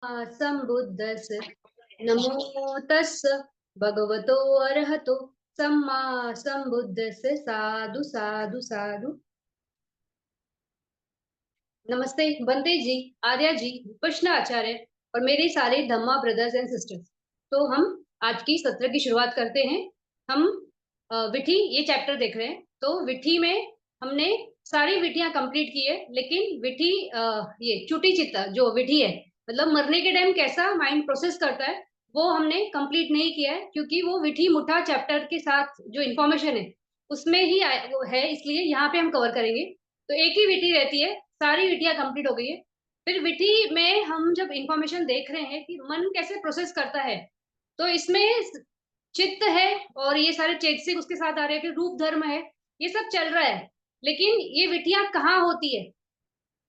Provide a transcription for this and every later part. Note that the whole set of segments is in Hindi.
सम्बुद्धस्स नमो तस्स भगवतो अरहतो सम्मा सम्बुद्धस्स साधु साधु साधु। नमस्ते बंदे जी, आर्या जी, विपश्यना आचार्य और मेरे सारे धम्मा ब्रदर्स एंड सिस्टर्स। तो हम आज की सत्र की शुरुआत करते हैं। हम विठी ये चैप्टर देख रहे हैं। तो विठी में हमने सारी विधियां कंप्लीट की है, लेकिन विठी ये चुटी चित्ता जो विधि है, मतलब मरने के टाइम कैसा माइंड प्रोसेस करता है, वो हमने कंप्लीट नहीं किया है, क्योंकि वो विठी मुठा चैप्टर के साथ जो इन्फॉर्मेशन है उसमें ही वो है, इसलिए यहाँ पे हम कवर करेंगे। तो एक ही विधि रहती है, सारी विधियां कंप्लीट हो गई है। फिर विधि में हम जब इंफॉर्मेशन देख रहे हैं कि मन कैसे प्रोसेस करता है, तो इसमें चित्त है और ये सारे चैतसिक उसके साथ आ रहे हैं, फिर रूप धर्म है, ये सब चल रहा है। लेकिन ये विधियां कहाँ होती है,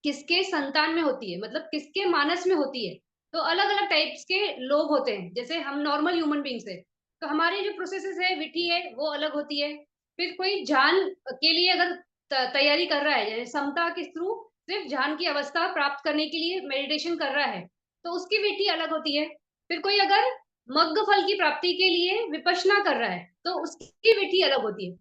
किसके संतान में होती है, मतलब किसके मानस में होती है। तो अलग अलग टाइप्स के लोग होते हैं, जैसे हम नॉर्मल ह्यूमन बींग्स है, तो हमारी जो प्रोसेसेस है विधि है वो अलग होती है। फिर कोई ध्यान के लिए अगर तैयारी कर रहा है, यानी समता के थ्रू सिर्फ ध्यान की अवस्था प्राप्त करने के लिए मेडिटेशन कर रहा है, तो उसकी विधि अलग होती है। फिर कोई अगर मग्न फल की प्राप्ति के लिए विपश्यना कर रहा है, तो उसकी विधि अलग होती है।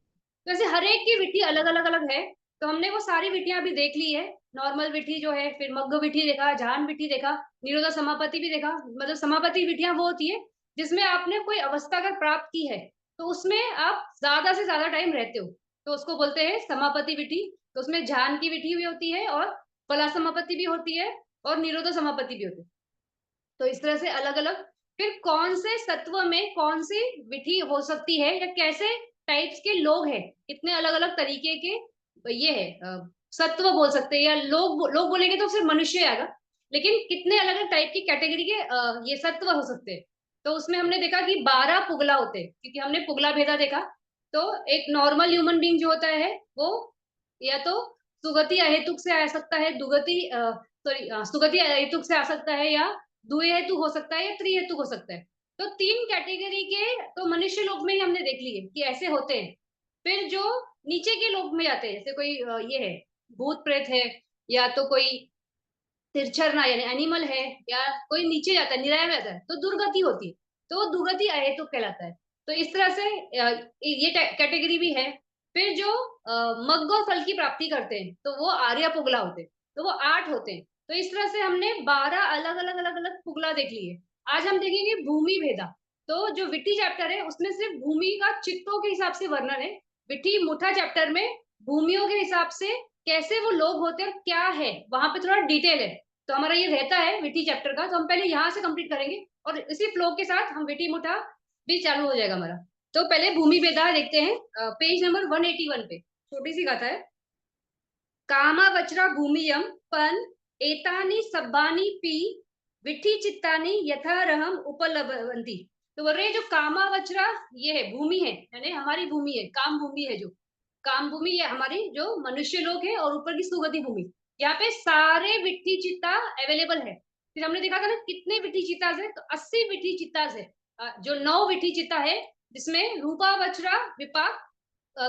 तो ऐसे हर एक की विधि अलग अलग अलग है। तो हमने वो सारी विधियां भी देख ली है। नॉर्मल विधि जो है, फिर मग्न विधि देखा, ध्यान विधि देखा, निरोधा समापति भी देखा। मतलब समापति विधियां वो होती है जिसमें आपने कोई अवस्था अगर प्राप्त की है, तो उसमें आप ज्यादा से ज्यादा टाइम रहते हो, तो उसको बोलते हैं समापति विधि। तो उसमें ध्यान की विधि भी होती है और फला समापति भी होती है और निरोधा समापति भी होती है। तो इस तरह से अलग अलग। फिर कौन से सत्व में कौन सी विधि हो सकती है, या कैसे टाइप्स के लोग हैं, कितने अलग अलग तरीके के ये है सत्व बोल सकते हैं, या लोग बोलेंगे तो सिर्फ मनुष्य आएगा, लेकिन कितने अलग अलग टाइप की कैटेगरी के ये सत्व हो सकते हैं। तो उसमें हमने देखा कि 12 पुगला होते हैं, क्योंकि हमने पुगला भेदा देखा। तो एक नॉर्मल ह्यूमन बींग जो होता है वो या तो सुगति अहेतुक से आ सकता है, दुगति सॉरी सुगति अहेतुक से आ सकता है, या द्वि हेतु हो सकता है, या त्रि हेतु हो सकता है। तो तीन कैटेगरी के तो मनुष्य लोग में ही हमने देख लिए कि ऐसे होते हैं। फिर जो नीचे के लोग में जाते हैं, जैसे कोई ये है भूत प्रेत है, या तो कोई तिरछरना यानी एनिमल है, या कोई नीचे जाता है, निराय में जाता है, तो दुर्गति होती है, तो वो दुर्गति अहेतुक कहलाता है। तो इस तरह से ये कैटेगरी भी है। फिर जो मग्न फल की प्राप्ति करते हैं, तो वो आर्य पुगला होते हैं, तो वो 8 होते हैं। तो इस तरह से हमने 12 अलग अलग अलग अलग पुगला देख लिए। आज हम देखेंगे भूमि भेदा। तो जो विट्टी चैप्टर है उसमें सिर्फ भूमि का चित्तों के हिसाब से वर्णन है। विट्टी मुठा चैप्टर में भूमियों के हिसाब से कैसे वो लोग होते हैं और क्या है, वहां पे थोड़ा डिटेल है। तो हमारा ये रहता है विटी चैप्टर का, तो हम पहले यहाँ से कंप्लीट करेंगे और इसी फ्लो के साथ हम विटी मुठा भी चालू हो जाएगा हमारा। तो पहले भूमि वेदा देखते हैं, पेज नंबर 181 पे छोटी सी गाथा है। कामा वज्रा भूमियम पन एतानी सब्बानी पी विठी चित्तानी यथारहम उपलब्धि। तो बोल रहे हैं जो कामा वज्रा ये है भूमि है, यानी हमारी भूमि है, काम भूमि है, जो काम भूमि ये हमारी जो मनुष्य लोग है, और ऊपर की सुगति भूमि, यहाँ पे सारे विठी चित्ता अवेलेबल है। फिर हमने देखा था ना कितने विठी चित्ता है, तो 80 विठी चित्ता है। जो 9 विठी चित्ता है, जिसमें रूपा वज्रा विपाक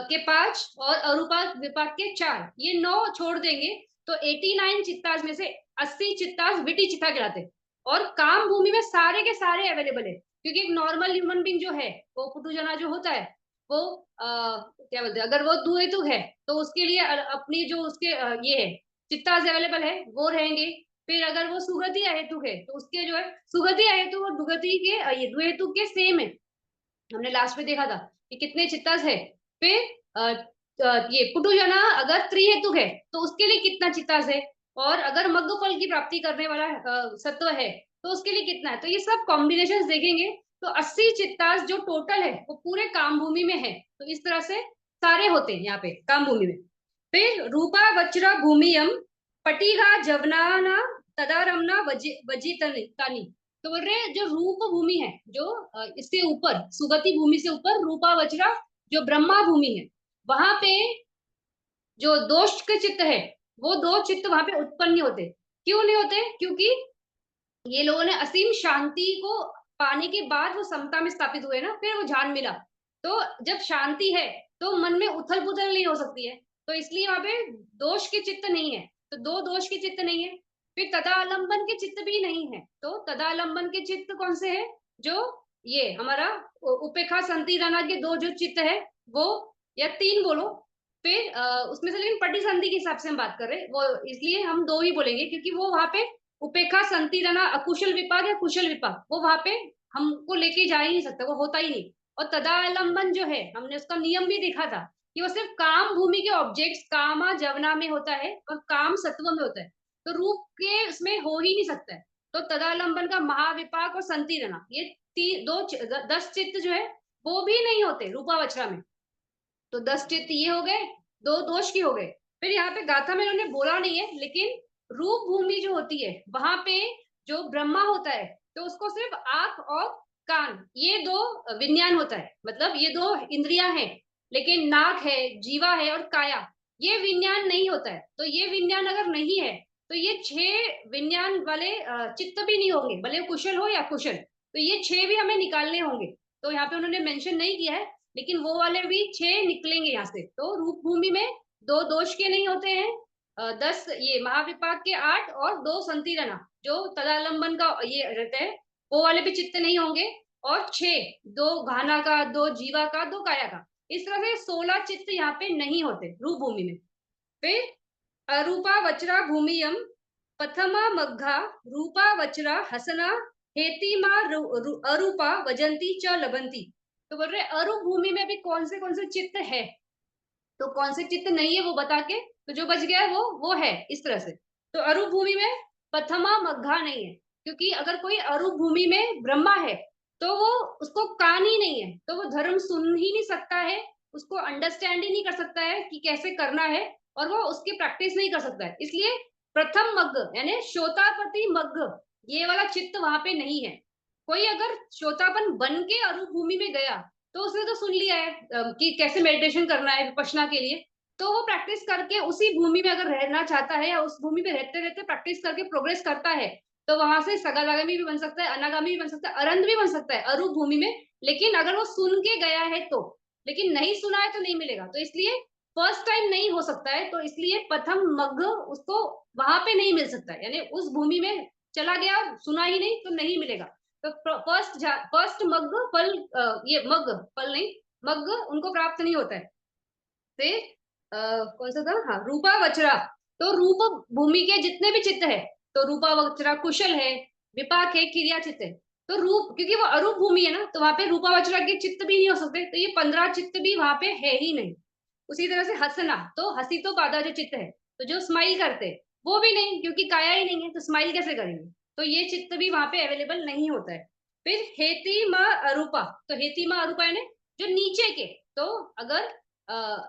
के 5 और अरूपा विपाक के 4, ये 9 छोड़ देंगे तो 89 चित्ताज में से 80 चित्ताज विटी चित्ता कहलाते हैं। और काम भूमि में सारे के सारे अवेलेबल है, क्योंकि एक नॉर्मल ह्यूमन बींग जो है, वो पुटुजना जो होता है, वो क्या बोलते हैं, अगर वो दुहेतु है तो उसके लिए अपनी जो उसके ये है चित्ताज अवेलेबल है, वो रहेंगे। फिर अगर वो सुगति अहेतु है तो उसके जो है सुगति अहेतु और दुगति के ये दुहेतु के सेम है। हमने लास्ट में देखा था कि कितने चित्ताज है। फिर ये पुटुजना अगर त्रिहेतुक है तो उसके लिए कितना चित्ताज है, और अगर मग्न फल की प्राप्ति करने वाला सत्व है तो उसके लिए कितना है। तो ये सब कॉम्बिनेशन देखेंगे, तो 80 चित्ताज जो टोटल है वो पूरे काम भूमि में है। तो इस तरह से सारे होते हैं यहाँ पे काम भूमि में। फिर रूपा वज्र भूमियम पटिगा जवनाना तदारमना वजितानी। तो बोल रहे हैं जो रूप भूमि है, जो इससे ऊपर सुगति भूमि से ऊपर रूपा वज्रा जो ब्रह्मा भूमि है, वहां पे जो दोष के चित्त है, वो दो चित्त वहां पे उत्पन्न नहीं होते। क्यों नहीं होते? क्योंकि ये लोगों ने असीम शांति को पाने के बाद वो समता में स्थापित हुए ना, फिर वो ध्यान मिला। तो जब शांति है तो मन में उथल पुथल नहीं हो सकती है, तो इसलिए वहां पे दोष के चित्त नहीं है। तो दो दोष के चित्त नहीं है। फिर तदालंबन के चित्त भी नहीं है, तो तदालंबन के चित्त कौन से है? जो ये हमारा उपेक्षा संतिरणा के दो जो चित्त है वो, या तीन बोलो। फिर उसमें से लेकिन पटी संधि के हिसाब से हम बात कर रहे हैं, वो इसलिए हम दो ही बोलेंगे क्योंकि वो वहां पे उपेक्षा संतिरणा अकुशल विपाक या कुशल विपाक वो वहां पे हमको लेके जा ही नहीं सकता, वो होता ही नहीं। और तदालंबन जो है हमने उसका नियम भी देखा था कि वो सिर्फ काम भूमि के ऑब्जेक्ट्स कामा जवना में होता है और काम सत्व में होता है, तो रूप के उसमें हो ही नहीं सकता है। तो तदालंबन का महाविपाक और संतीरणा ये 10 चित्त जो है वो भी नहीं होते रूपावचरा में। तो 10 चित्त ये हो गए, दो दोष की हो गए। फिर यहाँ पे गाथा में इन्होंने बोला नहीं है, लेकिन रूप भूमि जो होती है वहां पे जो ब्रह्मा होता है तो उसको सिर्फ आंख और कान ये दो विज्ञान होता है, मतलब ये दो इंद्रियां हैं। लेकिन नाक है, जीवा है और काया ये विज्ञान नहीं होता है। तो ये विज्ञान अगर नहीं है तो ये 6 विज्ञान वाले चित्त भी नहीं होंगे, भले वो कुशल हो या कुशल, तो ये 6 भी हमें निकालने होंगे। तो यहाँ पे उन्होंने मेंशन नहीं किया है, लेकिन वो वाले भी 6 निकलेंगे यहाँ से। तो रूप भूमि में दो दोष के नहीं होते हैं, 10 ये महाविपाक के 8 और 2 संतीरणा जो तदालंबन का ये रहता है वो वाले भी चित्त नहीं होंगे। और 6 दो घाना का, दो जीवा का, दो काया का, इस तरह से 16 चित्त यहाँ पे नहीं होते रूप भूमि में। फिर अरूपा वज्रा भूमियम प्रथमा मग्घा रूपा वज्रा हसना हेती मा अरूपा वजंती च लबंती। तो बोल रहे अरूप भूमि में भी कौन से चित्त है, तो कौन से चित्त नहीं है वो बता के, तो जो बच गया वो है इस तरह से। तो अरूप भूमि में प्रथमा मग्घा नहीं है, क्योंकि अगर कोई अरूप भूमि में ब्रह्मा है तो वो उसको कान ही नहीं है, तो वो धर्म सुन ही नहीं सकता है, उसको अंडरस्टैंड ही नहीं कर सकता है कि कैसे करना है, और वो उसकी प्रैक्टिस नहीं कर सकता है। इसलिए प्रथम मग्घ यानी श्रोतापति मग्घ ये वाला चित्त वहां पे नहीं है। कोई अगर श्रोतापन बन के अरूप भूमि में गया तो उसने तो सुन लिया है कि कैसे मेडिटेशन करना है विपश्यना के लिए, तो वो प्रैक्टिस करके उसी भूमि में अगर रहना चाहता है या उस भूमि में रहते रहते प्रैक्टिस करके प्रोग्रेस करता है तो वहां से सगागामी भी बन सकता है, अनागामी भी बन सकता है, अरंत भी बन सकता है अरूप भूमि में। लेकिन अगर वो सुन के गया है तो, लेकिन नहीं सुना है तो नहीं मिलेगा। तो इसलिए फर्स्ट टाइम नहीं हो सकता है, तो इसलिए प्रथम मग्घ उसको वहां पे नहीं मिल सकता है, यानी उस भूमि में चला गया सुना ही नहीं तो नहीं मिलेगा। तो फर्स्ट मग्घ फल, ये मग्घ फल नहीं, मग्घ उनको प्राप्त नहीं होता है। फिर कौन सा था, हाँ रूपा वचरा। तो रूप भूमि के जितने भी चित्त है, तो रूपा वचरा कुशल है, विपाक है, क्रिया चित्त है। तो रूप क्योंकि वो अरूप भूमि है ना, तो वहां पे रूपा वचरा के चित्त भी नहीं हो सकते, तो ये 15 चित्त भी वहां पे है ही नहीं। उसी तरह से हंसना, तो हसी तो पादा जो चित्त है, तो जो स्माइल करते हैं वो भी नहीं, क्योंकि काया ही नहीं है तो स्माइल कैसे करेंगे, तो ये चित्त भी वहां पे अवेलेबल नहीं होता है। फिर हेती माँ अरूपा, तो हेती माँ अरूपा यानी जो नीचे के, तो अगर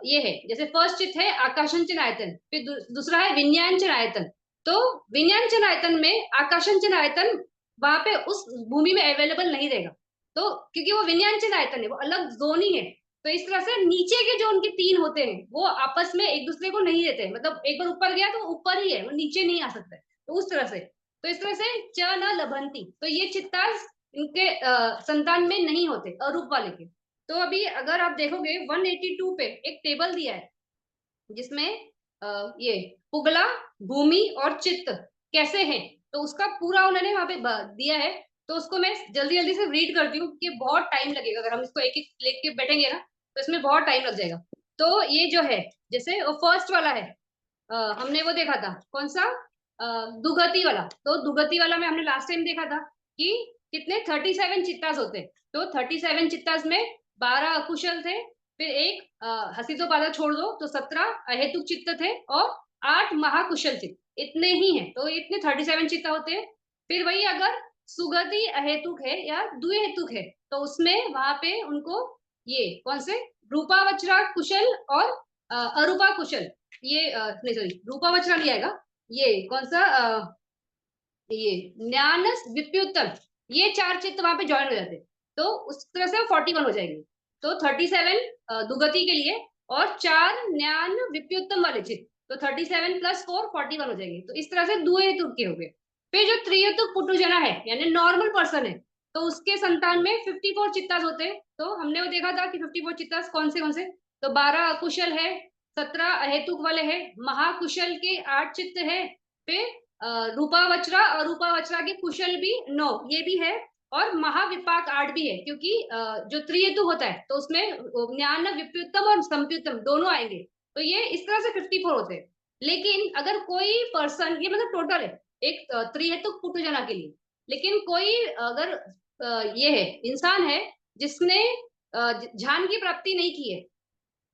ये है जैसे फर्स्ट चित्त है आकाशंचन आयतन, फिर दूसरा है विज्ञानचन आयतन। तो विज्ञानचन आयतन में आकाशंचन आयतन वहां पे उस भूमि में अवेलेबल नहीं रहेगा, तो क्योंकि वो विज्ञानचन आयतन है, वो अलग जोन ही है। तो इस तरह से नीचे के जो उनके 3 होते हैं वो आपस में एक दूसरे को नहीं देते, मतलब एक बार ऊपर गया तो ऊपर ही है, वो नीचे नहीं आ सकता है, तो उस तरह से। तो इस तरह से च न लभंती, तो ये चित्ताज इनके संतान में नहीं होते अरूप वाले के। तो अभी अगर आप देखोगे 182 पे एक टेबल दिया है जिसमें ये पुगला, भूमि और चित्त कैसे हैं, तो उसका पूरा उन्होंने वहां पे दिया है। तो उसको मैं जल्दी जल्दी से रीड करती हूँ कि बहुत टाइम लगेगा, अगर हम इसको एक एक लेके बैठेंगे ना तो इसमें बहुत टाइम लग जाएगा। तो ये जो है जैसे फर्स्ट वाला है, हमने वो देखा था कौन सा, दुगति वाला। तो दुगति वाला में हमने लास्ट टाइम देखा था कि कितने 37 चित्तास होते। तो 37 चित्तास में 12 अकुशल थे, फिर एक हसी तो बाधा छोड़ दो तो 17 अहेतुक चित्त थे, और 8 महाकुशल चित्त, इतने ही हैं। तो इतने 37 चित्त होते हैं। फिर वही अगर सुगति अहेतुक है या द्विहेतुक है तो उसमें वहां पे उनको ये कौन से रूपावचरा कुशल और अरूपा कुशल, ये नहीं सॉरी रूपावचरा नहीं आएगा, ये कौन सा ये ज्ञानस विप्युत्तम, ये 4 चित्त वहां पे ज्वाइन हो जाते, तो उस तरह से 41 हो जाएंगे। तो 37 दुगति के लिए और 4 ज्ञान विप्युत्तम वाले चित्त, तो 37 + 4 41 हो जाएंगे। तो इस तरह से दुहेतुक के हो गए। फिर जो त्रिहेतुक पुटुजना है यानी नॉर्मल पर्सन है, तो उसके संतान में 54 चित्तास होते हैं। तो हमने वो देखा था कि 54 चित्तास कौन से, तो 12 अकुशल है, 17 अहेतुक वाले हैं, महाकुशल के 8 चित्त है, फिर रूपावचरा, अरूपावचरा के कुशल भी 9 ये भी है, और महाविपाक 8 भी है, क्योंकि जो त्रिहेतु होता है तो उसमें ज्ञान विप्युत्तम और संप्युत्तम दोनों आएंगे, तो ये इस तरह से 54 होते हैं। लेकिन अगर कोई पर्सन, ये मतलब टोटल है एक त्रिहेतुक पुटुजना के लिए, लेकिन कोई अगर ये है इंसान है जिसने ज्ञान की प्राप्ति नहीं की है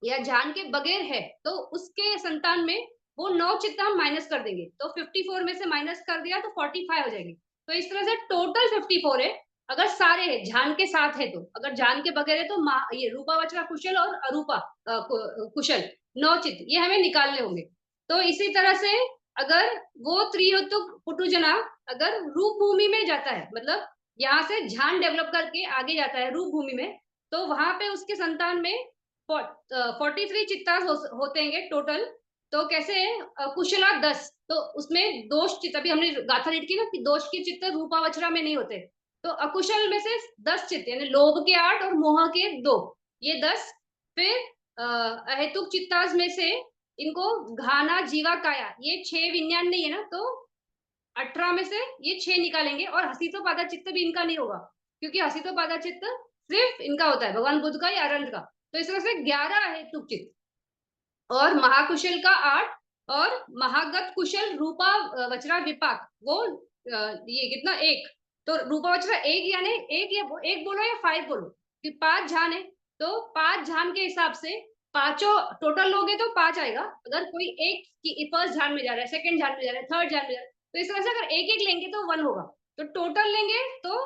या ज्ञान के बगैर है, तो उसके संतान में वो 9 चित्त हम माइनस कर देंगे, तो 54 में से माइनस कर दिया तो 45 हो जाएंगे। तो इस तरह से टोटल 54 है, अगर सारे है ज्ञान के साथ है तो। अगर ज्ञान के बगैर है तो ये रूपावचरा कुशल और अरूपा कुशल 9 चित्त ये हमें निकालने होंगे। तो इसी तरह से अगर वो त्रिहेतुक पुटुजना अगर रूप भूमि में जाता है, मतलब यहाँ से ध्यान डेवलप करके आगे जाता है रूप भूमि में, तो वहां पे उसके संतान में 43 चित्तास होते हैं टोटल। तो कैसे है, कुशला 10, तो उसमें दोष चित्त, अभी हमने गाथा रीड की ना कि दोष के चित्त रूपावचरा में नहीं होते, तो अकुशल में से 10 चित्त, यानी लोभ के 8 और मोह के 2, ये 10। फिर अहेतुक चित्तास में से इनको घाना जीवा काया ये 6 विज्ञान नहीं है ना, तो 18 में से ये 6 निकालेंगे, और हसीतोपादा चित्त भी इनका नहीं होगा, क्योंकि हसीतोपादा चित्त सिर्फ इनका होता है भगवान बुद्ध का या अरंत का। तो इस तरह से 11 है तुक चित्त, और महाकुशल का 8, और महागत कुशल रूपा वचरा विपाक वो ये कितना 1, तो रूपा वचरा 1, यानी 1 या 1 बोलो या 5 बोलो, कि 5 झान है, तो 5 झान के हिसाब से पांचों टोटल लोगे तो 5 आएगा। अगर कोई एक की फर्स्ट झान में जा रहा है, सेकंड झान में जा रहा है, थर्ड झान में जा रहा है, तो इस तरह से अगर एक एक लेंगे तो 1 होगा, तो टोटल लेंगे तो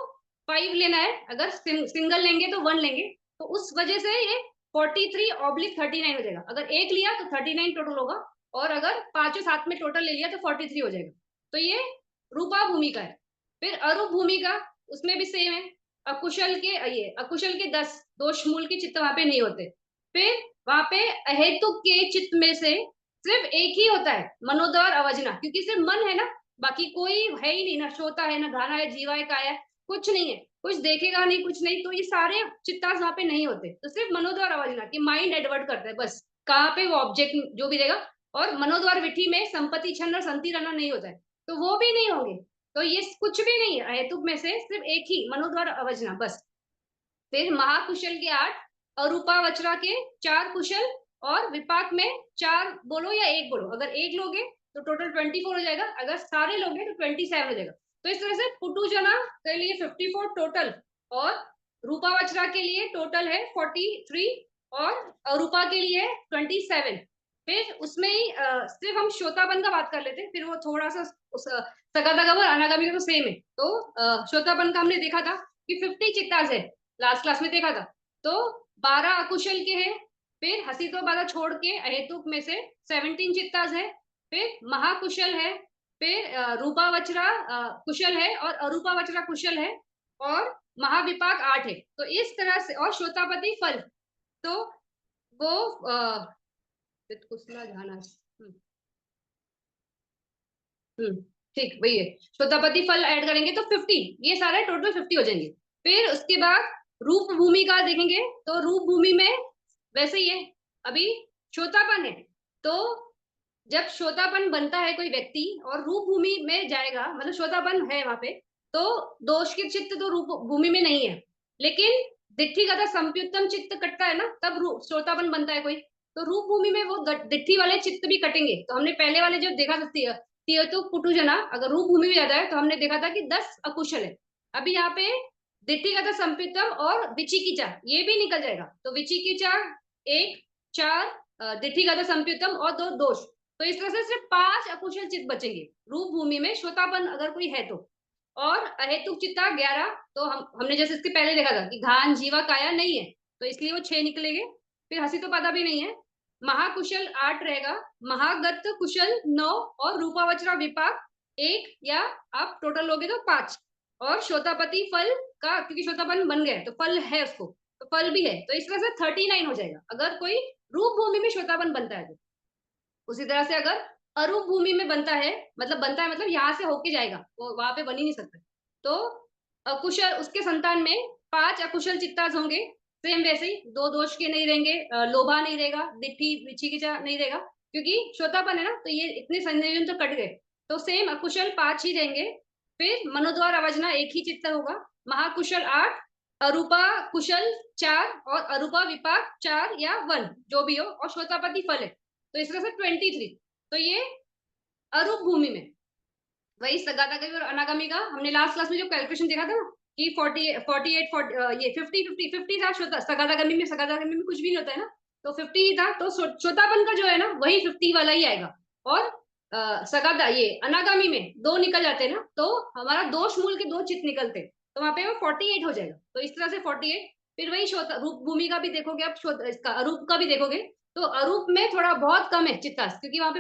5 लेना है, अगर सिंगल लेंगे तो 1 लेंगे, तो उस वजह से ये 43/39 हो जाएगा। अगर एक लिया तो 39 टोटल होगा, और अगर पांचों साथ में टोटल ले लिया तो 43 हो जाएगा। तो ये रूपा भूमि का है। फिर अरूप भूमि का, उसमें भी सेम है, अकुशल के ये अकुशल के 10 दोष मूल के चित्त वहां पे नहीं होते। फिर वहां पे अहेतुक के चित्त में से सिर्फ एक ही होता है मनोदर अवजना, क्योंकि सिर्फ मन है ना, बाकी कोई है ही नहीं, ना श्रोता है, ना घाना है, जीवा है, काया है, कुछ नहीं है, कुछ देखेगा नहीं, कुछ नहीं, तो ये सारे चित्तास वहां पे नहीं होते। तो सिर्फ मनोद्वार अवजना की माइंड एडवर्ट करता है बस, कहाँ पे वो ऑब्जेक्ट जो भी रहेगा, और मनोद्वार विधि में संपत्ति छंद और संति रहना नहीं होता है, तो वो भी नहीं होंगे। तो ये कुछ भी नहीं है हेतुक में से, सिर्फ एक ही मनोद्वार अवजना बस। फिर महाकुशल के 8, अरूपा वचरा के 4 कुशल, और विपाक में 4 बोलो या 1 बोलो, अगर एक लोगे तो टोटल 24 हो जाएगा, अगर सारे लोगे तो 27 हो जाएगा। तो इस तरह से पुटुजना के लिए 54 टोटल, और रूपावचरा के लिए टोटल है 43, और अरूपा के लिए 27। फिर उसमें ही सिर्फ हम श्रोतापन का बात कर लेते हैं, फिर वो थोड़ा सा सगादागम और अनागामी का तो सेम है। तो श्रोतापन का हमने देखा था कि 50 चित्तास है, लास्ट क्लास में देखा था, तो 12 अकुशल के हैं, फिर हसीतो बाधा छोड़ के अहेतुक में से 17 चित्तास है, फिर महाकुशल है, फिर रूपावचरा कुशल है, और अरूपावचरा कुशल है, और महाविपाक 8 है। तो इस तरह से, और श्रोतापति फल, तो वो कुशला ध्यान ठीक वही है, श्रोतापति फल ऐड करेंगे तो 50, ये सारे टोटल 50 हो जाएंगे। फिर उसके बाद रूप भूमि का देखेंगे, तो रूप भूमि में वैसे ही है, अभी श्रोतापन है, तो जब श्रोतापन बनता है कोई व्यक्ति और रूप भूमि में जाएगा, मतलब श्रोतापन है वहां पे, तो दोष के चित्त तो रूप भूमि में नहीं है, लेकिन दिट्ठी का संप्युत्तम चित्त कटता है ना, तब श्रोतापन बनता है कोई, तो रूप भूमि में वो दिट्ठी वाले चित्त भी कटेंगे। तो हमने पहले वाले जो देखा सकती है तियतु पुटुजना, अगर रूप भूमि में जाता है तो हमने देखा था कि 10 अकुशल है। अभी यहाँ पे दिट्ठी का संपितम और विचिकिचा ये भी निकल जाएगा, तो विचिकिचा 1, 4 दिट्ठी का संपितम और 2 दोष, तो इस तरह से सिर्फ 5 अकुशल चित्त बचेंगे रूप भूमि में, श्रोतापन अगर कोई है तो। और अहेतुक चित्ता 11, तो हमने जैसे इसके पहले देखा था कि घान जीवा काया नहीं है, तो इसलिए वो 6 निकलेंगे। फिर हसीतोपादा भी नहीं है, महाकुशल 8 रहेगा, महागत कुशल 9, और रूपावचरा विपाक 1, या आप टोटल लोगे तो 5, और श्रोतापति फल का, क्योंकि श्रोतापन बन गया तो फल है उसको, तो फल भी है, तो इस तरह से 39 हो जाएगा अगर कोई रूप भूमि में श्रोतापन बनता है तो। उसी तरह से अगर अरूप भूमि में बनता है, मतलब यहाँ से होके जाएगा, वो वहां पे बन ही नहीं सकता, तो अकुशल उसके संतान में 5 अकुशल चित्ताज होंगे, सेम वैसे ही 2 दोष के नहीं रहेंगे, लोभा नहीं रहेगा, दिट्ठी विचिकिचा नहीं रहेगा, क्योंकि श्रोतापन है ना, तो ये इतने संयोजन तो कट गए। तो सेम अकुशल 5 ही देंगे। फिर मनोद्वार अवजना एक ही चित्त होगा। महाकुशल 8, अरूपा कुशल 4 और अरूपा विपाक 4 या 1 जो भी हो, और श्रोतापति फल है, तो इस तरह से 23। तो ये अरूप भूमि में वही सगातागमी और अनागमी का हमने लास्ट क्लास में जो कैलकुलेशन देखा था ना कि 48 ये 50 था सगातागमी में। सगातागमी में कुछ भी नहीं होता है ना, तो 50 ही था। तो श्रोतापन का जो है ना वही 50 वाला ही आएगा। और सगाता ये अनागामी में 2 निकल जाते हैं ना, तो हमारा दोष मूल के 2 चित्त निकलते, तो वहां पे वो 48 हो जाएगा। तो इस तरह से 48। फिर वही श्रोता रूप भूमि का भी देखोगे आप, इसका अरूप का भी देखोगे, तो अरूप में थोड़ा बहुत कम है चित्तास, क्योंकि वहां पे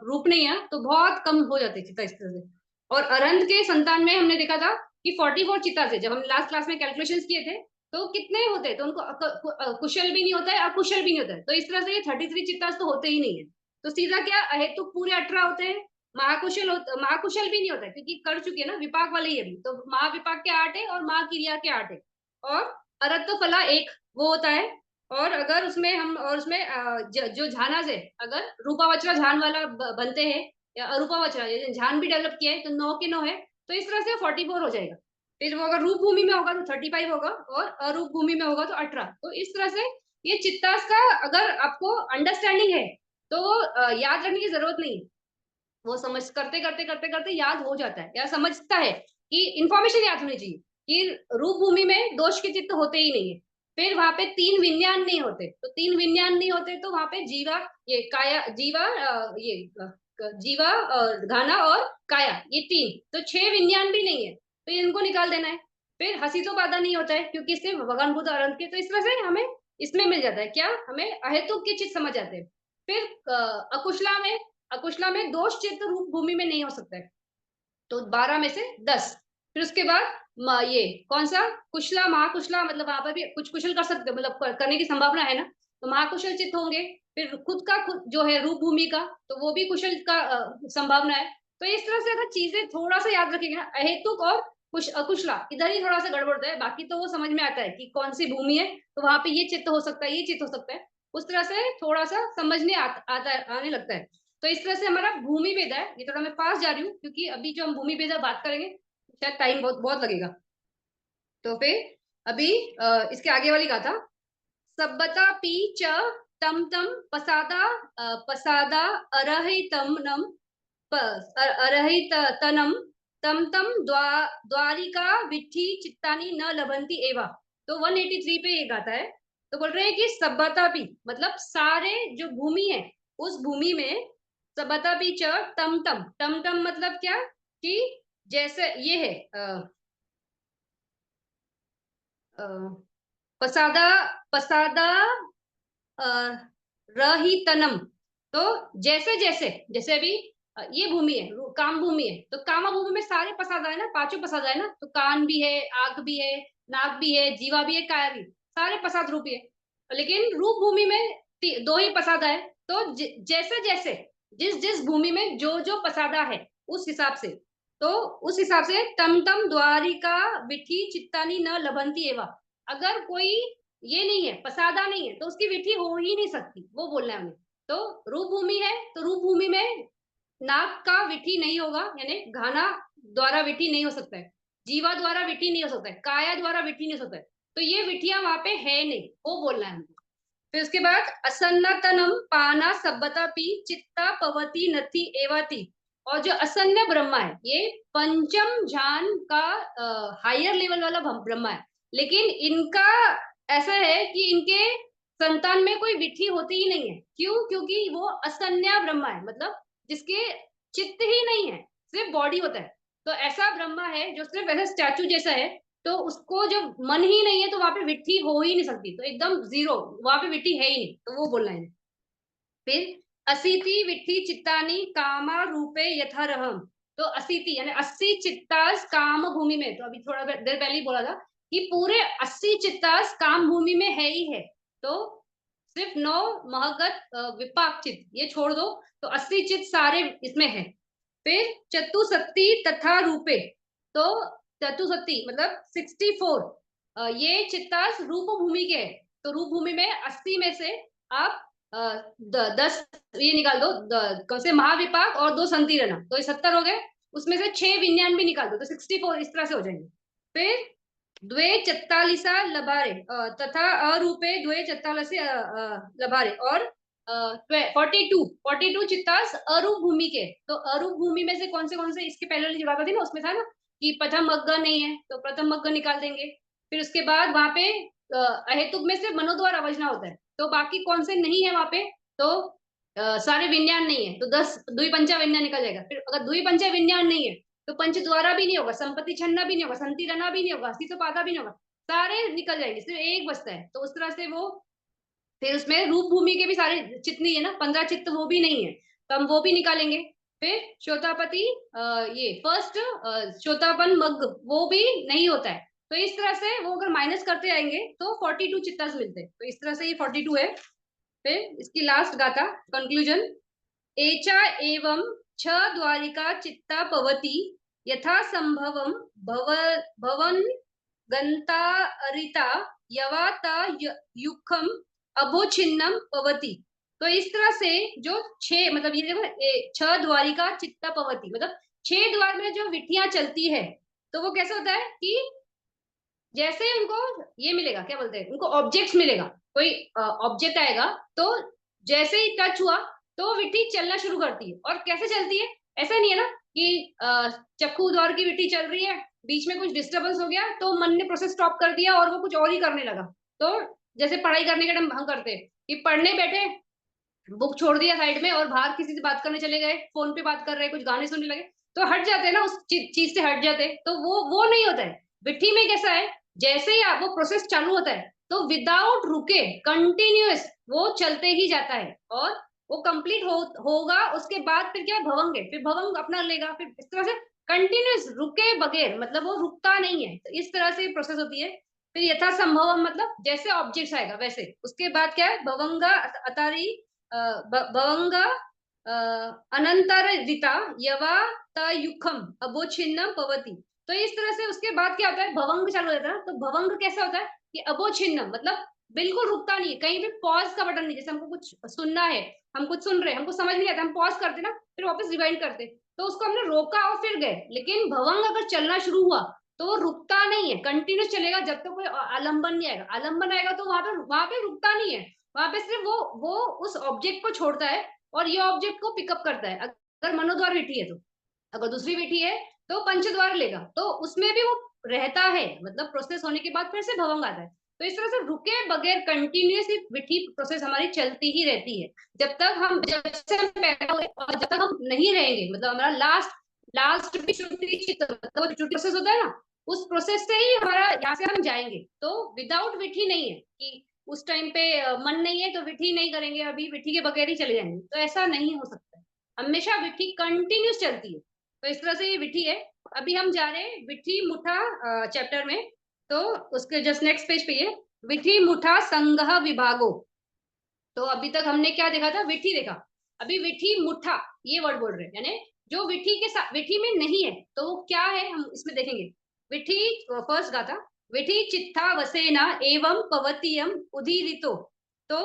रूप नहीं है, तो बहुत कम हो जाते हैं चित्ता इस तरह से। और अरंत के संतान में हमने देखा था कि 44 चित्ता से, जब हम लास्ट क्लास में कैलकुलेशंस किए थे, तो कितने होते हैं, तो उनको कुशल भी नहीं होता है, अकुशल भी नहीं होता है, तो इस तरह से ये 33 चित्तास तो होते ही नहीं है। तो सीधा क्या, अहेतुक पूरे 18 होते हैं। महाकुशल भी नहीं होता है, क्योंकि कर चुके हैं ना, विपाक वाले ही अभी, तो महाविपाक के 8 है और महाक्रिया के 8 है। और अरत्त फला 1 वो होता है। और अगर उसमें हम, और उसमें जो झाना से अगर रूपावचरा झान वाला बनते हैं, या अरूपावचरा झान भी डेवलप किया है, तो 9 के 9 है, तो इस तरह से 44 हो जाएगा। फिर वो अगर रूप भूमि में होगा तो 35 होगा, और अरूप भूमि में होगा तो 18। तो इस तरह से ये चित्तास का अगर आपको अंडरस्टैंडिंग है तो याद रखने की जरूरत नहीं है। वो समझ करते करते करते करते याद हो जाता है, या समझता है कि इंफॉर्मेशन याद होनी चाहिए कि रूप भूमि में दोष के चित्त होते ही नहीं है। फिर वहां पे 3 विज्ञान नहीं होते, तो 3 विज्ञान नहीं होते तो वहां पे जीवा, ये काया जीवा, ये जीवा और घाना और काया, ये 3, तो 6 विज्ञान भी नहीं है, तो इनको निकाल देना है। फिर हसी तो बाधा नहीं होता है, क्योंकि इससे भगवान बुद्ध अनंत के, तो इस तरह से हमें इसमें मिल जाता है क्या, हमें अहेतुक के चित्त समझ जाते हैं। फिर अकुशला में दोष चित्त रूप भूमि में नहीं हो सकता है, तो 12 में से 10। फिर उसके बाद ये कौन सा कुशला महाकुशला, मतलब वहां पर भी कुछ कुशल कर सकते हो, मतलब करने की संभावना है ना, तो महाकुशल चित्त होंगे। फिर खुद का खुद जो है रूप भूमि का, तो वो भी कुशल का संभावना है। तो इस तरह से अगर चीजें थोड़ा सा याद रखेंगे ना, अहेतुक और कुछ अकुशला इधर ही थोड़ा सा गड़बड़ होता है, बाकी तो वो समझ में आता है कि कौन सी भूमि है, तो वहां पे ये चित्त हो सकता है, ये चित्त हो सकता है। उस तरह से थोड़ा सा समझने आता है, आने लगता है। तो इस तरह से हमारा भूमि भेद है। ये थोड़ा मैं फास्ट जा रही हूँ, क्योंकि अभी जो हम भूमि भेद बात करेंगे शायद टाइम बहुत बहुत लगेगा। तो फिर अभी इसके आगे वाली गाथा, सब्बता पी च तम तम पसादा, पसादा अरहितम नम, अरहित तनम तम तम द्वारिका विट्ठी चित्तानी न लभंती एवा। तो 183 पे ये गाता है। तो बोल रहे हैं कि सब्बता पी मतलब सारे जो भूमि है, उस भूमि में सब्बता पी च तम तम, टम टम मतलब क्या, कि जैसे ये है अ, पसादा, पसादा रहितनम, तो जैसे जैसे, जैसे अभी ये भूमि है, काम भूमि है, तो कामा भूमि में सारे पसादा है ना, पांचों पसादा है ना, तो कान भी है, आग भी है, नाक भी है, जीवा भी है, काया भी, सारे पसाद रूपी है। लेकिन रूप भूमि में 2 ही पसादा है। तो जैसे जैसे जिस जिस भूमि में जो जो पसादा है उस हिसाब से, तो उस हिसाब से तम तम द्वारिका विठी चित्तानी न लभंती एवा। अगर कोई ये नहीं है, पसादा नहीं है, तो उसकी विधि हो ही नहीं सकती, वो बोलना है हमें। तो रूप भूमि है, तो रूप भूमि में नाक का विधि नहीं होगा, यानी घाना द्वारा विधि नहीं हो सकता है, जीवा द्वारा विधि नहीं हो सकता है, काया द्वारा विधि नहीं हो सकता है, तो ये विधियां वहां पे है नहीं, वो बोलना है हमको। फिर उसके बाद असन्नतनम पाना सब्बता पी चित्ता पवती नथी एवाती। और जो असन्य ब्रह्मा है, ये पंचम ज्ञान का हायर लेवल वाला ब्रह्मा है, लेकिन इनका ऐसा है कि इनके संतान में कोई विधि होती ही नहीं है। क्यों? क्योंकि वो असन्या ब्रह्मा है, मतलब जिसके चित्त ही नहीं है, सिर्फ बॉडी होता है। तो ऐसा ब्रह्मा है जो सिर्फ ऐसा स्टैचू जैसा है, तो उसको जब मन ही नहीं है तो वहां पे विट्ठी हो ही नहीं सकती, तो एकदम जीरो, वहां पे विट्ठी है ही नहीं, तो वो बोलना है। फिर असीति विट्ठी चित्तानी कामा रूपे यथारहम। तो असीति यानी 80 चित्तास काम भूमि में, तो अभी थोड़ा देर पहले ही बोला था कि पूरे 80 चित्तास काम भूमि में है ही है। तो सिर्फ 9 महगत विपाक चित्त ये छोड़ दो, तो 80 चित्त सारे इसमें है। फिर चतुसत्ती तथा रूपे, तो चतुसत्ती मतलब 64 ये चित्तास रूप भूमि के है। तो रूप भूमि में 80 में से आप 10 ये निकाल दो, कौन से महाविपाक और 2 संतीरना, तो ये 70 हो गए। उसमें से 6 विज्ञान भी निकाल दो तो 64 इस तरह से हो जाएंगे। फिर द्वे चत्तालिसा लबारे तथा अरूपे द्वे चत्तालसे लबारे और 42 चित्तास अरूप भूमि के। तो अरूप भूमि में से कौन से इसके पहले वाली जगह थी ना, उसमें था ना कि प्रथम मग्ग नहीं है, तो प्रथम मग्ग निकाल देंगे। फिर उसके बाद वहां पे अहेतुक में से मनोद्वार अवजना होता है, तो बाकी कौन से नहीं है वहां पे, तो सारे विज्ञान नहीं है, तो 10 दुई पंचा विज्ञान निकल जाएगा। फिर अगर दुई पंचा विज्ञान नहीं है तो पंच द्वारा भी नहीं होगा, संपत्ति छन्ना भी नहीं होगा, संति रना भी नहीं होगा, हस्ती तो पादा भी नहीं होगा, सारे निकल जाएंगे, सिर्फ एक बचता है। तो उस तरह से वो फिर उसमें रूप भूमि के भी सारे चित्त नहीं है ना, 15 चित्त वो भी नहीं है, तो हम वो भी निकालेंगे। फिर श्रोतापति ये फर्स्ट श्रोतापन मग्ग वो भी नहीं होता है, तो इस तरह से वो अगर माइनस करते आएंगे तो 42 चित्तास मिलते हैं, तो इस तरह से ये 42 है। फिर इसकी लास्ट गाथा कंक्लूजन, एचा एवं छ द्वारिका चित्ता पवती यथा संभवम भव भवन गंता अरिता यवाता युखम अभोछिन्नम पवती। तो इस तरह से जो 6 मतलब ये देखो 6 द्वारिका चित्ता पवती मतलब 6 द्वार में जो विटियां चलती है, तो वो कैसे होता है कि जैसे उनको ये मिलेगा, क्या बोलते हैं, उनको ऑब्जेक्ट्स मिलेगा, कोई ऑब्जेक्ट आएगा तो जैसे ही टच हुआ तो विट्टी चलना शुरू करती है। और कैसे चलती है, ऐसा नहीं है ना कि चक्कू द्वार की विट्टी चल रही है, बीच में कुछ डिस्टर्बेंस हो गया तो मन ने प्रोसेस स्टॉप कर दिया और वो कुछ और ही करने लगा। तो जैसे पढ़ाई करने के टाइम हम करते हैं कि पढ़ने बैठे, बुक छोड़ दिया साइड में और बाहर किसी से बात करने चले गए, फोन पे बात कर रहे, कुछ गाने सुनने लगे, तो हट जाते हैं ना, उस चीज से हट जाते हैं, तो वो नहीं होता है। विट्ठी में कैसा है, जैसे ही आप वो प्रोसेस चालू होता है तो विदाउट रुके कंटिन्यूअस वो चलते ही जाता है और वो कंप्लीट होगा। उसके बाद फिर क्या है, भवंग है, फिर भवंग अपना लेगा, फिर इस तरह से कंटिन्यूअस रुके बगैर, मतलब वो रुकता नहीं है, तो इस तरह से प्रोसेस होती है। फिर यथा संभव मतलब जैसे ऑब्जेक्ट्स आएगा वैसे, उसके बाद क्या है, भवंगा अतारी भवंग अनंतरिता यवा तयुखम अबोछिन्नम पवती। तो इस तरह से उसके बाद क्या होता है, भवंग चालू होता है। तो भवंग कैसा होता है कि अबोछिन्नम मतलब बिल्कुल रुकता नहीं है, कहीं भी पॉज का बटन नहीं, जैसे हमको कुछ सुनना है, हम कुछ सुन रहे हैं, हमको समझ नहीं आता, हम पॉज करते ना, फिर वापस रिवाइंड करते, तो उसको हमने रोका और फिर गए। लेकिन भवंग अगर चलना शुरू हुआ तो वो रुकता नहीं है, कंटिन्यूस चलेगा जब तक तो कोई आलंबन नहीं आएगा। आलंबन आएगा तो वहां पे रुकता नहीं है, वहां पे सिर्फ वो उस ऑब्जेक्ट को छोड़ता है और ये ऑब्जेक्ट को पिकअप करता है। अगर मनोद्वार विठी है तो, अगर दूसरी विठी है तो पंचद्वार लेगा, तो उसमें भी वो रहता है, मतलब प्रोसेस होने के बाद फिर से भवंग आता है। तो इस तरह से रुके बगैर कंटिन्यूसली विठी प्रोसेस हमारी चलती ही रहती है, जब से हम पैदा हुए और जब तक हम नहीं रहेंगे, मतलब हमारा लास्ट लास्ट भी मतलब प्रोसेस होता है ना, उस प्रोसेस से ही हमारा यहाँ से हम जाएंगे। तो विदाउट विठी नहीं है कि उस टाइम पे मन नहीं है तो विठी नहीं करेंगे, अभी विठी के बगैर ही चले जाएंगे, तो ऐसा नहीं हो सकता है। हमेशा विठी कंटिन्यूस चलती है, तो इस तरह से ये विठी है। अभी हम जा रहे हैं विठी मुठा चैप्टर में, तो उसके जस्ट नेक्स्ट पेज पे ये विठी मुठा संगह विभागो। तो अभी तक हमने क्या देखा था, विठी देखा, अभी विठी मुठा ये वर्ड बोल रहे हैं, यानी जो विठी के साथ विठी में नहीं है तो वो क्या है हम इसमें देखेंगे। विठी फर्स्ट गाथा, विठी चित्था वसेना एवं पवतीयम उदीरितो, तो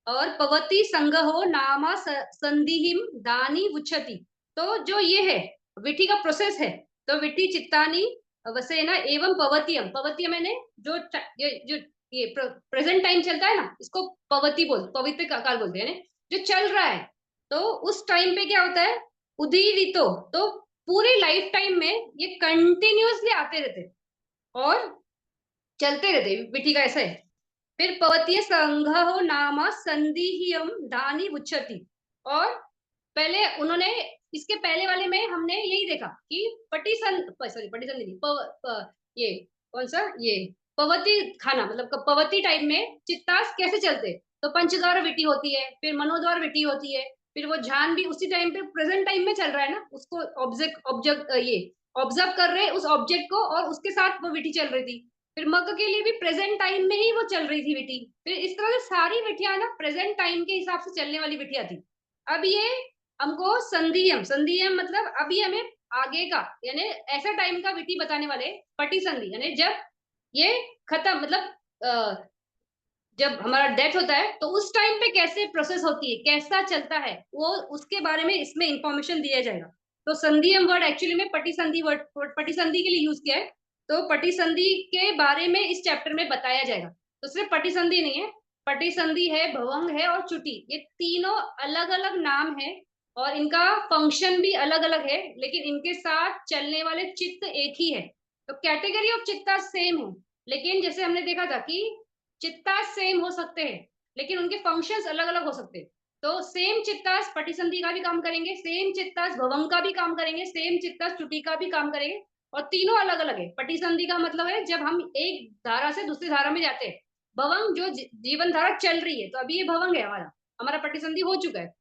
और पवती संगहो नामा संधिहिम दानी उच्छति। तो जो ये है विठी का प्रोसेस है, तो विठी चित्तानी वसेना एवं पवतीयम, पवतीयम मैंने जो ये प्रेजेंट टाइम चलता है ना, इसको पवती पवित्र काल बोलते हैं, जो चल रहा है। तो उस टाइम पे क्या होता है, उदीरितो, तो पूरी लाइफ टाइम में ये कंटिन्यूअसली आते रहते और चलते रहते, विठी का ऐसा है। फिर पवतीय संघ हो नामा संदिहियम दानी उच्चति, और पहले उन्होंने इसके पहले वाले में हमने यही देखा कि पटिसन सॉरी पटिसन नहीं ये कौन सा ये पवती खाना, मतलब पवती टाइम में चित्तास कैसे चलते, तो पंचद्वार विटी होती है, फिर मनोद्वार विटी होती है, फिर वो ध्यान भी उसी टाइम पे प्रेजेंट टाइम में चल रहा है ना, उसको ऑब्जेक्ट ऑब्जेक्ट ये ऑब्जर्व कर रहे हैं उस ऑब्जेक्ट को, और उसके साथ वो विटी चल रही थी। फिर मग के लिए भी प्रेजेंट टाइम में ही वो चल रही थी विटी। फिर इस तरह से सारी विटियां ना प्रेजेंट टाइम के हिसाब से चलने वाली विटियां थी। अब ये हमको संधियम, संधियम मतलब अभी हमें आगे का यानी ऐसा टाइम का विधि बताने वाले, पटी संधि यानी जब ये खत्म, मतलब जब हमारा डेथ होता है तो उस टाइम पे कैसे प्रोसेस होती है, कैसा चलता है, वो उसके बारे में इसमें इंफॉर्मेशन दिया जाएगा। तो संधि हम वर्ड एक्चुअली में पटी संधि वर्ड, पटी संधि के लिए यूज किया है। तो पटी संधि के बारे में इस चैप्टर में बताया जाएगा। तो सिर्फ पटी संधि नहीं है, पटी संधि है, भवंग है और चुटी, ये तीनों अलग अलग नाम है और इनका फंक्शन भी अलग अलग है, लेकिन इनके साथ चलने वाले चित्त एक ही है। तो कैटेगरी ऑफ चित्ता सेम है, लेकिन जैसे हमने देखा था कि चित्ता सेम हो सकते हैं लेकिन उनके फंक्शंस अलग अलग हो सकते हैं। तो सेम चित्तास पटिसंधि का भी काम करेंगे, सेम चित्तास भवंग का भी काम करेंगे, सेम चित्तास चुटी का भी काम करेंगे, और तीनों अलग अलग है। पटिसंधि का मतलब है जब हम एक धारा से दूसरी धारा में जाते हैं। भवंग जो जीवन धारा चल रही है, तो अभी ये भवंग है, हमारा हमारा पटिसंधि हो चुका है।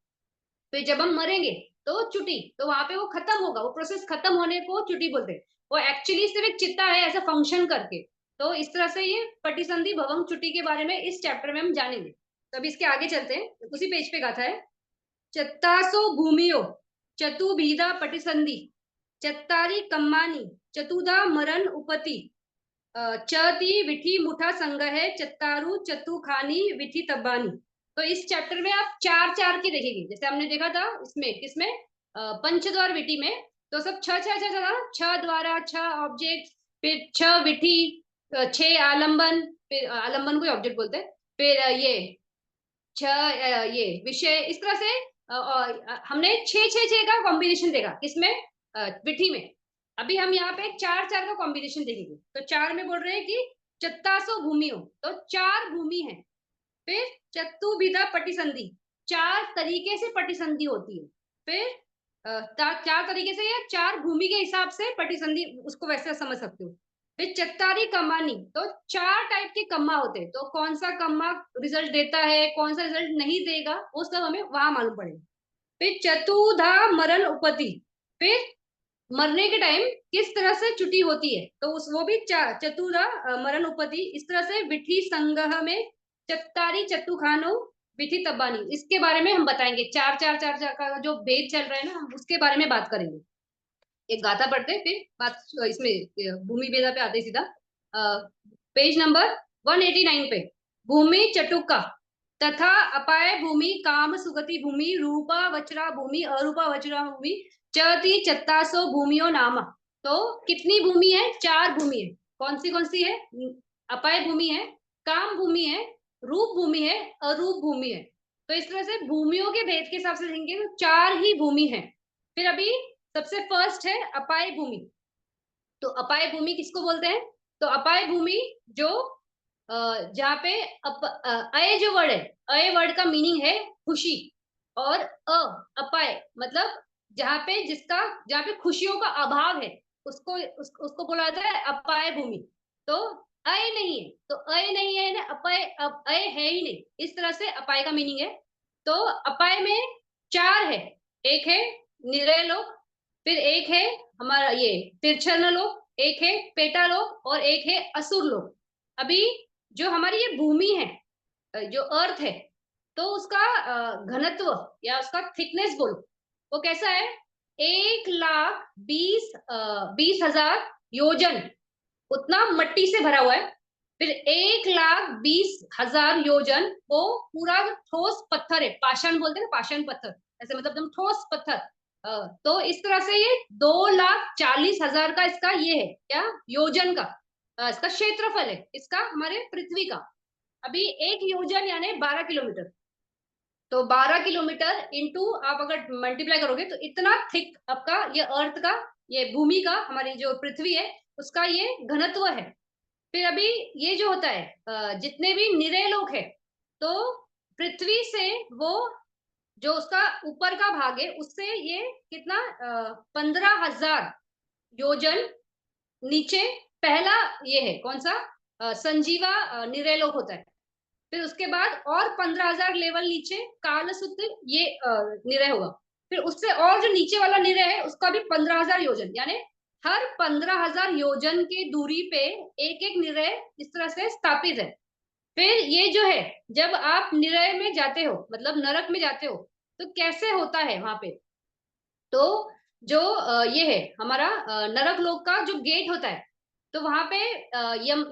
फिर जब हम मरेंगे तो चुटी, तो वहां पे वो खत्म होगा, वो प्रोसेस खत्म होने को चुटी बोलते हैं। वो एक्चुअली सिर्फ एक चित्ता है ऐसा फंक्शन करके। तो इस तरह से ये पटिसंधि भवंग चुटी के बारे में इस चैप्टर में हम जानेंगे। तो अभी इसके आगे चलते हैं, उसी पेज पे गाथा है। चत्तासो भूमियो चतुभीदा पटिसंधि चत्तारी कम्मानी चतुधा मरण उपति चती विठी मुठा संग है चत्तारू चतुखानी विठी तब्बानी। तो इस चैप्टर में आप चार चार की देखेंगे, जैसे हमने देखा था इसमें किसमें, पंचद्वार विठी में। तो सब छह छह छह छह छह द्वारा, छह ऑब्जेक्ट, फिर छह विठी, छह आलंबन, फिर आलंबन को ऑब्जेक्ट बोलते हैं, फिर ये छह ये विषय, इस तरह से हमने छह छह छह का कॉम्बिनेशन देखा किसमें, विठी में। अभी हम यहाँ पे चार चार का कॉम्बिनेशन देखेंगे। तो चार में बोल रहे हैं कि चत्तासो भूमियो, तो चार भूमि है। फिर चतुर्विधा पटिसंधि, चार तरीके से पटिसंधि होती है। फिर चार तरीके से या चार भूमि के हिसाब से पटिसंधि, उसको वैसे समझ सकते हो। फिर चत्तारी कमानी, तो चार टाइप के कम्मा होते हैं, तो कौन सा कम्मा रिजल्ट देता है, कौन सा रिजल्ट नहीं देगा, वो सब हमें वहां मालूम पड़ेगा। फिर चतुधा मरण उपति, फिर मरने के टाइम किस तरह से चुटी होती है, तो उस वो भी चतुरा मरण उपति, इस तरह से विठी संगह में चत्तारी चतुखानो विधि तब्बानी, इसके बारे में हम बताएंगे। चार चार चार चार का जो भेद चल रहा है ना, हम उसके बारे में बात करेंगे। एक गाथा पढ़ते हैं, फिर बात इसमें भूमि भेदा पे आते सीधा। पेज नंबर 189 पे, भूमि चटुका तथा अपाय भूमि काम सुगति भूमि रूपा वचरा भूमि अरूपा वचरा भूमि चती चत्तासो भूमियो नाम। तो कितनी भूमि है, चार भूमि है। कौन सी है, अपाय भूमि है, काम भूमि है, रूप भूमि है, अरूप भूमि है। तो इस तरह से भूमियों के भेद के हिसाब से देखेंगे तो चार ही भूमि है। फिर अभी सबसे फर्स्ट है अपाय भूमि। तो अपाय भूमि किसको बोलते हैं, तो अपाय भूमि जो जहाँ पे अय जो वर्ड है, अय वर्ड का मीनिंग है खुशी, और अपाय मतलब जहाँ पे जहाँ पे खुशियों का अभाव है, उसको बोला जाता है अपाय भूमि। तो अय नहीं है, तो अय नहीं है ना, अपाय अय है ही नहीं, इस तरह से अपाय का मीनिंग है। तो अपाय में चार है, एक है निरय लोक, फिर एक है हमारा ये तिरछन लोक, एक है पेटा लोक और एक है असुर लोक। अभी जो हमारी ये भूमि है, जो अर्थ है, तो उसका घनत्व या उसका थिकनेस बोलो, वो कैसा है, 1,20,20,000 योजन, उतना मट्टी से भरा हुआ है। फिर 1,20,000 योजन वो पूरा ठोस पत्थर है, पाषाण बोलते हैं ना, पाषाण पत्थर, ऐसे मतलब एकदम ठोस पत्थर। तो इस तरह से ये 2,40,000 का इसका ये है क्या, योजन का इसका क्षेत्रफल है, इसका हमारे पृथ्वी का। अभी एक योजन यानी 12 किलोमीटर, तो 12 किलोमीटर इंटू आप अगर मल्टीप्लाई करोगे तो इतना थिक आपका ये अर्थ का, ये भूमि का, हमारी जो पृथ्वी है उसका ये घनत्व है। फिर अभी ये जो होता है जितने भी निरय लोक है, तो पृथ्वी से वो जो उसका ऊपर का भाग है उससे ये कितना 15,000 योजन नीचे पहला ये है कौन सा, संजीवा निरय लोक होता है। फिर उसके बाद और 15,000 लेवल नीचे कालसूत्र ये निरय होगा। फिर उससे और जो नीचे वाला निरय है उसका भी 15,000 योजन, यानी हर 15,000 योजन की दूरी पे एक एक निरय इस तरह से स्थापित है। फिर ये जो है, जब आप निरय में जाते हो मतलब नरक में जाते हो, तो कैसे होता है वहां पे, तो जो ये है हमारा नरक लोक का जो गेट होता है, तो वहां पे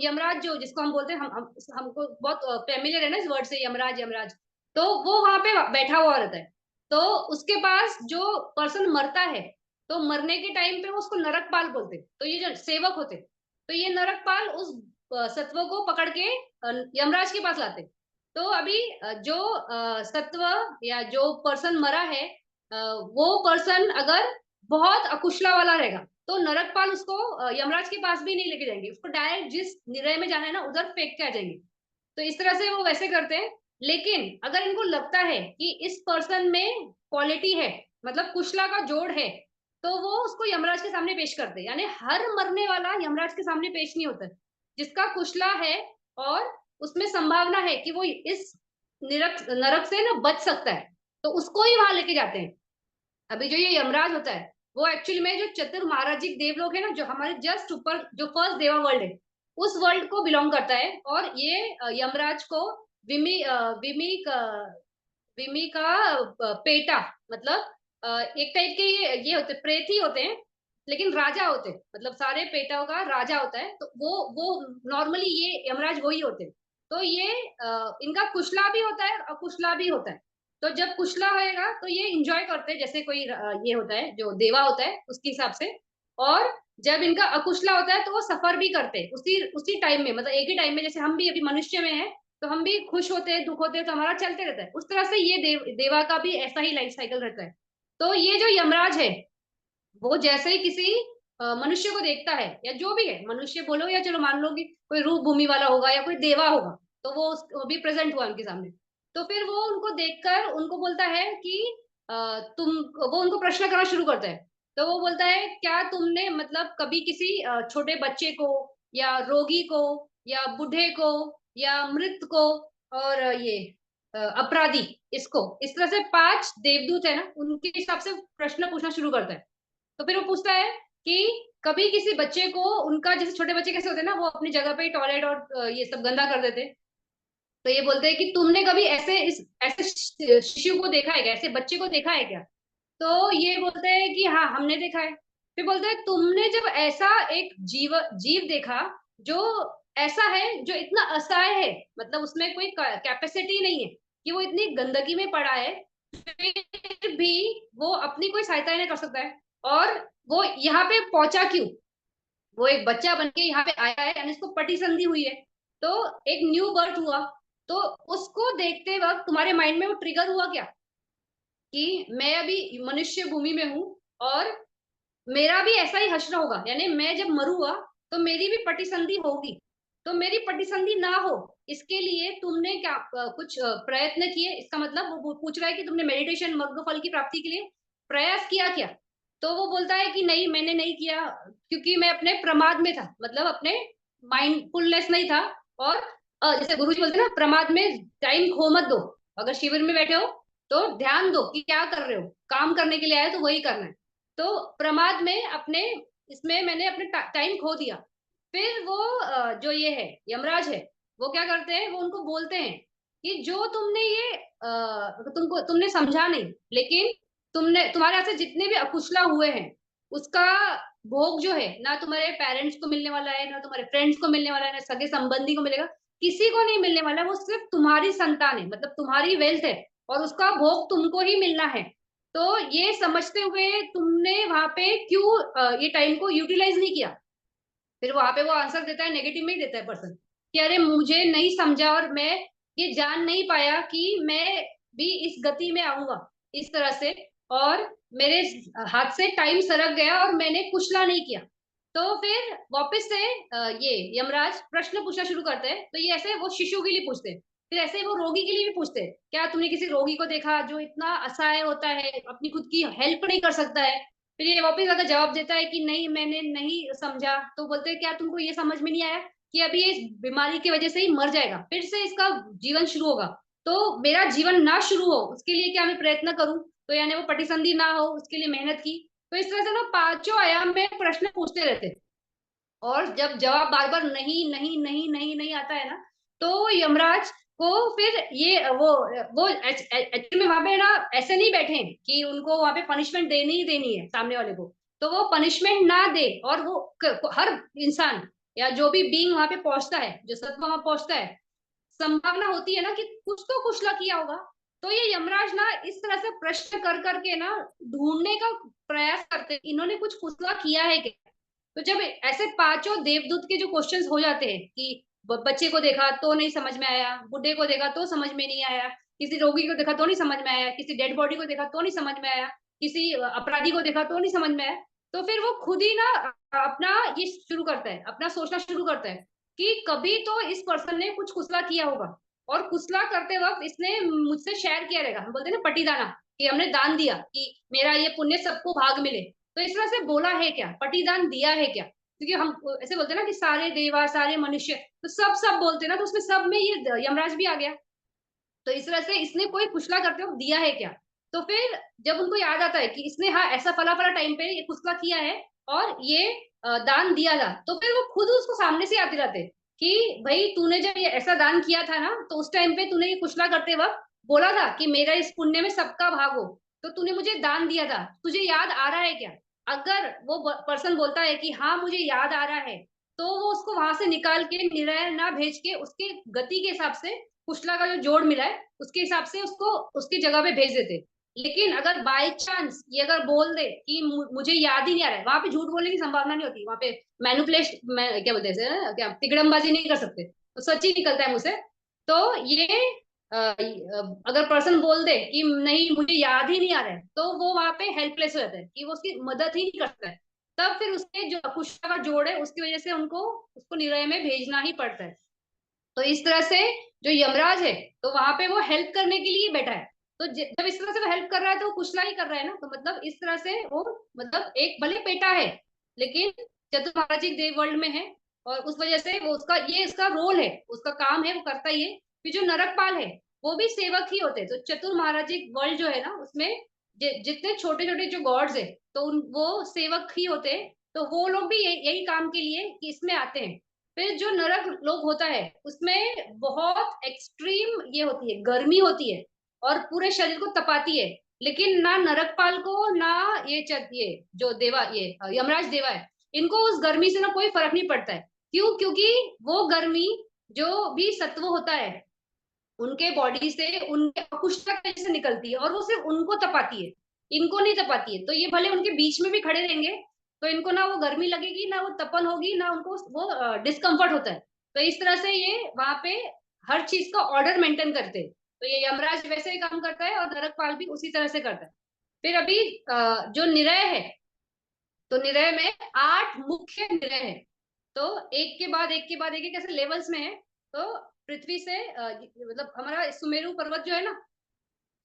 यमराज जो जिसको हम बोलते हैं, हमको बहुत फेमिलियर है ना इस वर्ड से, यमराज यमराज। तो वो वहां पे बैठा हुआ रहता है। तो उसके पास जो पर्सन मरता है, तो मरने के टाइम पे वो उसको नरकपाल बोलते हैं। तो ये जो सेवक होते, तो ये नरकपाल उस सत्व को पकड़ के यमराज के पास लाते। तो अभी जो सत्व या जो पर्सन मरा है, वो पर्सन अगर बहुत अकुशला वाला रहेगा, तो नरकपाल उसको यमराज के पास भी नहीं लेके जाएंगे, उसको डायरेक्ट जिस निरय में जाना है ना उधर फेंक के आ जाएंगे। तो इस तरह से वो वैसे करते हैं। लेकिन अगर इनको लगता है कि इस पर्सन में क्वालिटी है, मतलब कुशला का जोड़ है, तो वो उसको यमराज के सामने पेश करते हैं। यानी हर मरने वाला यमराज के सामने पेश नहीं होता। जिसका कुशला है और उसमें संभावना है कि वो इस नरक नरक से ना बच सकता है, तो उसको ही वहां लेके जाते हैं। अभी जो ये यमराज होता है, वो एक्चुअली में जो चतुर महाराजिक देवलोक है ना, जो हमारे जस्ट ऊपर जो फर्स्ट देवा वर्ल्ड है, उस वर्ल्ड को बिलोंग करता है। और ये यमराज को विमी विमी विमी का पेटा, मतलब एक टाइप के ये होते प्रेत ही होते हैं, लेकिन राजा होते हैं, मतलब सारे पेटाओं का राजा होता है। तो वो नॉर्मली ये यमराज वही होते हैं। तो ये इनका कुशला भी होता है और अकुशला भी होता है। तो जब कुशला होएगा तो ये इंजॉय करते हैं, जैसे कोई ये होता है जो देवा होता है उसके हिसाब से। और जब इनका अकुशला होता है तो वो सफर भी करते हैं उसी उसी टाइम में, मतलब एक ही टाइम में। जैसे हम भी अभी मनुष्य में है, तो हम भी खुश होते हैं, दुख होते हैं, तो हमारा चलते रहता है। उस तरह से ये देवा का भी ऐसा ही लाइफ साइकिल रहता है। तो ये जो यमराज है, वो जैसे ही किसी मनुष्य को देखता है, या जो भी है, मनुष्य बोलो या चलो मान लो कि कोई रूप भूमि वाला होगा या कोई देवा होगा, तो वो भी प्रेजेंट हुआ उनके सामने। तो फिर वो उनको देखकर उनको बोलता है कि वो उनको प्रश्न करना शुरू करता है। तो वो बोलता है, क्या तुमने मतलब कभी किसी छोटे बच्चे को, या रोगी को, या बूढ़े को, या मृत को, और ये अपराधी, इसको इस तरह से 5 देवदूत है ना, उनके हिसाब से प्रश्न पूछना शुरू करता है। तो फिर वो पूछता है कि कभी किसी बच्चे को, उनका जैसे छोटे बच्चे कैसे होते हैं ना, वो अपनी जगह पे टॉयलेट और ये सब गंदा कर देते हैं। तो ये बोलते हैं कि तुमने कभी ऐसे शिशु को देखा है क्या, ऐसे बच्चे को देखा है क्या? तो ये बोलते हैं कि हाँ, हमने देखा है। फिर बोलते हैं, तुमने जब ऐसा एक जीव देखा जो ऐसा है, जो इतना असहाय है, मतलब उसमें कोई कैपेसिटी नहीं है कि वो इतनी गंदगी में पड़ा है, फिर भी वो अपनी कोई सहायता ही नहीं कर सकता है, और वो यहाँ पे पहुंचा क्यों? वो एक बच्चा बन के यहाँ पे आया है, यानी इसको पटी संधि हुई है, तो एक न्यू बर्थ हुआ। तो उसको देखते वक्त तुम्हारे माइंड में वो ट्रिगर हुआ क्या कि मैं अभी मनुष्य भूमि में हूँ, और मेरा भी ऐसा ही हश्र होगा, यानी मैं जब मरूंगा तो मेरी भी पटिसंधि होगी। तो मेरी पटिसंधि ना हो, इसके लिए तुमने क्या कुछ प्रयत्न किए? इसका मतलब वो पूछ रहा है कि तुमने मेडिटेशन, मग्न फल की प्राप्ति के लिए प्रयास किया क्या? तो वो बोलता है कि नहीं, मैंने नहीं किया, क्योंकि मैं अपने प्रमाद में था, मतलब अपने माइंडफुलनेस नहीं था। और जैसे गुरु जी बोलते हैं ना, प्रमाद में टाइम खो मत दो। अगर शिविर में बैठे हो तो ध्यान दो कि क्या कर रहे हो, काम करने के लिए आए तो वही करना है। तो प्रमाद में अपने इसमें मैंने अपने टाइम खो दिया। फिर वो जो ये है यमराज है, वो क्या करते हैं, वो उनको बोलते हैं कि जो तुमने ये तुमने समझा नहीं, लेकिन तुम्हारे यहाँ से जितने भी अकुशला हुए हैं, उसका भोग जो है ना तुम्हारे पेरेंट्स को मिलने वाला है, ना तुम्हारे फ्रेंड्स को मिलने वाला है, ना सगे संबंधी को मिलेगा, किसी को नहीं मिलने वाला है। वो सिर्फ तुम्हारी संतान है, मतलब तुम्हारी वेल्थ है, और उसका भोग तुमको ही मिलना है। तो ये समझते हुए तुमने वहां पे क्यों ये टाइम को यूटिलाइज नहीं किया? फिर वहां पे वो आंसर देता है, नेगेटिव में ही देता है पर्सन, कि अरे मुझे नहीं समझा, और मैं ये जान नहीं पाया कि मैं भी इस गति में आऊंगा इस तरह से, और मेरे हाथ से टाइम सरक गया और मैंने कुशला नहीं किया। तो फिर वापस से ये यमराज प्रश्न पूछना शुरू करते हैं। तो ये ऐसे वो शिशु के लिए पूछते हैं, फिर ऐसे वो रोगी के लिए भी पूछते हैं, क्या तुमने किसी रोगी को देखा जो इतना असहाय होता है, अपनी खुद की हेल्प नहीं कर सकता है? फिर ये वापिस आकर जवाब देता है कि नहीं, मैंने नहीं समझा। तो बोलते हैं, क्या तुमको ये समझ में नहीं आया कि अभी ये इस बीमारी की वजह से ही मर जाएगा, फिर से इसका जीवन शुरू होगा? तो मेरा जीवन ना शुरू हो उसके लिए क्या मैं प्रयत्न करूं? तो यानी वो पटिसंधि ना हो उसके लिए मेहनत की। तो इस तरह से ना पांचों आयाम में प्रश्न पूछते रहते हैं। और जब जवाब बार बार नहीं नहीं नहीं नहीं नहीं आता है ना, तो यमराज को फिर ये वो एक्चुअली में वहां पे ना ऐसे नहीं बैठे हैं कि उनको वहां पे पनिशमेंट देनी ही देनी है सामने वाले को। तो वो पनिशमेंट ना दे, और वो हर इंसान या जो भी बीइंग वहां पे पहुंचता है, जो सत्व वहां पहुंचता है, संभावना होती है ना कि कुछ तो कुचला किया होगा। तो ये यमराज ना इस तरह से प्रश्न कर करके ना ढूंढने का प्रयास करते हैं, इन्होंने कुछ कुचला किया है क्या। तो जब ऐसे पांचों देवदूत के जो क्वेश्चंस हो जाते हैं कि बच्चे को देखा तो नहीं समझ में आया, बुढ़े को देखा तो समझ में नहीं आया, किसी रोगी को देखा तो नहीं समझ में आया, किसी डेड बॉडी को देखा तो नहीं समझ में आया, किसी अपराधी को देखा तो नहीं समझ में आया, तो फिर वो खुद ही ना अपना ये शुरू करता है, अपना सोचना शुरू करता है कि कभी तो इस पर्सन ने कुछ कुचला किया होगा, और कुचला करते वक्त इसने मुझसे शेयर किया रहेगा, हम बोलते हैं ना पटीदाना, कि हमने दान दिया कि मेरा ये पुण्य सबको भाग मिले। तो इस तरह से बोला है क्या, पटीदान दिया है क्या, क्योंकि हम ऐसे बोलते हैं ना कि सारे देवा सारे मनुष्य, तो सब सब बोलते हैं ना, तो उसमें सब में ये यमराज भी आ गया। तो इस तरह से इसने कोई कुचला करते हो दिया है क्या। तो फिर जब उनको याद आता है कि इसने हाँ ऐसा फला फला टाइम पे ये कुचला किया है और ये दान दिया था, तो फिर वो खुद उसको सामने से आते रहते कि भाई तूने जब ये ऐसा दान किया था ना, तो उस टाइम पे तूने ये कुचला करते वक्त बोला था कि मेरा इस पुण्य में सबका भाग हो, तो तूने मुझे दान दिया था, तुझे याद आ रहा है क्या। अगर वो पर्सन बोलता है कि हाँ मुझे याद आ रहा है, तो वो उसको वहां से निकाल के निरय ना भेज के उसके गति के हिसाब से कुशला का जो जोड़ मिला है उसके हिसाब से उसको उसकी जगह पे भेज देते। लेकिन अगर बाय चांस ये अगर बोल दे कि मुझे याद ही नहीं आ रहा है, वहां पे झूठ बोलने की संभावना नहीं होती, वहां पे मैनुपुलेशन क्या बोलते हैं, क्या तिकड़मबाजी नहीं कर सकते, तो सच ही निकलता है मुझसे। तो ये अगर पर्सन बोल दे कि नहीं मुझे याद ही नहीं आ रहा है, तो वो वहां पे हेल्पलेस हो जाता है कि वो उसकी मदद ही नहीं करता है। तब फिर उसके जो कुशला का जोड़ है उसकी वजह से उनको उसको निरय में भेजना ही पड़ता है। तो इस तरह से जो यमराज है, तो वहां पे वो हेल्प करने के लिए बैठा है। तो जब इस तरह से वो हेल्प कर रहा है तो वो कुशला ही कर रहा है ना, तो मतलब इस तरह से वो मतलब एक भले बेटा है, लेकिन चतुर महाराज जी देव वर्ल्ड में है, और उस वजह से वो उसका ये इसका रोल है, उसका काम है, वो करता ही है। फिर जो नरकपाल है वो भी सेवक ही होते हैं। तो चतुर महाराज जी वर्ल्ड जो है ना उसमें जितने छोटे छोटे जो गॉड्स है, तो वो सेवक ही होते हैं। तो वो लोग भी यही काम के लिए कि इसमें आते हैं। फिर जो नरक लोग होता है उसमें बहुत एक्सट्रीम ये होती है, गर्मी होती है और पूरे शरीर को तपाती है। लेकिन ना नरकपाल को ना ये जो देवा ये यमराज देवा है, इनको उस गर्मी से ना कोई फर्क नहीं पड़ता है। क्यों, क्योंकि वो गर्मी जो भी सत्व होता है उनके बॉडी से उनके अकुशता की वजह से निकलती है, और वो सिर्फ उनको तपाती है, इनको नहीं तपाती है। तो ये भले उनके बीच में भी खड़े रहेंगे, तो इनको ना वो गर्मी लगेगी ना वो तपन होगी ना उनको वो डिस्कम्फर्ट होता है। तो इस तरह से ये वहां पे हर चीज का ऑर्डर मेंटेन करते हैं। तो ये यमराज वैसे ही काम करता है और नरकपाल भी उसी तरह से करता है। फिर अभी जो निरय है, तो निरय में 8 मुख्य निरय है। तो एक के बाद एक के बाद एक ऐसे लेवल्स में है। तो पृथ्वी से मतलब हमारा सुमेरु पर्वत जो है ना,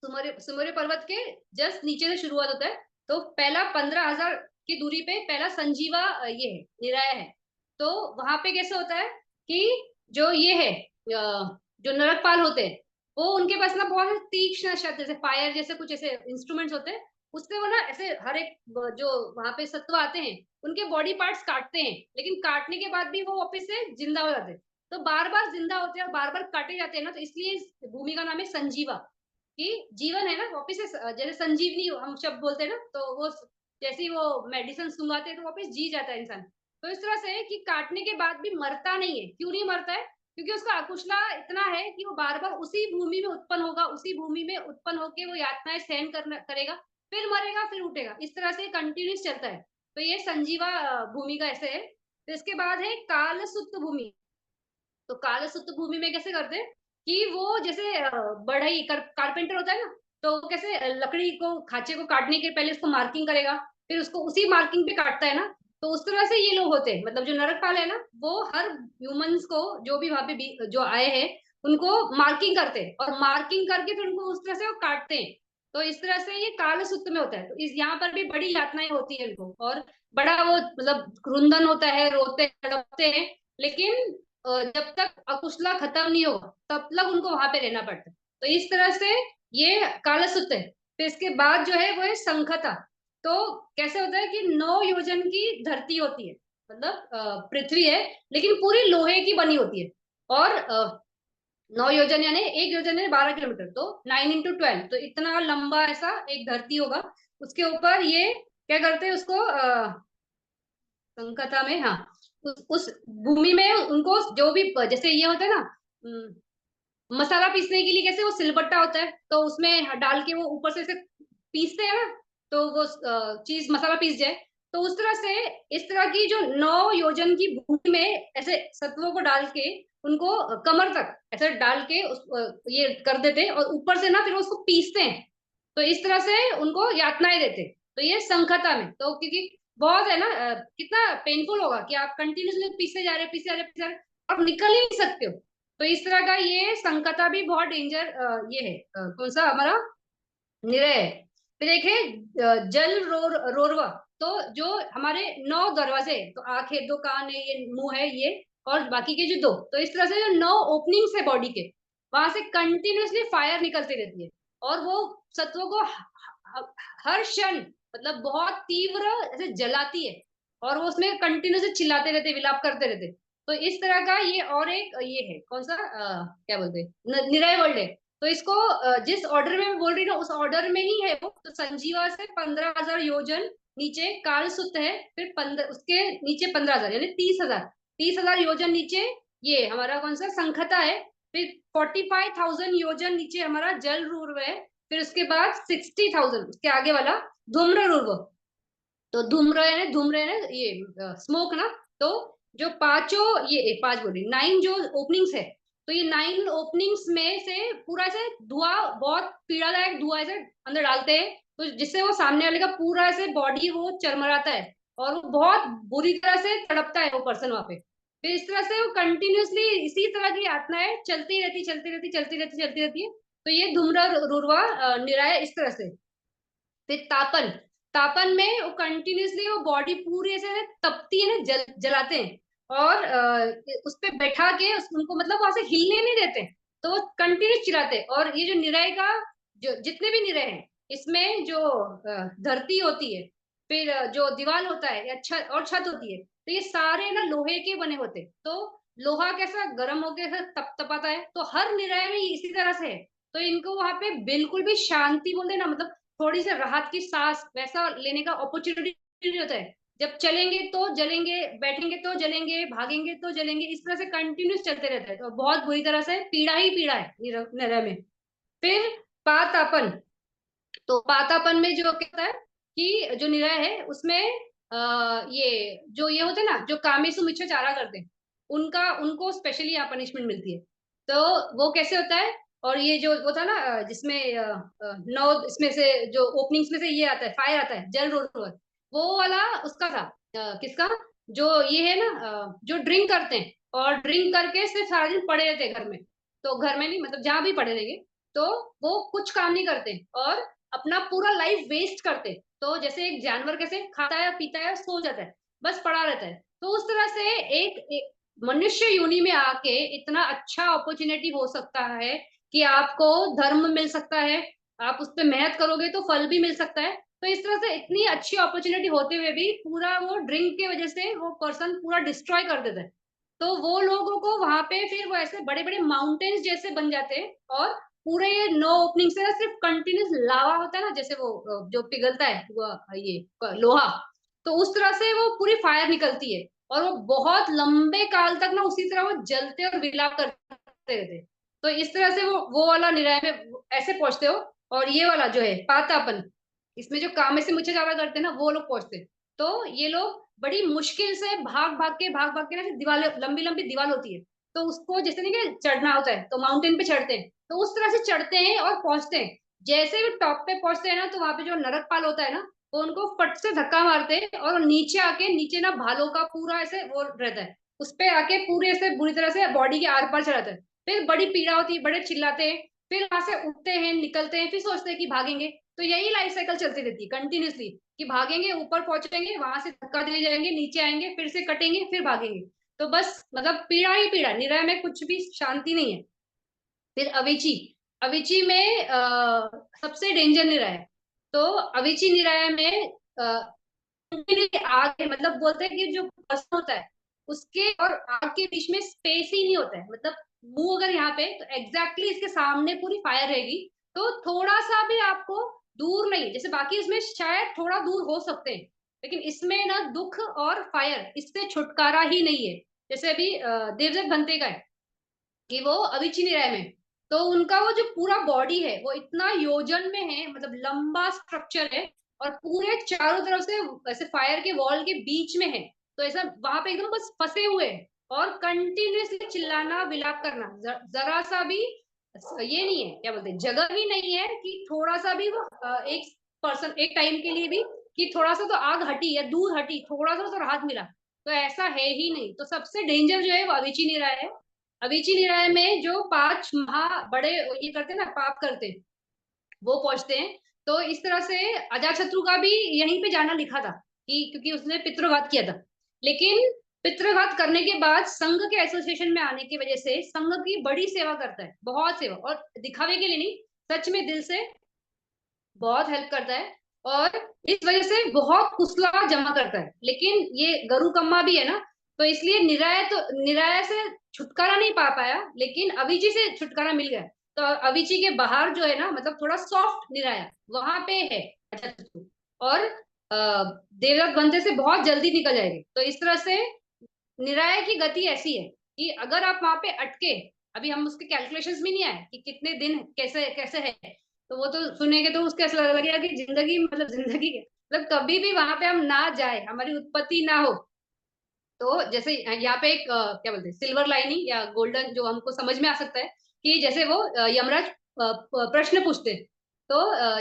सुमेरु सुमेरु पर्वत के जस्ट नीचे से शुरुआत होता है। तो पहला 15,000 की दूरी पे पहला संजीवा ये है, निराय है। तो वहां पे कैसे होता है कि जो ये है जो नरकपाल होते हैं, वो उनके पास ना बहुत तीक्ष्ण शब्द जैसे फायर जैसे कुछ ऐसे इंस्ट्रूमेंट्स होते हैं, उससे वो ना ऐसे हर एक जो वहां पे सत्व आते हैं उनके बॉडी पार्ट्स काटते हैं, लेकिन काटने के बाद भी वो वापस से जिंदा हो जाते हैं। तो बार बार जिंदा होते हैं और बार बार काटे जाते हैं ना, तो इसलिए इस भूमि का नाम है संजीवा, कि जीवन है ना वापिस से जैसे संजीवनी हम शब्द बोलते हैं ना, तो वो जैसे ही वो मेडिसिन सुंघाते हैं तो वापिस जी जाता है इंसान। तो इस तरह से कि काटने के बाद भी मरता नहीं है। क्यों नहीं मरता है, क्योंकि उसका अकुशला इतना है कि वो बार बार उसी भूमि में उत्पन्न होगा, उसी भूमि में उत्पन्न होकर वो यातनाएं सहन करेगा, फिर मरेगा फिर उठेगा, इस तरह से कंटिन्यूस चलता है। तो ये संजीवा भूमि का ऐसे है। तो इसके बाद है काल सुप्त भूमि। तो काल सुप्त भूमि में कैसे करते हैं कि वो जैसे बढ़ई कारपेंटर होता है ना, तो वो कैसे लकड़ी को खांचे को काटने के पहले उसको मार्किंग करेगा, फिर उसको उसी मार्किंग पे काटता है ना। तो उस तरह से ये लोग होते हैं, मतलब जो नरकपाल है ना वो हर ह्यूमंस को जो भी वहां पे जो आए हैं उनको मार्किंग करते हैं, और मार्किंग करके फिर उनको उस तरह से वो काटते हैं। तो इस तरह से ये काल सूत्र में होता है। तो इस यहाँ पर भी बड़ी यातनाएं होती है इनको, और बड़ा वो मतलब क्रुंदन होता है, रोते तड़पते हैं। लेकिन जब तक अकुशला खत्म नहीं होगा तब तक उनको वहां पे रहना पड़ता है। तो इस तरह से ये कालसूत्र है। फिर इसके बाद जो है वो है संखता। तो कैसे होता है कि 9 योजन की धरती होती है, मतलब पृथ्वी है लेकिन पूरी लोहे की बनी होती है। और 9 योजन यानी 1 योजन है 12 किलोमीटर, तो 9 × 12, तो इतना लंबा ऐसा एक धरती होगा। उसके ऊपर ये क्या करते हैं उसको संकथा में, हाँ, उस भूमि में उनको जो भी जैसे ये होता है ना, मसाला पीसने के लिए कैसे वो सिलबट्टा होता है, तो उसमें डाल के वो ऊपर से ऐसे पीसते हैं ना, तो वो चीज मसाला पीस जाए। तो उस तरह से इस तरह की जो 9 योजन की भूमि में ऐसे सत्वों को डाल के उनको कमर तक ऐसे डाल के ये कर देते, और ऊपर से ना फिर उसको पीसते हैं। तो इस तरह से उनको यातनाएं देते। तो ये संखता में, तो क्योंकि बहुत है ना, कितना पेनफुल होगा कि आप कंटिन्यूसली पीसे जा रहे पीसे जा रहे पीसे जा रहे, आप निकल ही नहीं सकते हो। तो इस तरह का ये संकता भी बहुत डेंजर ये है, कौन सा हमारा निरय है। फिर देखिए जल रोरवा। तो जो हमारे 9 दरवाजे, तो आंखें, दो कान है, ये मुंह है ये, और बाकी के जो दो, तो इस तरह से जो 9 ओपनिंग्स है बॉडी के, वहां से कंटिन्यूसली फायर निकलती रहती है। और वो सत्वों को हर क्षण मतलब बहुत तीव्र ऐसे जलाती है, और वो उसमें कंटिन्यूसली चिल्लाते रहते, विलाप करते रहते। तो इस तरह का ये, और एक ये है कौन सा क्या बोलते हैं, निराय वर्ल्ड है। तो इसको जिस ऑर्डर में मैं बोल रही हूँ उस ऑर्डर में ही है वो। तो संजीवा से 15,000 योजन नीचे कालसुत है, फिर 15 उसके नीचे 15,000 यानी 30,000, 30,000 योजन नीचे ये हमारा कौन सा संखता है। फिर 45,000 योजन नीचे हमारा जल रूर्व है। फिर उसके बाद 60,000 उसके आगे वाला धूम्र रूर्व। तो धूम्र है ना ये स्मोक ना। तो जो पांचों ये पांच बोल रही 9 जो ओपनिंग्स है, तो ये 9 ओपनिंग्स में से पूरा से धुआं, बहुत पीड़ादायक धुआं ऐसे अंदर डालते हैं, तो जिससे वो सामने वाले का पूरा ऐसे बॉडी वो चरमराता है, और वो बहुत बुरी तरह से तड़पता है वो पर्सन वहां पे। फिर इस तरह से वो कंटिन्यूसली इसी तरह की यातनाएं चलती रहती चलती रहती चलती रहती चलती रहती है। तो ये धूम्र रूरवा निराय इस तरह से। फिर तापन। तापन में वो कंटिन्यूसली वो बॉडी पूरी ऐसे तपती है ना, जलाते हैं, और उस पे बैठा के उनको मतलब वहां से हिलने नहीं देते। तो वो कंटिन्यूस चिल्लाते हैं। और ये जो निराय का जो जितने भी निराय हैं, इसमें जो धरती होती है, फिर जो दीवार होता है या छत और छत होती है, तो ये सारे ना लोहे के बने होते हैं। तो लोहा कैसा गर्म होके ऐसा तप तपाता है, तो हर निराय में इसी तरह से है। तो इनको वहां पे बिल्कुल भी शांति बोलते हैं ना, मतलब थोड़ी सी राहत की सांस वैसा लेने का अपॉर्चुनिटी नहीं होता है। जब चलेंगे तो जलेंगे, बैठेंगे तो जलेंगे, भागेंगे तो जलेंगे, इस तरह से कंटिन्यूस चलते रहता है। तो बहुत बुरी तरह से पीड़ा ही पीड़ा है निरय में। फिर पातापन। तो पातापन में जो क्या होता है कि जो निरय है उसमें ये जो ये होते हैं ना, जो कामेसु मिच्छाचारा करते हैं, उनका उनको स्पेशली यहाँ पनिशमेंट मिलती है। तो वो कैसे होता है, और ये जो वो था ना जिसमें 9 इसमें से जो ओपनिंग्स में से ये आता है, फायर आता है, जल रोर, वो वाला उसका था किसका, जो ये है ना जो ड्रिंक करते हैं, और ड्रिंक करके सिर्फ सारा दिन पड़े रहते हैं घर में। तो घर में नहीं, मतलब जहां भी पड़े रहेंगे, तो वो कुछ काम नहीं करते और अपना पूरा लाइफ वेस्ट करते। तो जैसे एक जानवर कैसे खाता है पीता है सो जाता है, बस पड़ा रहता है, तो उस तरह से एक मनुष्य योनि में आके इतना अच्छा अपॉर्चुनिटी हो सकता है कि आपको धर्म मिल सकता है, आप उस पर मेहनत करोगे तो फल भी मिल सकता है। तो इस तरह से इतनी अच्छी अपॉर्चुनिटी होते हुए भी पूरा वो ड्रिंक की वजह से वो पर्सन पूरा डिस्ट्रॉय कर देता है। तो वो लोगों को वहां पे फिर वो ऐसे बड़े बड़े माउंटेन्स जैसे बन जाते हैं, और पूरे ये 9 ओपनिंग से ना सिर्फ कंटिन्यूस लावा होता है ना, जैसे वो जो पिघलता है वो ये लोहा, तो उस तरह से वो पूरी फायर निकलती है, और वो बहुत लंबे काल तक ना उसी तरह वो जलते और विलाप करते रहते। तो इस तरह से वो वाला निराय में ऐसे पहुंचते हो। और ये वाला जो है पातापन, इसमें जो काम में से मुझे ज्यादा करते हैं ना वो लोग पहुंचते हैं। तो ये लोग बड़ी मुश्किल से भाग भाग के ना दीवार, लंबी लंबी दीवार होती है, तो उसको जैसे नहीं कि चढ़ना होता है तो माउंटेन पे चढ़ते हैं, तो उस तरह से चढ़ते हैं और पहुंचते हैं। जैसे ही टॉप पे पहुंचते हैं ना, तो वहां पे जो नरकपाल होता है ना, वो उनको फट से धक्का मारते हैं, और नीचे आके नीचे ना भालों का पूरा ऐसे वो रहता है, उस पे आके पूरे ऐसे बुरी तरह से बॉडी के आर पार चढ़ाता है। फिर बड़ी पीड़ा होती है, बड़े चिल्लाते हैं, फिर वहां से उठते हैं, निकलते हैं, फिर सोचते हैं कि भागेंगे। तो यही लाइफ साइकिल चलती रहती है कंटिन्यूसली, कि भागेंगे, ऊपर पहुंचेंगे, वहां से धक्का दिए जाएंगे, नीचे आएंगे, फिर से कटेंगे, फिर भागेंगे। तो बस मतलब पीड़ा ही पीड़ा, निरय में कुछ भी शांति नहीं है। फिर अविची। अविची में सबसे डेंजर निराय है। तो अविची निराय में आग है, मतलब बोलते हैं कि जो पर्सन होता है उसके और आग के बीच में स्पेस ही नहीं होता है, मतलब मुंह अगर यहाँ पे तो एग्जैक्टली इसके सामने पूरी फायर रहेगी। तो थोड़ा सा भी आपको दूर नहीं, जैसे बाकी इसमें शायद थोड़ा दूर हो सकते हैं, लेकिन इसमें ना दुख और फायर इससे छुटकारा ही नहीं है। जैसे अभी देवदत्त बनते का है कि वो अविची निराय में, तो उनका वो जो पूरा बॉडी है वो इतना योजन में है, मतलब लंबा स्ट्रक्चर है, और पूरे चारों तरफ से ऐसे फायर के वॉल के बीच में है। तो ऐसा वहां पे एकदम बस फंसे हुए हैं, और कंटिन्यूअसली चिल्लाना विलाप करना, जरा सा भी ये नहीं है, क्या बोलते हैं, जगह ही नहीं है कि थोड़ा सा भी वो एक पर्सन एक टाइम के लिए भी कि थोड़ा सा तो आग हटी या दूर हटी, थोड़ा सा तो राहत मिला, तो ऐसा है ही नहीं। तो सबसे डेंजर जो है वो अविची निराय है। अविची निराय में जो 5 महा बड़े ये करते हैं ना, पाप करते हैं, वो पहुंचते हैं। तो इस तरह से अजातशत्रु का भी यहीं पे जाना लिखा था कि क्योंकि उसने पितृघात किया था। लेकिन पितृघात करने के बाद संघ के एसोसिएशन में आने की वजह से संघ की बड़ी सेवा करता है, बहुत सेवा, और दिखावे के लिए नहीं, सच में दिल से बहुत हेल्प करता है। और इस वजह से बहुत कुसला जमा करता है। लेकिन ये गरु कम्मा भी है ना, तो इसलिए निराय से छुटकारा नहीं पा पाया, लेकिन अविची से छुटकारा मिल गया। तो अविची के बाहर जो है ना, मतलब थोड़ा सॉफ्ट निराया वहां पे है अजातशत्रु, और देवदत्त बनते से बहुत जल्दी निकल जाएंगे। तो इस तरह से निराय की गति ऐसी है कि अगर आप वहां पे अटके, अभी हम उसके कैलकुलेशंस में नहीं आए कि कितने दिन कैसे कैसे है, तो वो तो सुनेंगे तो उसके ऐसा लगेगा कि जिंदगी मतलब जिंदगी है, मतलब कभी भी वहां पे हम ना जाए, हमारी उत्पत्ति ना हो। तो जैसे यहाँ पे एक क्या बोलते हैं, सिल्वर लाइनिंग या गोल्डन जो हमको समझ में आ सकता है कि जैसे वो यमराज प्रश्न पूछते हैं, तो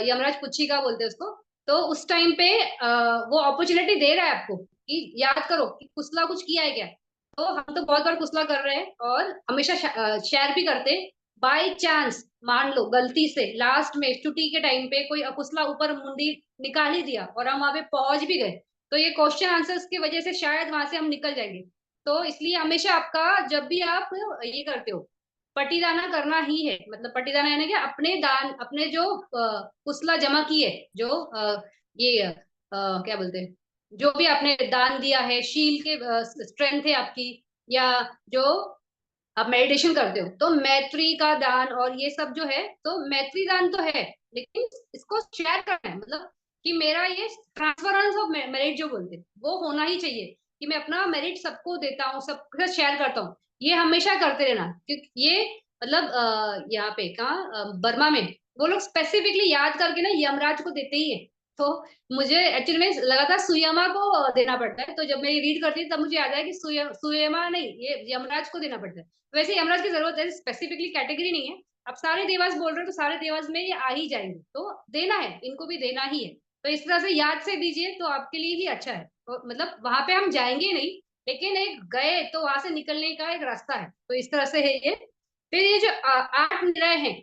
यमराज पुच्छिका बोलते हैं उसको। तो उस टाइम पे वो अपॉर्चुनिटी दे रहा है आपको कि याद करो कि कुसला कुछ किया है क्या। तो हम तो बहुत बार कुसला कर रहे हैं, और हमेशा शेयर भी करते हैं। बाई चांस मान लो गलती से लास्ट में छुट्टी के टाइम पे कोई अकुसला ऊपर मुंडी निकाल ही दिया और हम वहां पे पहुंच भी गए, तो ये क्वेश्चन आंसर्स की वजह से शायद वहां से हम निकल जाएंगे। तो इसलिए हमेशा आपका जब भी आप ये करते हो, पटीदाना करना ही है। मतलब पटीदाना यानी कि अपने दान, अपने जो कुसला जमा किए, जो ये क्या बोलते हैं, जो भी आपने दान दिया है, शील के स्ट्रेंथ है आपकी, या जो आप मेडिटेशन करते हो, तो मैत्री का दान और ये सब जो है, तो मैत्री दान तो है, लेकिन इसको शेयर करना है। मतलब कि मेरा ये ट्रांसफरेंस ऑफ मेरिट जो बोलते हैं वो होना ही चाहिए, कि मैं अपना मेरिट सबको देता हूँ, सबके साथ शेयर करता हूँ। ये हमेशा करते रहना, क्योंकि ये मतलब यहाँ पे कहाँ बर्मा में वो लोग स्पेसिफिकली याद करके ना यमराज को देते ही है। तो मुझे एक्चुअली में लगा था सुयमा को देना पड़ता है, तो जब मैं ये रीड करती थी तब मुझे याद आया कि सुयमा नहीं, ये यमराज को देना पड़ता है। वैसे यमराज की जरूरत है, स्पेसिफिकली कैटेगरी नहीं है। अब सारे देवास बोल रहे हो तो सारे देवास में ये आ ही जाएंगे, तो देना है, इनको भी देना ही है। तो इस तरह से याद से दीजिए तो आपके लिए ही अच्छा है। तो मतलब वहां पे हम जाएंगे नहीं, लेकिन एक गए तो वहां से निकलने का एक रास्ता है। तो इस तरह से है ये। फिर ये जो 8 निराय हैं,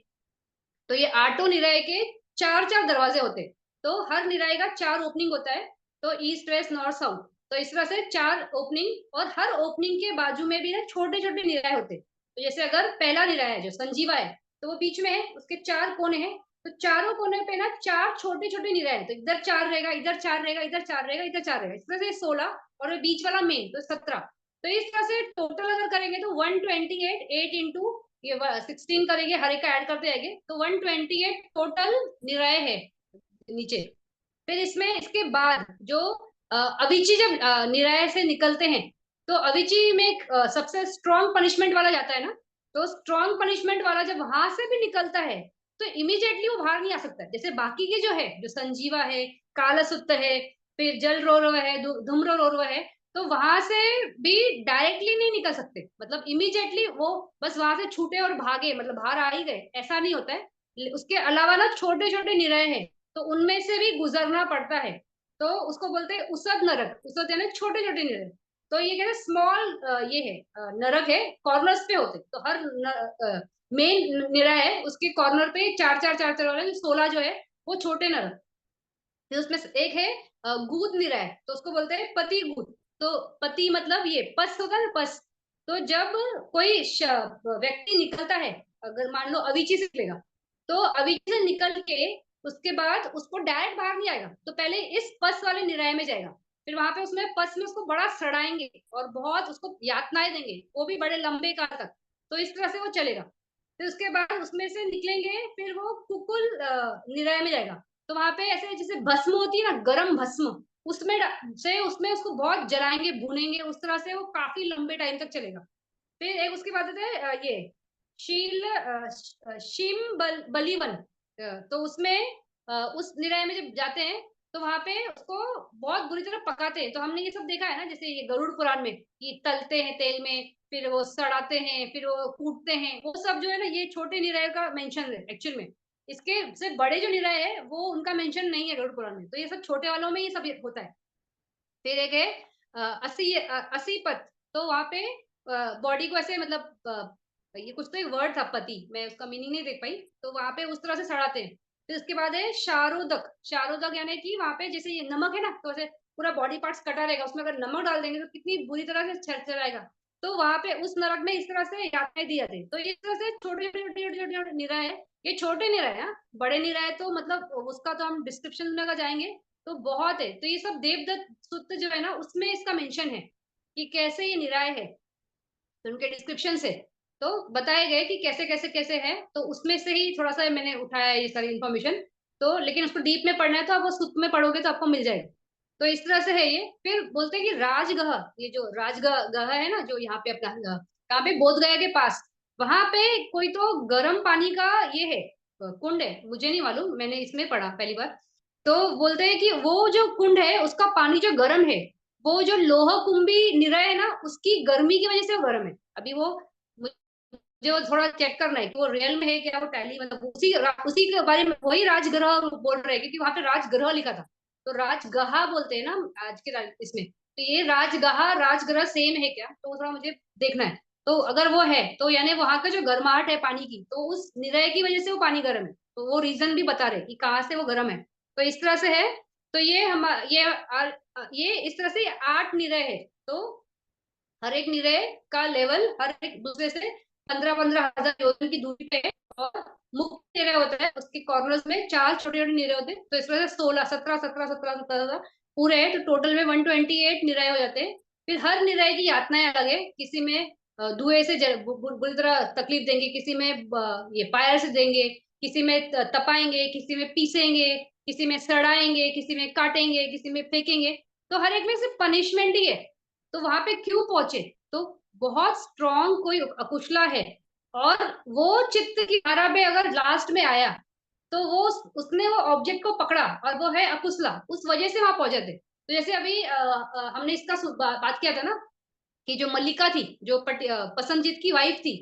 तो ये आठों निराय के चार चार दरवाजे होते हैं। तो हर निराय का 4 ओपनिंग होता है, तो ईस्ट वेस्ट नॉर्थ साउथ, तो इस तरह से 4 ओपनिंग, और हर ओपनिंग के बाजू में भी ना छोटे छोटे निराय होते हैं। तो जैसे अगर पहला निराय है जो संजीवा है, तो वो बीच में है, उसके 4 कोने हैं, तो चारों कोने पे ना 4 छोटे छोटे निराय हैं। तो इधर 4 रहेगा, इधर 4 रहेगा, इधर 4 रहेगा, इधर 4 रहेगा, इस तरह से 16, और वो बीच वाला मेन तो 17। तो इस तरह से टोटल अगर करेंगे तो 128, 8 इंटू ये 16 करेंगे, हर एक का ऐड करते जाएंगे, तो 128 टोटल निराय है नीचे। फिर इसमें इसके बाद जो अविची जब निराय से निकलते हैं, तो अविची में एक सबसे स्ट्रॉन्ग पनिशमेंट वाला जाता है ना, तो स्ट्रॉन्ग पनिशमेंट वाला जब वहां से भी निकलता है, तो इमीडिएटली वो बाहर नहीं आ सकता है। जैसे बाकी के जो है, जो संजीवा है, कालसुत्त है, फिर जल रोरव है, धूम्र रोरव है, तो वहां से भी डायरेक्टली नहीं निकल सकते, मतलब इमीडिएटली वो बस वहां से छूटे और भागे, मतलब बाहर आ ही गए, ऐसा नहीं होता है। उसके अलावा ना छोटे छोटे निराय हैं, तो उनमें से भी गुजरना पड़ता है। तो उसको बोलते हैं उसद नरक, उसद यानी छोटे छोटे नरक। तो ये कहते हैं स्मॉल ये है नरक है, कॉर्नर्स पे होते, तो हर मेन निरा है उसके कॉर्नर पे चार चार चार चार वाले 16 जो है वो छोटे नरक। फिर उसमें से एक है गूद निरा है, तो उसको बोलते हैं पति गूद। तो पति मतलब ये पस होता है ना, पस। तो जब कोई व्यक्ति निकलता है, अगर मान लो अविची से निकलेगा, तो अविची से निकल के उसके बाद उसको डायरेक्ट बाहर नहीं आएगा, तो पहले इस पस वाले निराय में जाएगा। फिर वहां पे उसमें पस में उसको बड़ा सड़ाएंगे और बहुत उसको यातनाएं देंगे, वो भी बड़े लंबे काल तक। तो इस तरह से वो चलेगा। फिर उसके बाद उसमें से निकलेंगे, फिर वो कुकुल निराय में जाएगा। तो वहां पे ऐसे जैसे भस्म होती है ना, गरम भस्म, उसमें उसको बहुत जलाएंगे, भूनेंगे, उस तरह से वो काफी लंबे टाइम तक चलेगा। फिर एक उसके बाद होता है ये शिम बलीवन। तो उसमें उस निराय में जब जाते हैं तो वहां पे उसको बहुत बुरी तरह पकाते हैं। तो हमने ये सब देखा है ना, जैसे ये गरुड़ पुराण में कि तलते हैं तेल में, फिर वो सड़ाते हैं, फिर वो कूटते हैं, वो सब जो है ना, ये छोटे निराय का मेंशन है एक्चुअल में। इसके से बड़े जो निराय है वो उनका मेंशन नहीं है गरुड़ पुराण में, तो ये सब छोटे वालों में ये सब होता है। फिर एक है असी पत। तो वहां पे बॉडी को ऐसे मतलब ये कुछ तो एक वर्ड था पति, मैं उसका मीनिंग नहीं देख पाई, तो वहां पे उस तरह से सड़ाते हैं। फिर उसके बाद है शारोदक। शारोदक यानी कि वहां पे जैसे ये नमक है ना, तो ऐसे पूरा बॉडी पार्ट्स कटा रहेगा, उसमें अगर नमक डाल देंगे तो कितनी बुरी तरह से छरछराएगा। तो वहां पे उस नरक में इस तरह से यातनाएं दी जाती है। तो इस तरह से छोटे छोटे छोटे छोटे छोटे छोटे निराय है। ये छोटे निराय है, हाँ। बड़े निराय तो मतलब उसका तो हम डिस्क्रिप्शन में अगर जाएंगे तो बहुत है। तो ये सब देवदत्त सूत्र जो है ना, उसमें इसका मेंशन है कि कैसे ये निराय है। तो उनके डिस्क्रिप्शन से तो बताए गए कि कैसे कैसे कैसे है, तो उसमें से ही थोड़ा सा मैंने उठाया है ये सारी इन्फॉर्मेशन। तो लेकिन उसको डीप में पढ़ना है तो आप वो सूत्र में पढ़ोगे तो आपको मिल जाएगी। तो इस तरह से है ये। फिर बोलते हैं कि राजगह, ये जो राजगह गह है ना, जो यहाँ पे अपना कहाँ पे, बोध गया के पास, वहां पे कोई तो गर्म पानी का ये है, कुंड है, मुझे नहीं मालूम, मैंने इसमें पढ़ा पहली बार। तो बोलते हैं कि वो जो कुंड है उसका पानी जो गर्म है, वो जो लोह कुंभी निरय है ना, उसकी गर्मी की वजह से वो गर्म है। अभी वो मुझे वो थोड़ा चेक करना है कि वो रियल में है क्या, वो टैली मतलब उसी के बारे में वही राजगृह बोल रहे हैं, क्योंकि वहां पे राजगृह लिखा था। तो राजगहा बोलते हैं ना आज के इसमें, तो ये राजगहा राजगृह सेम है क्या, तो थोड़ा मुझे देखना है। तो अगर वो है तो यानी वहां का जो गर्माहट है पानी की, तो उस निरय की वजह से वो पानी गर्म है, तो वो रीजन भी बता रहे कि कहाँ से वो गर्म है। तो इस तरह से है। तो ये हम ये इस तरह से 8 निरय है। तो हर एक निरय का लेवल हर एक दूसरे से 15-15 हजार योजन की दूरी पे है। और मुख्य निरय होता है, उसके कॉर्नर्स में 4 छोटे छोटे निरय होते हैं। तो इस वजह से 16 17 17 17 17 पूरे है, तो टोटल में 128 निरय हो जाते हैं। फिर हर निरय की यातनाएं अलग है। किसी में धुएं से बुरी तरह तकलीफ देंगे, किसी में ये फायर से देंगे, किसी में तपाएंगे, किसी में पीसेंगे, किसी में सड़ाएंगे, किसी में काटेंगे, किसी में फेंकेंगे। तो हर एक में सिर्फ पनिशमेंट ही है। तो वहां पे क्यों पहुंचे, तो बहुत स्ट्रांग कोई अकुशला है, और वो चित्त की धारा पे अगर लास्ट में आया, तो वो उसने वो ऑब्जेक्ट को पकड़ा, और वो है अकुशला, उस वजह से वहां पहुंचे थे। तो जैसे अभी हमने इसका बात किया था ना, कि जो मल्लिका थी, जो पसंजीत की वाइफ थी,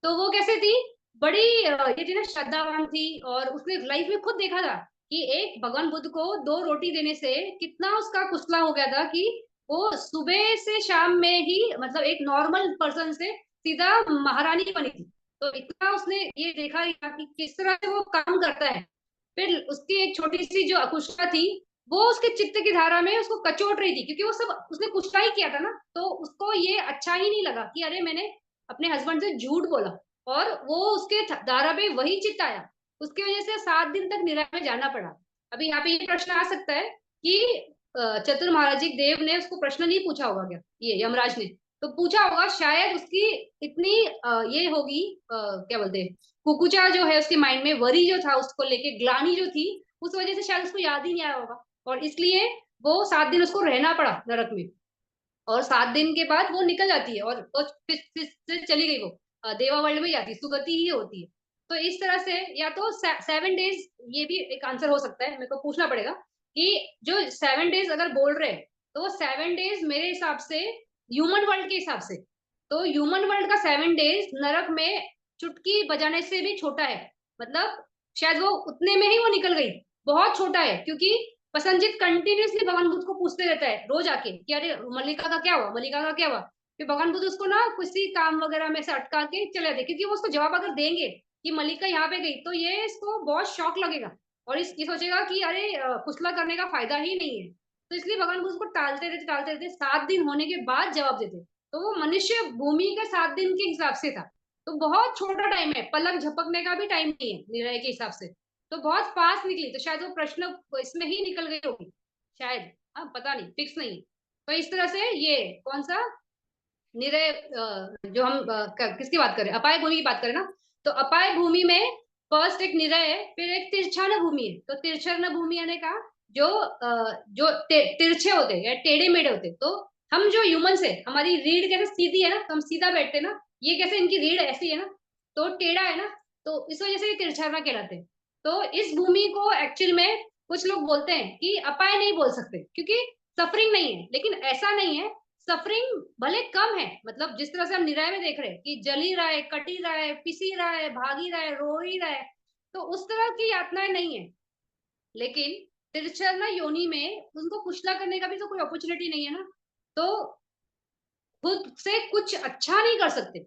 तो वो कैसे थी, बड़ी ये थी ना, श्रद्धावान थी, और उसने लाइफ में खुद देखा था कि एक भगवान बुद्ध को 2 रोटी देने से कितना उसका कुचला हो गया था, कि वो सुबह से शाम में ही मतलब एक नॉर्मल पर्सन से सीधा महारानी बनी थी। तो इतना उसने ये देखा कि किस तरह से वो काम करता है। फिर उसकी एक छोटी सी जो अकुशा थी, वो उसके चित्त की धारा में उसको कचोट रही थी, क्योंकि वो सब उसने कुछ ही किया था ना, तो उसको ये अच्छा ही नहीं लगा कि अरे मैंने अपने हस्बैंड से झूठ बोला, और वो उसके धारा पे वही चित्त आया। उसकी वजह से 7 दिन तक निराय में जाना पड़ा। अभी यहाँ पे ये प्रश्न आ सकता है कि चतुर महाराज देव ने उसको प्रश्न नहीं पूछा होगा क्या, ये यमराज ने तो पूछा होगा शायद, उसकी इतनी ये होगी, क्या बोलते हैं, कुकुचा जो है उसके माइंड में, वरी जो था उसको लेके, ग्लानी जो थी, उस वजह से शायद उसको याद ही नहीं आया होगा, और इसलिए वो 7 दिन उसको रहना पड़ा नरक में। और 7 दिन के बाद वो निकल जाती है, और फिर चली गई वो देवा वर्ल्ड में जाती है, सुगति ही होती है। तो इस तरह से या तो 7 डेज, ये भी एक आंसर हो सकता है, मेरे को पूछना पड़ेगा कि जो 7 डेज अगर बोल रहे हैं, तो वो 7 डेज मेरे हिसाब से ह्यूमन वर्ल्ड के हिसाब से, तो ह्यूमन वर्ल्ड का 7 डेज नरक में चुटकी बजाने से भी छोटा है। मतलब शायद वो उतने में ही वो निकल गई, बहुत छोटा है, क्योंकि प्रसन्नजीत कंटिन्यूअसली भगवान बुद्ध को पूछते रहता है रोज आके कि अरे मल्लिका का क्या हुआ, मल्लिका का क्या हुआ। फिर भगवान बुद्ध उसको ना किसी काम वगैरह में से अटका के चले जाते, क्योंकि वो उसको जवाब अगर देंगे कि मल्लिका यहाँ पे गई, तो ये इसको बहुत शौक लगेगा, और ये सोचेगा कि अरे कुचला करने का फायदा ही नहीं है। तो इसलिए भगवान बुद्ध उसको टालते रहते 7 दिन होने के बाद जवाब देते। तो वो मनुष्य भूमि का 7 दिन के हिसाब से था। तो बहुत छोटा टाइम है, पलक झपकने का भी टाइम नहीं है निर्णय के हिसाब से। तो बहुत फास्ट निकली, तो शायद वो प्रश्न इसमें ही निकल गई होगी शायद। हाँ, पता नहीं, फिक्स नहीं। तो इस तरह से ये कौन सा निरय, जो हम किसकी बात करें, अपाय भूमि की बात करें ना, तो अपाय भूमि में फर्स्ट एक निरय है, फिर एक तिरछान भूमि है। तो तिरछन भूमि यानी का जो तिरछे होते या टेढ़े मेढ़े होते, तो हम जो ह्यूमन है, हमारी रीढ़ कैसे सीधी है ना, तो हम सीधा बैठते हैं ना, ये कैसे इनकी रीढ़ ऐसी है ना, तो टेढ़ा है ना, तो इस वजह से ये तिरछाना कहलाते हैं। तो इस भूमि को एक्चुअल में कुछ लोग बोलते हैं कि अपाय नहीं बोल सकते, क्योंकि सफरिंग नहीं है, लेकिन ऐसा नहीं है। सफरिंग भले कम है, मतलब जिस तरह से हम निराय में देख रहे हैं कि जल ही रहा है, कट ही रहा है, पिस ही रहा है, भाग ही रहा है, रो ही रहा है, तो उस तरह की यातनाएं नहीं है। लेकिन तिरछना योनि में उनको कुचला करने का भी तो कोई अपॉर्चुनिटी नहीं है ना, तो खुद से कुछ अच्छा नहीं कर सकते,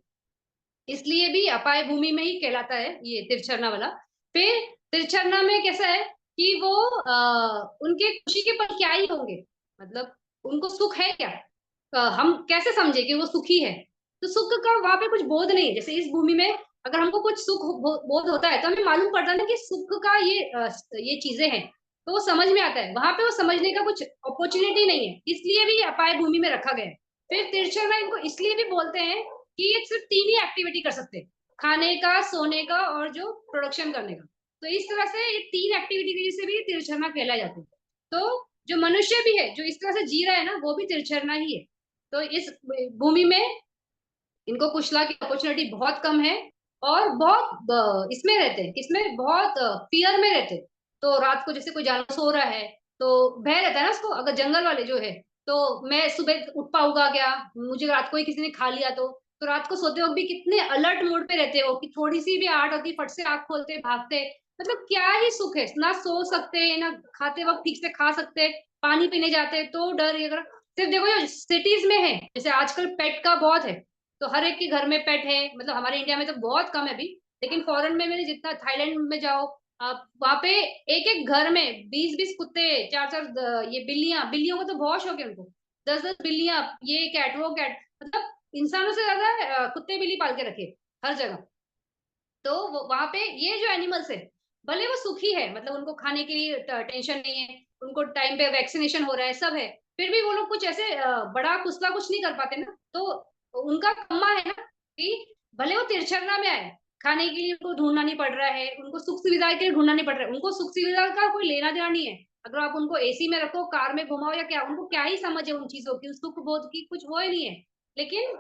इसलिए भी अपाय भूमि में ही कहलाता है ये तिरछना वाला। फिर तिरछना में कैसा है कि वो उनके खुशी के पल क्या ही होंगे, मतलब उनको सुख है क्या, हम कैसे समझे कि वो सुखी है, तो सुख का वहां पे कुछ बोध नहीं है। जैसे इस भूमि में अगर हमको कुछ सुख बोध होता है, तो हमें मालूम पड़ता है ना कि सुख का ये चीजें हैं, तो वो समझ में आता है, वहां पे वो समझने का कुछ अपॉर्चुनिटी नहीं है, इसलिए भी अपाय भूमि में रखा गया है। फिर तिरछना इनको इसलिए भी बोलते हैं कि ये सिर्फ तीन ही एक्टिविटी कर सकते हैं, खाने का, सोने का और जो प्रोडक्शन करने का। तो इस तरह से ये तीन एक्टिविटी की वजह से भी तिरछना कहला जाता है। तो जो मनुष्य भी है, जो इस तरह से जी रहा है ना, वो भी तिरछना ही है। तो इस भूमि में इनको कुचला की अपॉर्चुनिटी बहुत कम है, और बहुत इसमें रहते हैं, किसमें, बहुत फियर में रहते हैं। तो रात को जैसे कोई जानवर सो रहा है, तो भय रहता है ना उसको, अगर जंगल वाले जो है, तो मैं सुबह उठ पाऊंगा क्या, मुझे रात को ही किसी ने खा लिया तो रात को सोते वक्त भी कितने अलर्ट मोड पे रहते हो कि थोड़ी सी भी आहट होती, फट से आंख खोलते, भागते। मतलब क्या ही सुख है, ना सो सकते, ना खाते वक्त ठीक से खा सकते, पानी पीने जाते तो डर, ये सिर्फ देखो जो सिटीज में है, जैसे आजकल पेट का बहुत है, तो हर एक के घर में पेट है, मतलब हमारे इंडिया में तो बहुत कम है अभी, लेकिन फॉरेन में मैंने जितना, थाईलैंड में जाओ आप, वहां पे एक एक घर में 20-20 कुत्ते, चार चार ये बिल्लियां, बिल्लियों को तो बहुत शौक है उनको, 10-10 बिल्लियां, ये कैट वो कैट, मतलब इंसानों से ज्यादा कुत्ते बिल्ली पाल के रखे हर जगह। तो वहां पे ये जो एनिमल्स है, भले वो सुखी है, मतलब उनको खाने के लिए टेंशन नहीं है, उनको टाइम पे वैक्सीनेशन हो रहा है, सब है, फिर भी वो लोग कुछ ऐसे बड़ा कुचला कुछ नहीं कर पाते ना, तो उनका कम्मा है ना कि भले वो तिरछना में आए, खाने के लिए उनको ढूंढना नहीं पड़ रहा है, उनको सुख सुविधा के लिए ढूंढना नहीं पड़ रहा है, उनको सुख सुविधा का कोई लेना देना नहीं है। अगर आप उनको एसी में रखो, कार में घुमाओ या क्या, उनको क्या ही समझ है उन चीजों की, सुख बोध की कुछ वो ही नहीं है। लेकिन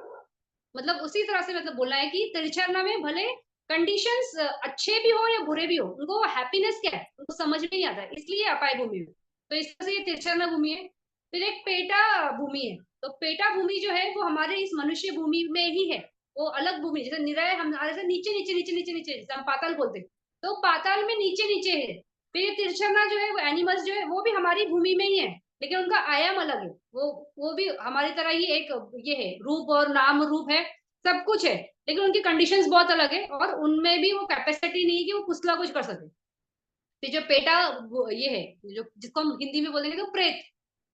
मतलब उसी तरह से मतलब बोलना है कि तिरछना में भले कंडीशंस अच्छे भी हो या बुरे भी हो, उनको हैप्पीनेस क्या है उनको समझ में नहीं आता है, इसलिए अपाय भूमि है। तो इस तरह से ये तिरछना भूमि है। फिर एक पेटा भूमि है। तो पेटा भूमि जो है वो हमारे इस मनुष्य भूमि में ही है, वो अलग भूमि, जैसे निरय हमारे से नीचे नीचे नीचे नीचे नीचे, जैसे हम पाताल बोलते हैं, तो पाताल में नीचे नीचे है। फिर तिरछना जो है, वो एनिमल्स जो है वो भी हमारी भूमि में ही है, लेकिन उनका आयाम अलग है। वो भी हमारी तरह ही एक ये है, रूप और नाम रूप है, सब कुछ है, लेकिन उनकी कंडीशंस बहुत अलग है, और उनमें भी वो कैपेसिटी नहीं है कि वो कुछ ना कुछ कर सके। तो जो पेटा ये है, जो जिसको हम हिंदी में बोलेंगे तो प्रेत,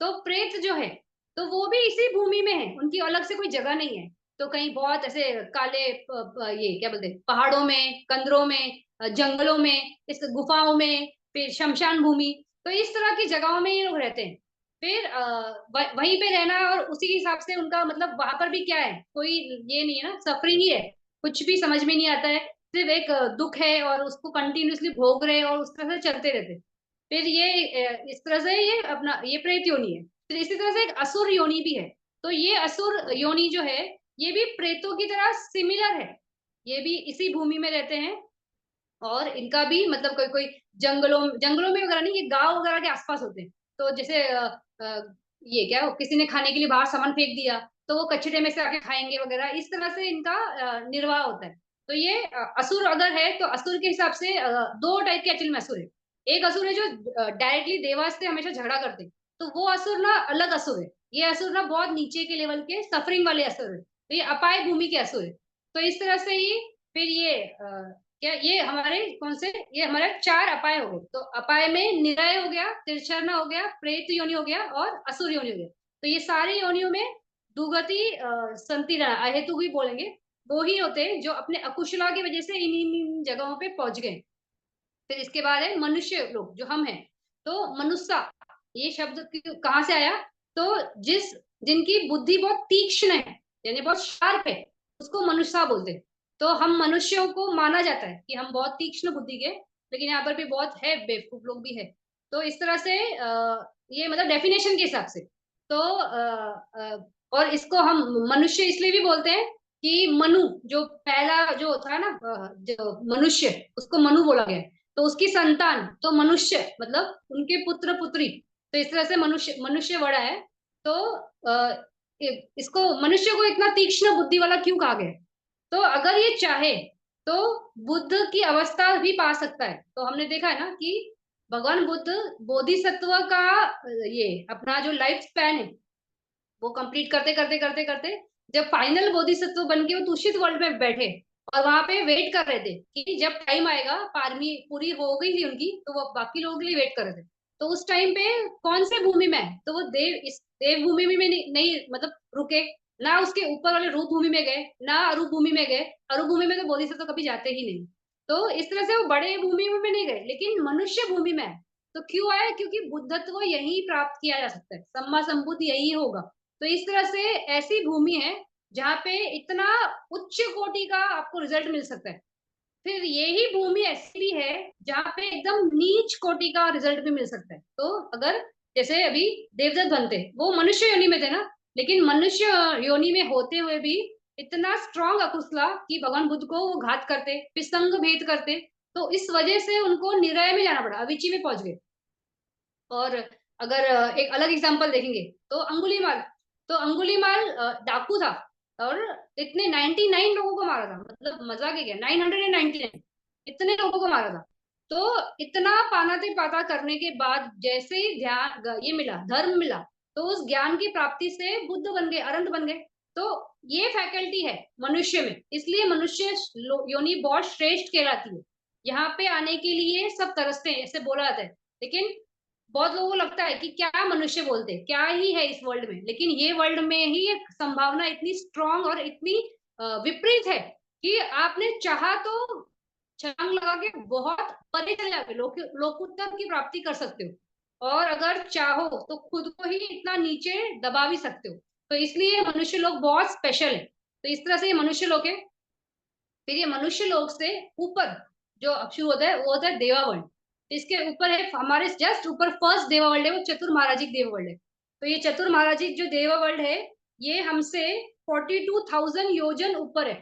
तो प्रेत जो है, तो वो भी इसी भूमि में है, उनकी अलग से कोई जगह नहीं है। तो कहीं बहुत ऐसे काले ये क्या बोलते हैं, पहाड़ों में, कंदरों में, जंगलों में, इस गुफाओं में, फिर शमशान भूमि, तो इस तरह की जगहों में ये लोग रहते हैं। फिर वहीं पे रहना, और उसी हिसाब से उनका मतलब वहां पर भी क्या है, कोई ये नहीं है ना, सफरिंग ही है, कुछ भी समझ में नहीं आता है, सिर्फ एक दुख है और उसको कंटिन्यूअसली भोग रहे हैं और उस तरह से चलते रहते हैं। फिर ये इस तरह से ये अपना ये प्रेत योनि है। फिर इसी तरह से एक असुर योनि भी है। तो ये असुर योनि जो है, ये भी प्रेतों की तरह सिमिलर है, ये भी इसी भूमि में रहते हैं, और इनका भी मतलब कोई कोई जंगलों में वगैरह नहीं, ये गांव वगैरह के आसपास होते हैं। तो जैसे ये क्या, किसी ने खाने के लिए बाहर सामान फेंक दिया, तो वो कचरे में से आके खाएंगे वगैरह, इस तरह से इनका निर्वाह होता है। तो ये असुर अगर है, तो असुर के हिसाब से दो टाइप के एक्चुअली में असुर है। एक असुर है जो डायरेक्टली देवास से हमेशा झगड़ा करते हैं, तो वो असुर ना अलग असुर है। ये असुर ना बहुत नीचे के लेवल के सफरिंग वाले असुर है, तो ये अपाय भूमि के असुर है। तो इस तरह से ही फिर ये क्या, ये हमारे कौन से, ये हमारे चार अपाय हो गए। तो अपाय में निरय हो गया, तिरछना हो गया, प्रेत योनि हो गया, और असुर योनि हो गया। तो ये सारी योनियों में दुगति संति अहेतु भी बोलेंगे, वो ही होते हैं जो अपने अकुशला की वजह से इन इन इन जगहों पे पहुंच गए। फिर इसके बाद है मनुष्य लोग जो हम हैं। तो मनुष्य ये शब्द कहाँ से आया, तो जिस जिनकी बुद्धि बहुत तीक्ष्ण है, यानी बहुत शार्प है, उसको मनुष्य बोलते हैं। तो हम मनुष्यों को माना जाता है कि हम बहुत तीक्ष्ण बुद्धि के, लेकिन यहाँ पर भी बहुत है बेवकूफ लोग भी है। तो इस तरह से ये मतलब डेफिनेशन के हिसाब से। तो और इसको हम मनुष्य इसलिए भी बोलते हैं कि मनु जो पहला जो था ना, जो मनुष्य, उसको मनु बोला गया है। तो उसकी संतान तो मनुष्य, मतलब उनके पुत्र पुत्री। तो इस तरह से मनुष्य मनुष्य बड़ा है। तो इसको मनुष्य को इतना तीक्ष्ण बुद्धि वाला क्यों कहा गया है? तो अगर ये चाहे तो बुद्ध की अवस्था भी पा सकता है। तो हमने देखा है ना कि भगवान बुद्ध बोधिसत्व का ये अपना जो लाइफ स्पैन है वो कंप्लीट करते करते करते करते जब फाइनल बोधिसत्व बन के वो दूषित वर्ल्ड में बैठे और वहां पे वेट कर रहे थे कि जब टाइम आएगा, पारमी पूरी हो गई थी उनकी, तो वो बाकी लोगों के लिए वेट कर रहे थे। तो उस टाइम पे कौन से भूमि में है? तो वो इस देव भूमि में नहीं मतलब रुके, ना उसके ऊपर वाले रूप भूमि में गए, ना अरूप भूमि में गए। अरूप भूमि में तो बोधिसत्व कभी जाते ही नहीं। तो इस तरह से वो बड़े भूमि में नहीं गए, लेकिन मनुष्य भूमि में है। तो क्यों आए? क्योंकि बुद्धत्व यही प्राप्त किया जा सकता है, सम्मा संबुद्ध यही होगा। तो इस तरह से ऐसी भूमि है जहाँ पे इतना उच्च कोटि का आपको रिजल्ट मिल सकता है। फिर यही भूमि ऐसी भी है जहाँ पे एकदम नीच कोटि का रिजल्ट भी मिल सकता है। तो अगर जैसे अभी देवदत्त बनते, वो मनुष्य योनि में थे ना, लेकिन मनुष्य योनि में होते हुए भी इतना स्ट्रांग अकुशला कि भगवान बुद्ध को वो घात करते, पिसंग भेद करते। तो इस वजह से उनको निरय में जाना पड़ा, अविची में पहुंच गए। और अगर एक अलग एग्जांपल देखेंगे तो अंगुलीमाल। तो अंगुलीमाल डाकू था और इतने 99 लोगों को मारा था, मतलब मजाक है क्या, 999 इतने लोगों को मारा था। तो इतना पानाति पाता करने के बाद जैसे ही ध्यान ये मिला, धर्म मिला, तो उस ज्ञान की प्राप्ति से बुद्ध बन गए, अरंत बन गए। तो ये फैकल्टी है मनुष्य में, इसलिए मनुष्य योनि बहुत श्रेष्ठ कहलाती है। यहाँ पे आने के लिए सब तरसते हैं, ऐसे बोला जाता है। लेकिन बहुत लोगों को लगता है कि क्या मनुष्य बोलते हैं, क्या ही है इस वर्ल्ड में, लेकिन ये वर्ल्ड में ही एक संभावना इतनी स्ट्रांग और इतनी विपरीत है कि आपने चाहा तो छलांग लगा के बहुत परे चले जाके लोकोत्तर की प्राप्ति कर सकते हो, और अगर चाहो तो खुद को ही इतना नीचे दबा भी सकते हो। तो इसलिए मनुष्य लोग बहुत स्पेशल है। तो इस तरह से ये मनुष्य लोग है। फिर ये मनुष्य लोग से ऊपर जो अब शुरू होता है वो होता है देवा वर्ल्ड। इसके ऊपर है, हमारे जस्ट ऊपर फर्स्ट देवा वर्ल्ड है वो चतुर महाराजिक देव वर्ल्ड है। तो ये चतुर महाराजिक जो देवा वर्ल्ड है ये हमसे 42,000 योजन ऊपर है।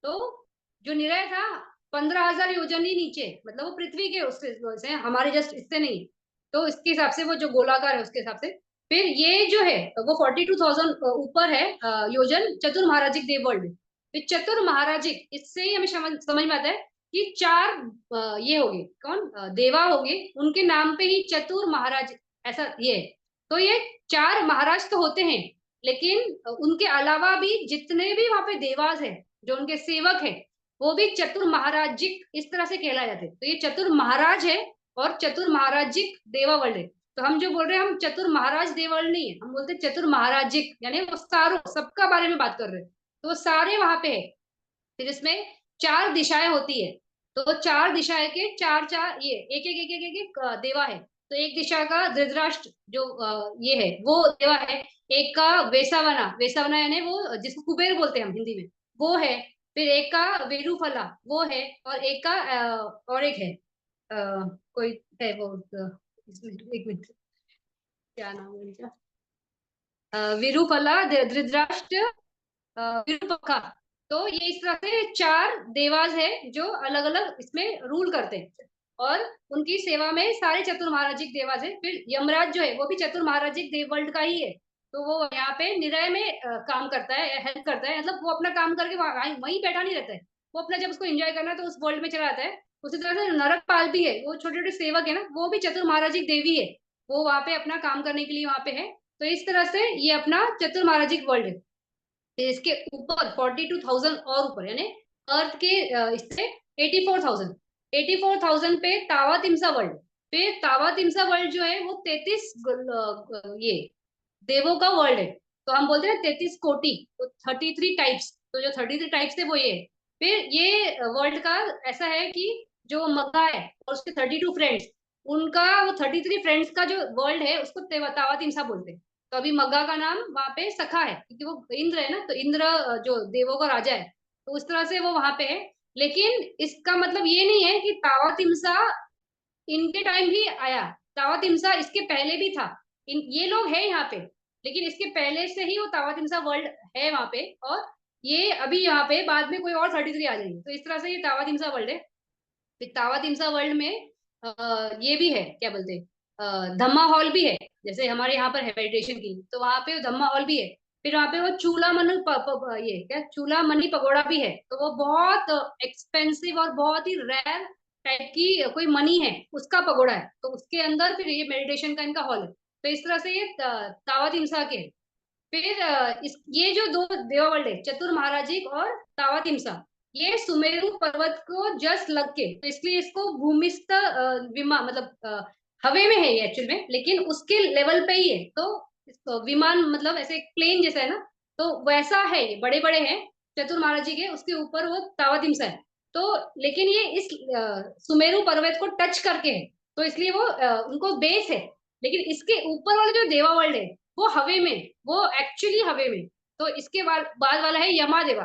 तो जो निरय था 15,000 योजन ही नीचे, मतलब वो पृथ्वी के उससे से हमारे जस्ट इससे नहीं। तो इसके हिसाब से वो जो गोलाकार है उसके हिसाब से। फिर ये जो है वो 42,000 ऊपर है योजन चतुर महाराजिक देव वर्ल्ड। फिर चतुर महाराजिक, इससे ही हमें समझ में आता है कि चार ये हो गए कौन, देवा हो गए, उनके नाम पे ही चतुर महाराज ऐसा ये है। तो ये चार महाराज तो होते हैं, लेकिन उनके अलावा भी जितने भी वहां पे देवास है, जो उनके सेवक है, वो भी चतुर महाराजिक इस तरह से कहलाए जाते हैं। तो ये चतुर महाराज है और चतुर महाराजिक देवावर्ल्ड है। तो हम जो बोल रहे हैं हम चतुर महाराज देववर्ल्ड नहीं है, हम बोलते हैं चतुर महाराजिक, यानी वो सारों सबका बारे में बात कर रहे हैं। तो वो सारे वहां पे है। फिर इसमें चार दिशाएं होती है। तो चार दिशाएं के चार चार ये एक देवा है। तो एक दिशा का धृतराष्ट्र जो ये है वो देवा है। एक का वेसावना, वेसावना यानी वो जिसको कुबेर बोलते हैं हम हिंदी में, वो है। फिर एक का वेरुफला वो है, और एक का और एक है कोई है वो एक मिनट, क्या नाम है उनका, विरूफला, धृतराष्ट्र, विरूपका। तो ये इस तरह से चार देवास है जो अलग अलग इसमें रूल करते हैं, और उनकी सेवा में सारे चतुर महाराजिक देवास है। फिर यमराज जो है वो भी चतुर महाराजिक देव वर्ल्ड का ही है। तो वो यहाँ पे निरय में काम करता है, हेल्प करता है, मतलब वो अपना काम करके वहीं बैठा नहीं रहता है। वो अपना जब उसको एंजॉय करना है तो उस वर्ल्ड में चला जाता है। उसी तरह से नरकपाल भी है, वो छोटे छोटे सेवक है ना, वो भी चतुर महाराजिक देवी है। वो वहां पे अपना काम करने के लिए वहां पे है। तो इस तरह से ये अपना चतुर महाराजिक वर्ल्ड है। फिर इसके ऊपर 42,000 और ऊपर, यानी अर्थ के इससे 84,000, 84,000 पे तावा तिमसा वर्ल्ड। फिर तावा तिमसा वर्ल्ड जो है वो 33 ये देवों का वर्ल्ड है। तो हम बोलते हैं 33 कोटि, तो 33 टाइप्स। तो जो 33 टाइप्स है वो ये है। फिर ये वर्ल्ड का ऐसा है कि जो मग्गा है और उसके 32 फ्रेंड्स, उनका वो 33 फ्रेंड्स का जो वर्ल्ड है उसको तावा तिमसा बोलते हैं। तो अभी मग्गा का नाम वहां पे सखा है क्योंकि वो इंद्र है ना, तो इंद्र जो देवों का राजा है, तो उस तरह से वो वहां पे है। लेकिन इसका मतलब ये नहीं है कि तावा तिमसा इनके टाइम ही आया। तावातिमसा इसके पहले भी था। ये लोग है यहाँ पे, लेकिन इसके पहले से ही वो तावातिमसा वर्ल्ड है वहां पे, और ये अभी यहाँ पे बाद में कोई और 33 आ जाएंगे, तो इस तरह से ये तावातिमसा वर्ल्ड है। फिर तावातिमसा वर्ल्ड में ये भी है, क्या बोलते हैं, धम्मा हॉल भी है। जैसे हमारे यहाँ पर है मेडिटेशन की, तो वहां पे धम्मा हॉल भी है। फिर वहां पे वो चूला मनु ये क्या चूला मनी पगोड़ा भी है, तो वो बहुत एक्सपेंसिव और बहुत ही रेयर टाइप की कोई मनी है, उसका पगोड़ा है, तो उसके अंदर फिर ये मेडिटेशन का इनका हॉल है। तो इस तरह से ये तावातिमसा के है। फिर ये जो दो देवा वर्ल्ड है, चतुर महाराजिक और तावातिमसा, ये सुमेरु पर्वत को जस्ट लग के, तो इसलिए इसको भूमिस्थ विमान, मतलब हवे में है ये एक्चुअल में, लेकिन उसके लेवल पे ही है, तो विमान मतलब ऐसे एक प्लेन जैसा है ना, तो वैसा है, ये बड़े बड़े हैं चतुर महाराजी के, उसके ऊपर वो तावातिमसा है। तो लेकिन ये इस सुमेरु पर्वत को टच करके है, तो इसलिए वो उनको बेस है। लेकिन इसके ऊपर वाला जो देवा वर्ल्ड है वो हवे में, वो एक्चुअली हवे में। तो इसके बाद वाला है यमादेवा।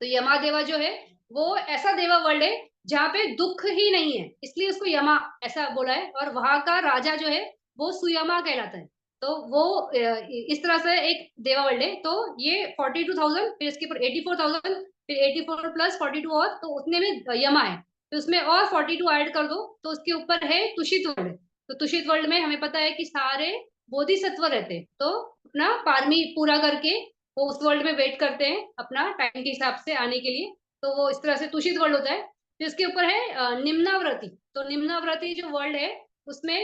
तो यमादेवा जो है वो ऐसा देवा वर्ल्ड है जहाँ पे दुख ही नहीं है, इसलिए उसको यमा ऐसा बोला है। और वहां का राजा जो है वो सुयमा कहलाता है। तो वो इस तरह से एक देवा वर्ल्ड है। तो ये 42,000, फिर इसके ऊपर 84,000, फिर 84 प्लस 42 और, तो उतने में यमा है। तो उसमें और 42 ऐड कर दो, तो उसके ऊपर है तुषित वर्ल्ड। तो तुषित वर्ल्ड में हमें पता है कि सारे बोधिसत्व रहते हैं, तो अपना पारमी पूरा करके वो उस वर्ल्ड में वेट करते हैं अपना टाइम के हिसाब से आने के लिए। तो वो इस तरह से तुषित वर्ल्ड होता है। फिर इसके ऊपर है निम्नाव्रति। तो निम्नाव्रति जो वर्ल्ड है उसमें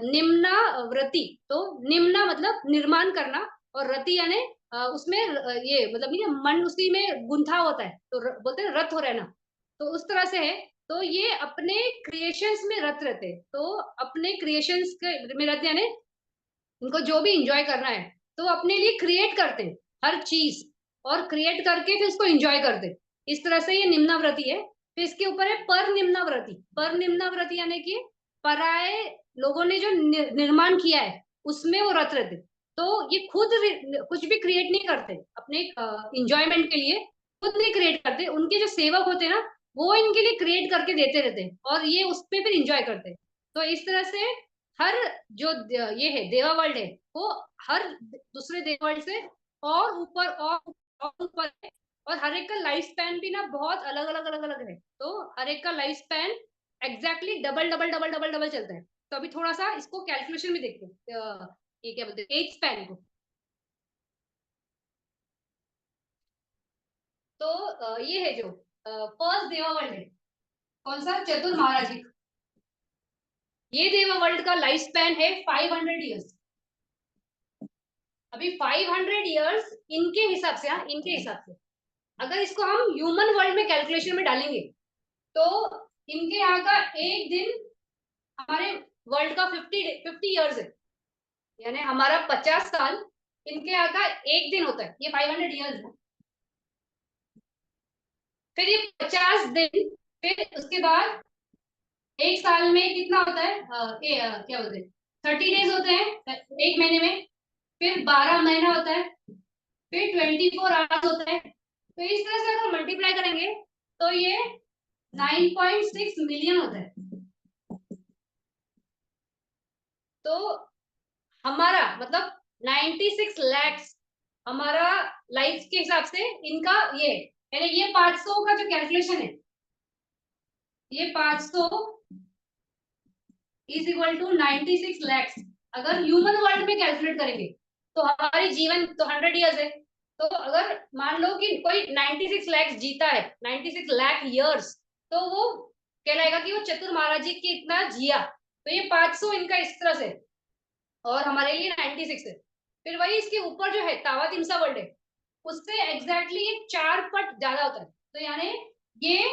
निम्नाव्रति, तो निम्ना मतलब निर्माण करना, और रति यानी उसमें ये मतलब नहीं मन उसी में गुंथा होता है, तो बोलते हैं रत हो रहना, तो उस तरह से है। तो ये अपने क्रिएशंस में रत रहते हैं, तो अपने क्रिएशंस के में रत यानी उनको जो भी इंजॉय करना है तो वो अपने लिए क्रिएट करते हैं हर चीज, और क्रिएट करके फिर उसको इंजॉय करते हैं। इस तरह से ये निम्नाव्रति है। फिर इसके ऊपर है पर निम्नाव्रति। पर निम्नाव्रति यानी कि पराये लोगों ने जो निर्माण किया है उसमें वो रत रहते। तो ये खुद कुछ भी क्रिएट नहीं करते अपने इंजॉयमेंट के लिए, खुद नहीं क्रिएट करते, उनके जो सेवक होते हैं ना वो इनके लिए क्रिएट करके देते रहते हैं, और ये उसमें फिर इंजॉय करते हैं। तो इस तरह से हर जो ये है देवा वर्ल्ड है वो हर दूसरे देवा वर्ल्ड से और ऊपर और ऊपर है। और हर एक का लाइफ स्पैन भी ना बहुत अलग अलग अलग अलग है, तो हर एक का life span exactly double double double double double चलता है। तो अभी थोड़ा सा इसको कैलकुलेशन में देखते हैं, ये क्या बोलते हैं एज स्पैन को। तो ये है जो फर्स्ट देवा वर्ल्ड है, कौन सा, चतुर महाराजी। ये देवा वर्ल्ड का लाइफ स्पैन है 500 ईयर्स। अभी 500 ईयर्स इनके हिसाब से, हाँ इनके हिसाब से, अगर इसको हम ह्यूमन वर्ल्ड में कैलकुलेशन में डालेंगे तो इनके यहाँ का एक दिन हमारे वर्ल्ड का 50 ईयर्स है, यानी हमारा 50 साल इनके यहाँ का एक दिन होता है, ये 500 ईयर्स है। फिर ये 50 दिन, फिर उसके बाद एक साल में कितना होता है, क्या बोलते हैं, 30 डेज होते हैं एक महीने में। फिर 12 महीना होता है, फिर 24 आवर्स होता है। तो इस तरह से अगर मल्टीप्लाई करेंगे तो ये 9.6 मिलियन होता है। तो हमारा मतलब 96 लैक्स हमारा लाइफ के हिसाब से इनका ये, यानी ये 500 का जो कैलकुलेशन है, ये 500 इज इक्वल टू 96 लैक्स। अगर ह्यूमन वर्ल्ड में कैलकुलेट करेंगे तो हमारी जीवन तो 100 ईयर्स है। तो अगर मान लो कि कोई 96 लैक्स जीता है, 96 लाख ईयर्स, तो वो कहलाएगा कि वो चतुर महाराज जी की इतना जिया। तो ये 500 इनका इस तरह से, और हमारे लिए 96 है। फिर वही इसके ऊपर जो है तावा तिमसा वर्ल्ड है, उससे एग्जैक्टली ये 4 पट ज्यादा होता है। तो यानी ये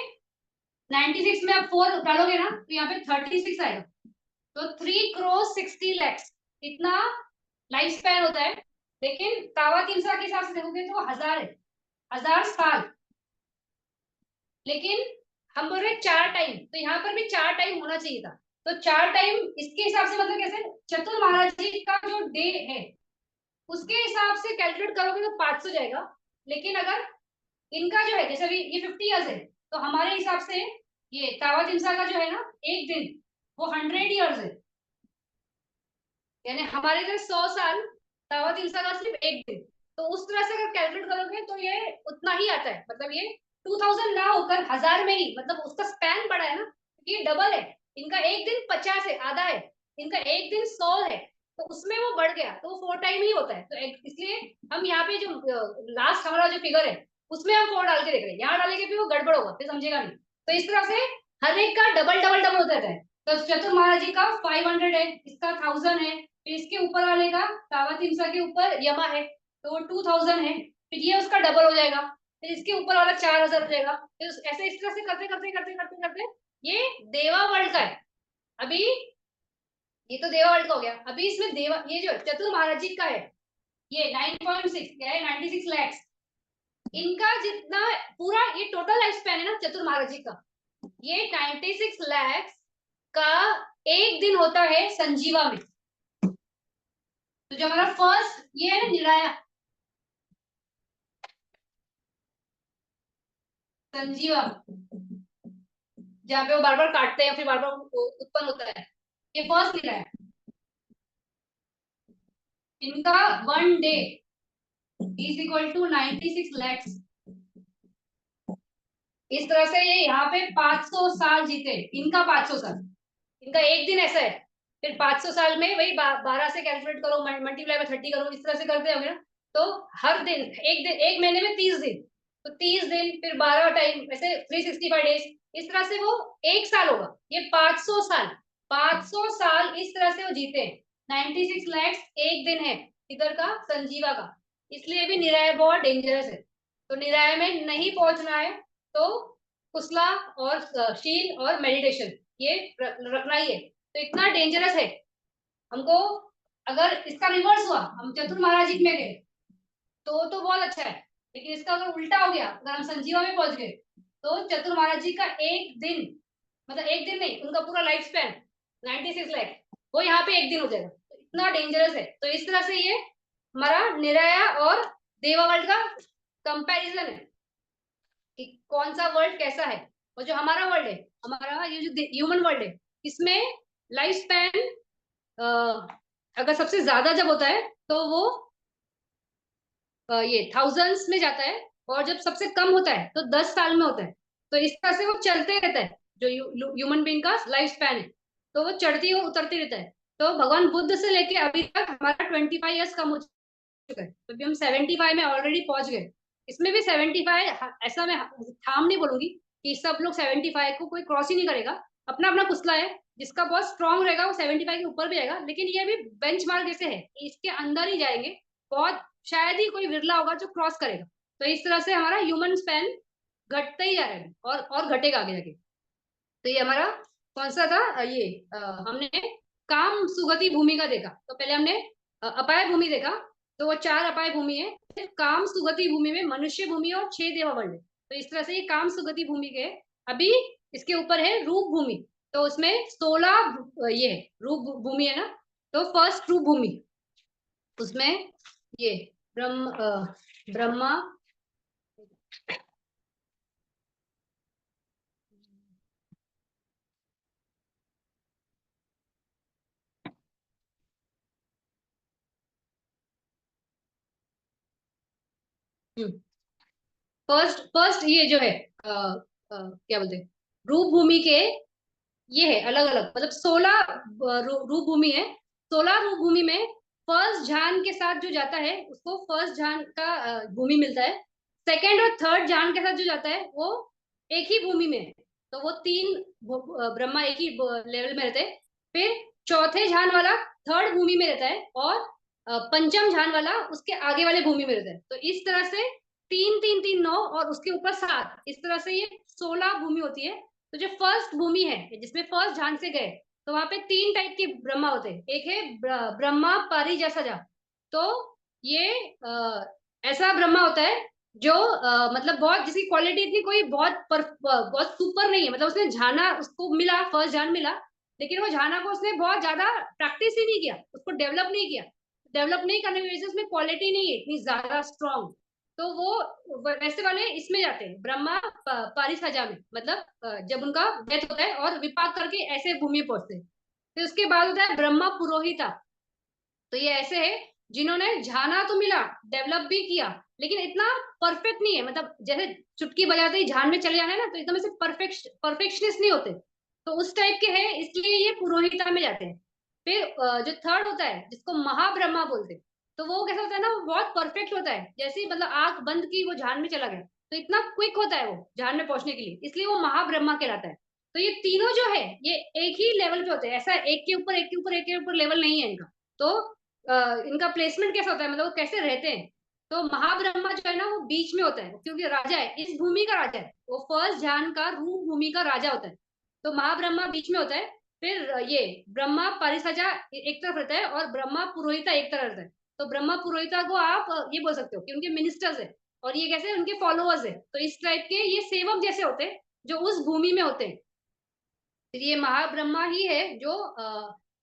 96 में आप 4 डालोगे ना तो यहाँ पे 36 आएगा। तो 3 करोड़ 60 लैक्स इतना लाइफ स्पैन होता है। लेकिन तावा तिमसा के हिसाब से देखोगे तो 1000 है, 1000 साल। लेकिन हम बोल रहे 4 टाइम, तो यहाँ पर भी 4 टाइम होना चाहिए था। तो 4 टाइम इसके हिसाब से मतलब कैसे, चतुर महाराज जी का जो डे है उसके हिसाब से कैलकुलेट करोगे तो 500 जाएगा। लेकिन अगर इनका जो है जैसे अभी ये 50 ईयर्स है, तो हमारे हिसाब से ये तावा तिमसा का जो है ना एक दिन वो 100 ईयर्स है। यानी हमारे इधर 100 साल, दावत इंसान का सिर्फ एक दिन। तो उस तरह से अगर कैलकुलेट करोगे तो ये उतना ही आता है, मतलब ये 2000 ना होकर 1000 में ही, मतलब उसका स्पैन बड़ा है ना, ये डबल है। इनका एक दिन 50 है, आधा है। इनका एक दिन 100 है, तो उसमें वो बढ़ गया, तो वो 4 टाइम ही होता है। तो इसलिए हम यहाँ पे जो लास्ट हमारा जो फिगर है उसमें हम 4 डाल के देख रहे हैं, यहाँ डालेंगे फिर वो गड़बड़ होगा, फिर समझेगा नहीं। तो इस तरह से हर एक का डबल डबल डबल होता है। तो चतुर महाराज जी का 500 है, इसका 1000 है, फिर इसके ऊपर वाले का कावातिमसा के ऊपर यमा है, तो वो 2000 है, फिर ये उसका डबल हो जाएगा, फिर इसके ऊपर वाला 4000 हो जाएगा, फिर ऐसे इस तरह से करते करते करते करते करते ये देवा वर्ल्ड का है। अभी ये तो देवा वर्ल्ड का हो गया। अभी इसमें देवा, ये जो चतुर महाराज जी का है, ये 9.6 क्या है, 96 लैक्स। इनका जितना पूरा ये टोटल लाइफ स्पैन है ना चतुर महाराज जी का, ये 96 लैक्स का एक दिन होता है संजीवा में। तो जो हमारा फर्स्ट ये है निराया संजीवा, जहाँ पे वो बार बार काटते हैं फिर बार बार उत्पन्न होता है, ये फर्स्ट निराया। इनका 1 day is equal to 96 lakhs. इस तरह से ये यहाँ पे 500 साल जीते, इनका 500 साल, इनका एक दिन ऐसा है। फिर 500 साल में वही 12 से कैलकुलेट करो, मल्टीप्लाई बाय 30 करो, इस तरह से करते होंगे ना। तो हर दिन एक महीने में 30 दिन, तो 30 दिन फिर 12 टाइम ऐसे 365 डेज, इस तरह से वो एक साल होगा। ये 500 साल, 500 साल इस तरह से वो जीते हैं। 96 लैक्स एक दिन है इधर का संजीवा का। इसलिए भी निराय बहुत डेंजरस है। तो निराय में नहीं पहुंचना है तो कुसला और शील और मेडिटेशन ये रखना ही है। तो इतना डेंजरस है हमको। अगर इसका रिवर्स हुआ, हम चतुर महाराज जी में गए तो बहुत अच्छा है, लेकिन इसका अगर उल्टा हो गया, अगर हम संजीवा में पहुंच गए, तो चतुर महाराज जी का एक दिन, मतलब एक दिन नहीं, उनका पूरा लाइफ स्पैन 96 लाख, वो यहाँ पे एक दिन हो जाएगा। तो इतना डेंजरस है। तो इस तरह से ये हमारा निराया और देवा वर्ल्ड का कंपैरिजन है कि कौन सा वर्ल्ड कैसा है। और जो हमारा वर्ल्ड है, हमारा ये जो ह्यूमन वर्ल्ड है, इसमें लाइफ स्पैन अगर सबसे ज्यादा जब होता है तो वो ये थाउजेंड्स में जाता है, और जब सबसे कम होता है तो 10 साल में होता है। तो इस तरह से वो चलते रहता है, जो ह्यूमन बीइंग का लाइफ स्पैन है, तो वो चढ़ती और उतरती रहता है। तो भगवान बुद्ध से लेके अभी तक हमारा 25 ईयर्स कम हो चुका है, तो अभी हम 75 में ऑलरेडी पहुंच गए। इसमें भी 75, ऐसा मैं ठाम नहीं बोलूंगी कि सब लोग 75 को कोई क्रॉस ही नहीं करेगा। अपना अपना कुसला है, जिसका बहुत स्ट्रांग रहेगा वो 75 के ऊपर भी आएगा, लेकिन ये भी बेंच मार्क जैसे है, इसके अंदर ही जाएंगे। बहुत शायद ही कोई विरला होगा जो क्रॉस करेगा। तो इस तरह से हमारा ह्यूमन स्पैन घटता ही जा रहा है और घटेगा आगे जाके। तो ये हमारा कौन सा था, ये हमने काम सुगति भूमि का देखा। तो पहले हमने अपाय भूमि देखा, तो वो 4 अपाय भूमि है। फिर काम सुगति भूमि में मनुष्य भूमि और 6 देवा वर्ल्ड है। तो इस तरह से ये काम सुगति भूमि के, अभी इसके ऊपर है रूप भूमि। तो उसमें 16 ये है, रूप भूमि है ना। तो फर्स्ट रूप भूमि, उसमें ये ब्रह्मा, फर्स्ट फर्स्ट ये जो है क्या बोलते हैं, रूप भूमि के, ये है अलग अलग, मतलब 16 रूप भूमि है। 16 रूप भूमि में फर्स्ट झान के साथ जो जाता है उसको फर्स्ट झान का भूमि मिलता है। सेकंड और थर्ड झान के साथ जो जाता है वो एक ही भूमि में है। तो वो तीन ब्रह्मा एक ही लेवल में रहते हैं। फिर चौथे झान वाला थर्ड भूमि में रहता है, और पंचम झान वाला उसके आगे वाले भूमि में रहता है। तो इस तरह से 3 3 3 9 और उसके ऊपर 7, इस तरह से ये 16 भूमि होती है। तो जो फर्स्ट भूमि है जिसमें फर्स्ट झान से गए, तो वहां पे 3 टाइप के ब्रह्मा होते हैं। एक है ब्रह्मा पारिजासजा। तो ये ऐसा ब्रह्मा होता है जो मतलब बहुत, जिसकी क्वालिटी इतनी कोई बहुत सुपर नहीं है, मतलब उसने झाना, उसको मिला फर्स्ट झान मिला, लेकिन वो झाना को उसने बहुत ज्यादा प्रैक्टिस ही नहीं किया, उसको डेवलप नहीं किया। डेवलप नहीं करने की वजह से उसमें क्वालिटी नहीं है इतनी ज्यादा स्ट्रांग। तो वो वैसे वाले इसमें जाते हैं ब्रह्मा पारिसजा में, मतलब जब उनका डेथ होता है और विपाक करके ऐसे भूमि पहुंचते हैं। फिर उसके बाद होता है ब्रह्मा पुरोहिता। तो ये ऐसे है जिन्होंने जाना तो मिला, डेवलप भी किया, लेकिन इतना परफेक्ट नहीं है, मतलब जैसे चुटकी बजाते ही जान में चले जाना है ना, तो एकदम ऐसे परफेक्शनिस्ट नहीं होते, तो उस टाइप के हैं, इसलिए ये पुरोहिता में जाते हैं। फिर जो थर्ड होता है जिसको महाब्रह्मा बोलते हैं, तो वो कैसा होता है ना, वो बहुत परफेक्ट होता है, जैसे ही मतलब आंख बंद की वो जान में चला गया, तो इतना क्विक होता है वो जान में पहुंचने के लिए, इसलिए वो महाब्रह्मा कहलाता है। तो ये तीनों जो है ये एक ही लेवल पे होते हैं, ऐसा एक के ऊपर एक के ऊपर एक के ऊपर लेवल नहीं है इनका। तो इनका प्लेसमेंट कैसा होता है, मतलब वो कैसे रहते हैं। तो महाब्रह्मा जो है ना वो बीच में होता है, क्योंकि राजा है, इस भूमि का राजा है, वो फर्स्ट जान का रूप भूमि का राजा होता है। तो महाब्रह्मा बीच में होता है। फिर ये ब्रह्मा परिसजा एक तरफ रहता है और ब्रह्मा पुरोहिता एक तरफ रहता है। तो ब्रह्मा पुरोहिता को आप ये बोल सकते हो कि उनके मिनिस्टर्स है, और ये कैसे उनके फॉलोअर्स है, तो इस टाइप के ये सेवक जैसे होते हैं जो उस भूमि में होते हैं। फिर ये महाब्रह्मा ही है जो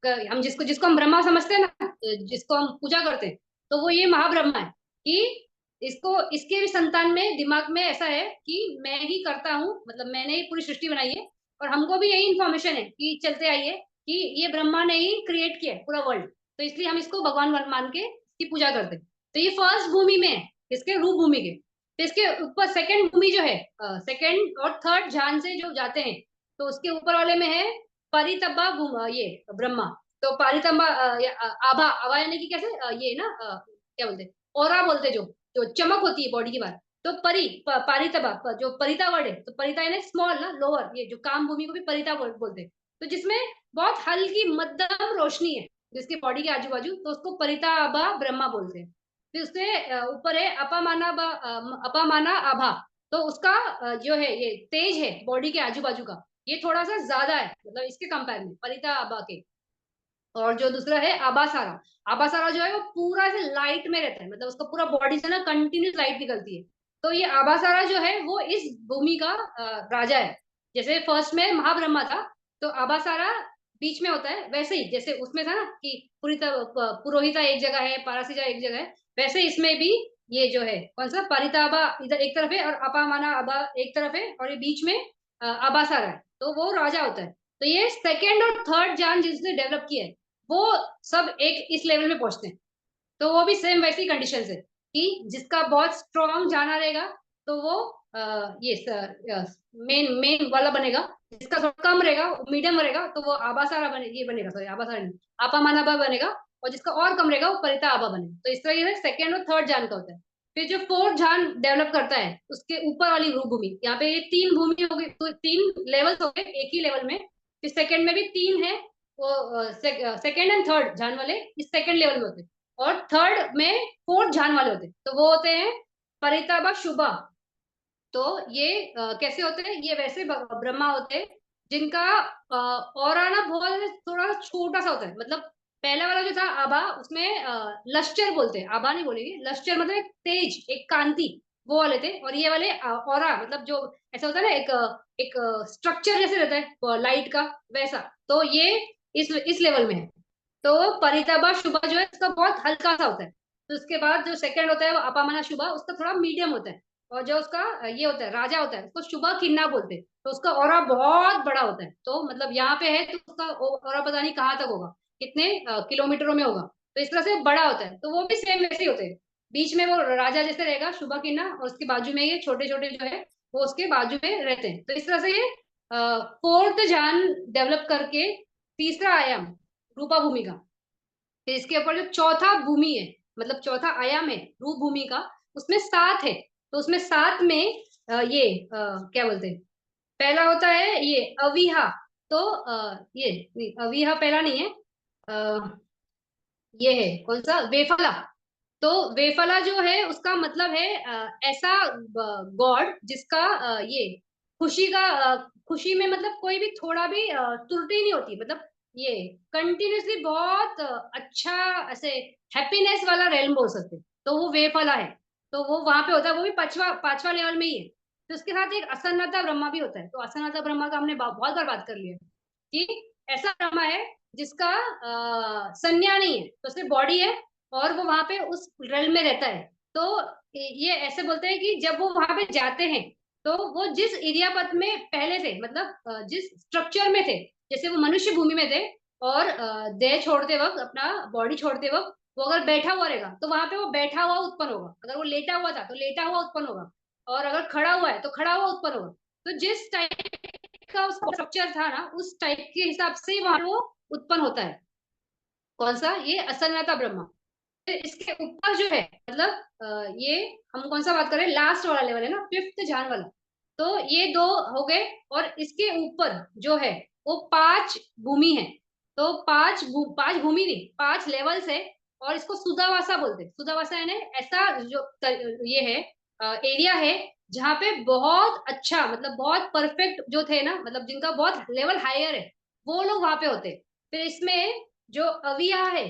हम जिसको जिसको हम ब्रह्मा समझते हैं ना, जिसको हम पूजा करते हैं, तो वो ये महाब्रह्मा है कि इसको इसके भी संतान में दिमाग में ऐसा है कि मैं ही करता हूँ, मतलब मैंने ही पूरी सृष्टि बनाई है, और हमको भी यही इन्फॉर्मेशन है कि चलते आइए कि ये ब्रह्मा ने ही क्रिएट किया है पूरा वर्ल्ड, तो इसलिए हम इसको भगवान मान के इसकी पूजा करते हैं। तो ये फर्स्ट भूमि में है, इसके रूप भूमि के। तो इसके ऊपर सेकंड भूमि जो है, सेकंड और थर्ड जान से जो जाते हैं, तो उसके ऊपर वाले में है परितब्बा ये ब्रह्मा। तो परितब्बा आभा आभा यानी कि कैसे ये ना क्या बोलते हैं, ओरा बोलते हैं, जो जो चमक होती है बॉडी की बात। तो पारितबा जो परिता वर्ड है, तो परिता यानी स्मॉल ना, लोअर, ये जो काम भूमि को भी परिता बोलते हैं। तो जिसमें बहुत हल्की मध्यम रोशनी है जिसकी बॉडी के आजू बाजू, तो उसको परिता आभा ब्रह्मा बोलते हैं। फिर उससे ऊपर है अपामाना आभा। तो उसका जो है ये तेज है बॉडी के आजू बाजू का, ये थोड़ा सा ज्यादा है, मतलब इसके कंपेयर में परिता आबा के। और जो दूसरा है आबासारा, आबासारा जो है वो पूरा ऐसे लाइट में रहता है, मतलब उसका पूरा बॉडी से ना कंटिन्यूस लाइट निकलती है। तो ये आबासारा जो है वो इस भूमि का राजा है। जैसे फर्स्ट में महाब्रह्मा था, तो आबासारा बीच में होता है, वैसे ही जैसे उसमें था ना कि पुरोहिता एक जगह है, पारसिजा एक जगह है, वैसे इसमें भी ये जो है कौन सा परिताबा इधर एक तरफ है और अपामाना अबा एक तरफ है, और ये बीच में आबासारा है, तो वो राजा होता है। तो ये सेकेंड और थर्ड जान जिसने डेवलप किया है, वो सब एक इस लेवल में पहुंचते हैं। तो वो भी सेम वैसी कंडीशन है कि जिसका बहुत स्ट्रॉन्ग जाना रहेगा, तो वो ये मेन मेन वाला बनेगा, जिसका थोड़ा कम रहेगा, मीडियम रहेगा, तो वो आबासारा बने, ये बनेगा, सॉरी आबासारा नहीं, आपामानाबा बनेगा। और जिसका और कम रहेगा वो परिता आबा बनेगा। तो इस तरह से सेकेंड और थर्ड जान का होता है। फिर जो फोर्थ जान डेवलप करता है उसके ऊपर वाली भूमि, यहाँ पे ये तीन भूमि हो गई, तो तीन लेवल्स हो गए एक ही लेवल में। फिर सेकेंड में भी तीन है, वो सेकेंड एंड थर्ड जान वाले इस सेकेंड लेवल में होते हैं, और थर्ड में फोर्थ जान वाले होते हैं, तो वो होते हैं परिताबा शुभा। तो ये कैसे होते हैं, ये वैसे ब्रह्मा होते हैं जिनका ऑरा ना बहुत थोड़ा छोटा सा होता है, मतलब पहला वाला जो था आभा, उसमें लश्चर बोलते हैं, आभा नहीं बोलेंगे, लश्चर मतलब एक तेज, एक कांति, वो वाले थे। और ये वाले ऑरा मतलब जो ऐसा होता है ना, एक स्ट्रक्चर जैसे रहता है लाइट का, वैसा। तो ये इस लेवल में है। तो परिताबा शुभा जो है उसका बहुत हल्का सा होता है। तो उसके बाद जो सेकंड होता है वो अपामना शुभा, उसका थोड़ा मीडियम होता है। और जो उसका ये होता है राजा होता है, उसको शुभा खिन्ना बोलते हैं, तो उसका ऑरा बहुत बड़ा होता है। तो मतलब यहाँ पे है तो उसका ऑरा पता नहीं कहाँ तक होगा, कितने किलोमीटरों में होगा। तो इस तरह से बड़ा होता है, तो वो भी सेम वैसे ही होते हैं। बीच में वो राजा जैसे रहेगा शुभा किन्ना, और उसके बाजू में ये छोटे छोटे जो है वो उसके बाजू में रहते हैं। तो इस तरह से ये फोर्थ जान डेवलप करके तीसरा आयाम रूपा भूमि का। फिर इसके ऊपर जो चौथा भूमि है, मतलब चौथा आयाम है रूप भूमि का, उसमें सात है। तो उसमें सात में ये क्या बोलते हैं, पहला होता है ये अविहा। तो ये नहीं, अविहा पहला नहीं है, ये है कौन सा, वेफला। तो वेफला जो है उसका मतलब है ऐसा गॉड जिसका ये खुशी का खुशी में मतलब कोई भी थोड़ा भी त्रुटि नहीं होती, मतलब ये कंटिन्यूसली बहुत अच्छा ऐसे हैप्पीनेस वाला रेलम बोल सकते हैं। तो वो वेफला है, तो वो वहां पे होता है, वो भी पांचवा पांचवा लेवल में ही है। तो उसके साथ एक असन्नता ब्रह्मा भी होता है। तो असन्नता ब्रह्मा का हमने बहुत बार बात कर लिया है कि ऐसा ब्रह्मा है जिसका संज्ञा नहीं है, तो सिर्फ बॉडी है, और वो वहां पे उस रेल में रहता है। तो ये ऐसे बोलते हैं कि जब वो वहां पे जाते हैं, तो वो जिस इरियापथ में पहले थे, मतलब जिस स्ट्रक्चर में थे, जैसे वो मनुष्य भूमि में थे, और देह छोड़ते वक्त, अपना बॉडी छोड़ते वक्त वो अगर बैठा हुआ रहेगा तो वहां पे वो बैठा हुआ उत्पन्न होगा, अगर वो लेटा हुआ था तो लेटा हुआ उत्पन्न होगा, और अगर खड़ा हुआ है तो खड़ा हुआ उत्पन्न होगा। तो जिस टाइप का उसका स्ट्रक्चर था ना, उस टाइप के हिसाब से वहां वो उत्पन्न होता है। कौन सा? ये असन्नता ब्रह्म। फिर इसके ऊपर जो है, मतलब ये हम कौन सा बात कर रहे हैं, लास्ट वाला लेवल है ना, फिफ्थ ध्यान वाला। तो ये दो हो गए, और इसके ऊपर जो है वो पांच भूमि है। तो पांच भूमि नहीं, पांच लेवल्स है, और इसको सुदावासा बोलते हैं। सुदावासा यानी ऐसा जो ये है एरिया है जहाँ पे बहुत अच्छा, मतलब बहुत परफेक्ट जो थे ना, मतलब जिनका बहुत लेवल हायर है, वो लोग वहां पे होते। फिर इसमें जो अविया है,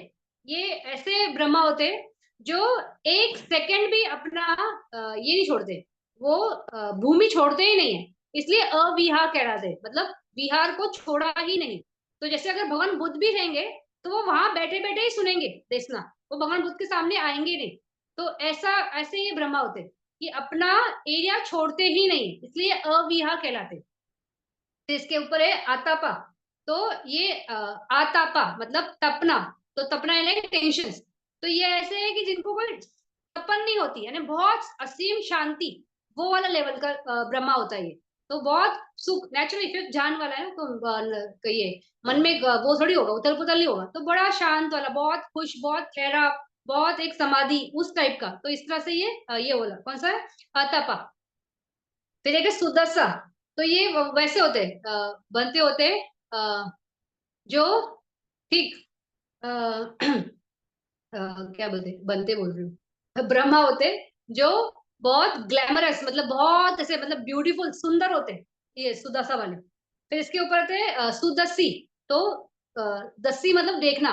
ये ऐसे ब्रह्मा होते हैं जो एक सेकंड भी अपना ये नहीं छोड़ते, वो भूमि छोड़ते ही नहीं है, इसलिए अविहा कहलाते हैं, मतलब विहार को छोड़ा ही नहीं। तो जैसे अगर भगवान बुद्ध भी रहेंगे तो वो वहां बैठे बैठे ही सुनेंगे देशना, वो भगवान बुद्ध के सामने आएंगे नहीं। तो ऐसा, ऐसे ये ब्रह्मा होते हैं कि अपना एरिया छोड़ते ही नहीं, इसलिए अविहा कहलाते हैं। तो इसके ऊपर है आतापा। तो ये आतापा मतलब तपना। तो तपना यानी टेंशन। तो ये ऐसे है कि जिनको कोई तपन नहीं होती, यानी बहुत असीम शांति, वो वाला लेवल का ब्रह्मा होता है ये। तो बहुत सुख, नेचुरल इफेक्ट जान वाला है ना, तो ये मन में वो थोड़ी होगा, उथल पुथल नहीं होगा, तो बड़ा शांत वाला, बहुत खुश, बहुत ठहरा, बहुत एक समाधि उस टाइप का। तो इस तरह से ये वाला कौन सा है? आतापा। फिर एक है सुदशा। तो ये वैसे होते हैं, बनते होते हैं, जो ठीक अ, क्या बोलते हैं? बनते बोल रही हूँ, ब्रह्मा होते हैं जो बहुत ग्लैमरस, मतलब बहुत ऐसे, मतलब ब्यूटीफुल, सुंदर होते हैं, ये सुदशा वाले। फिर इसके ऊपर थे सुदस्सी। तो दस्सी मतलब देखना,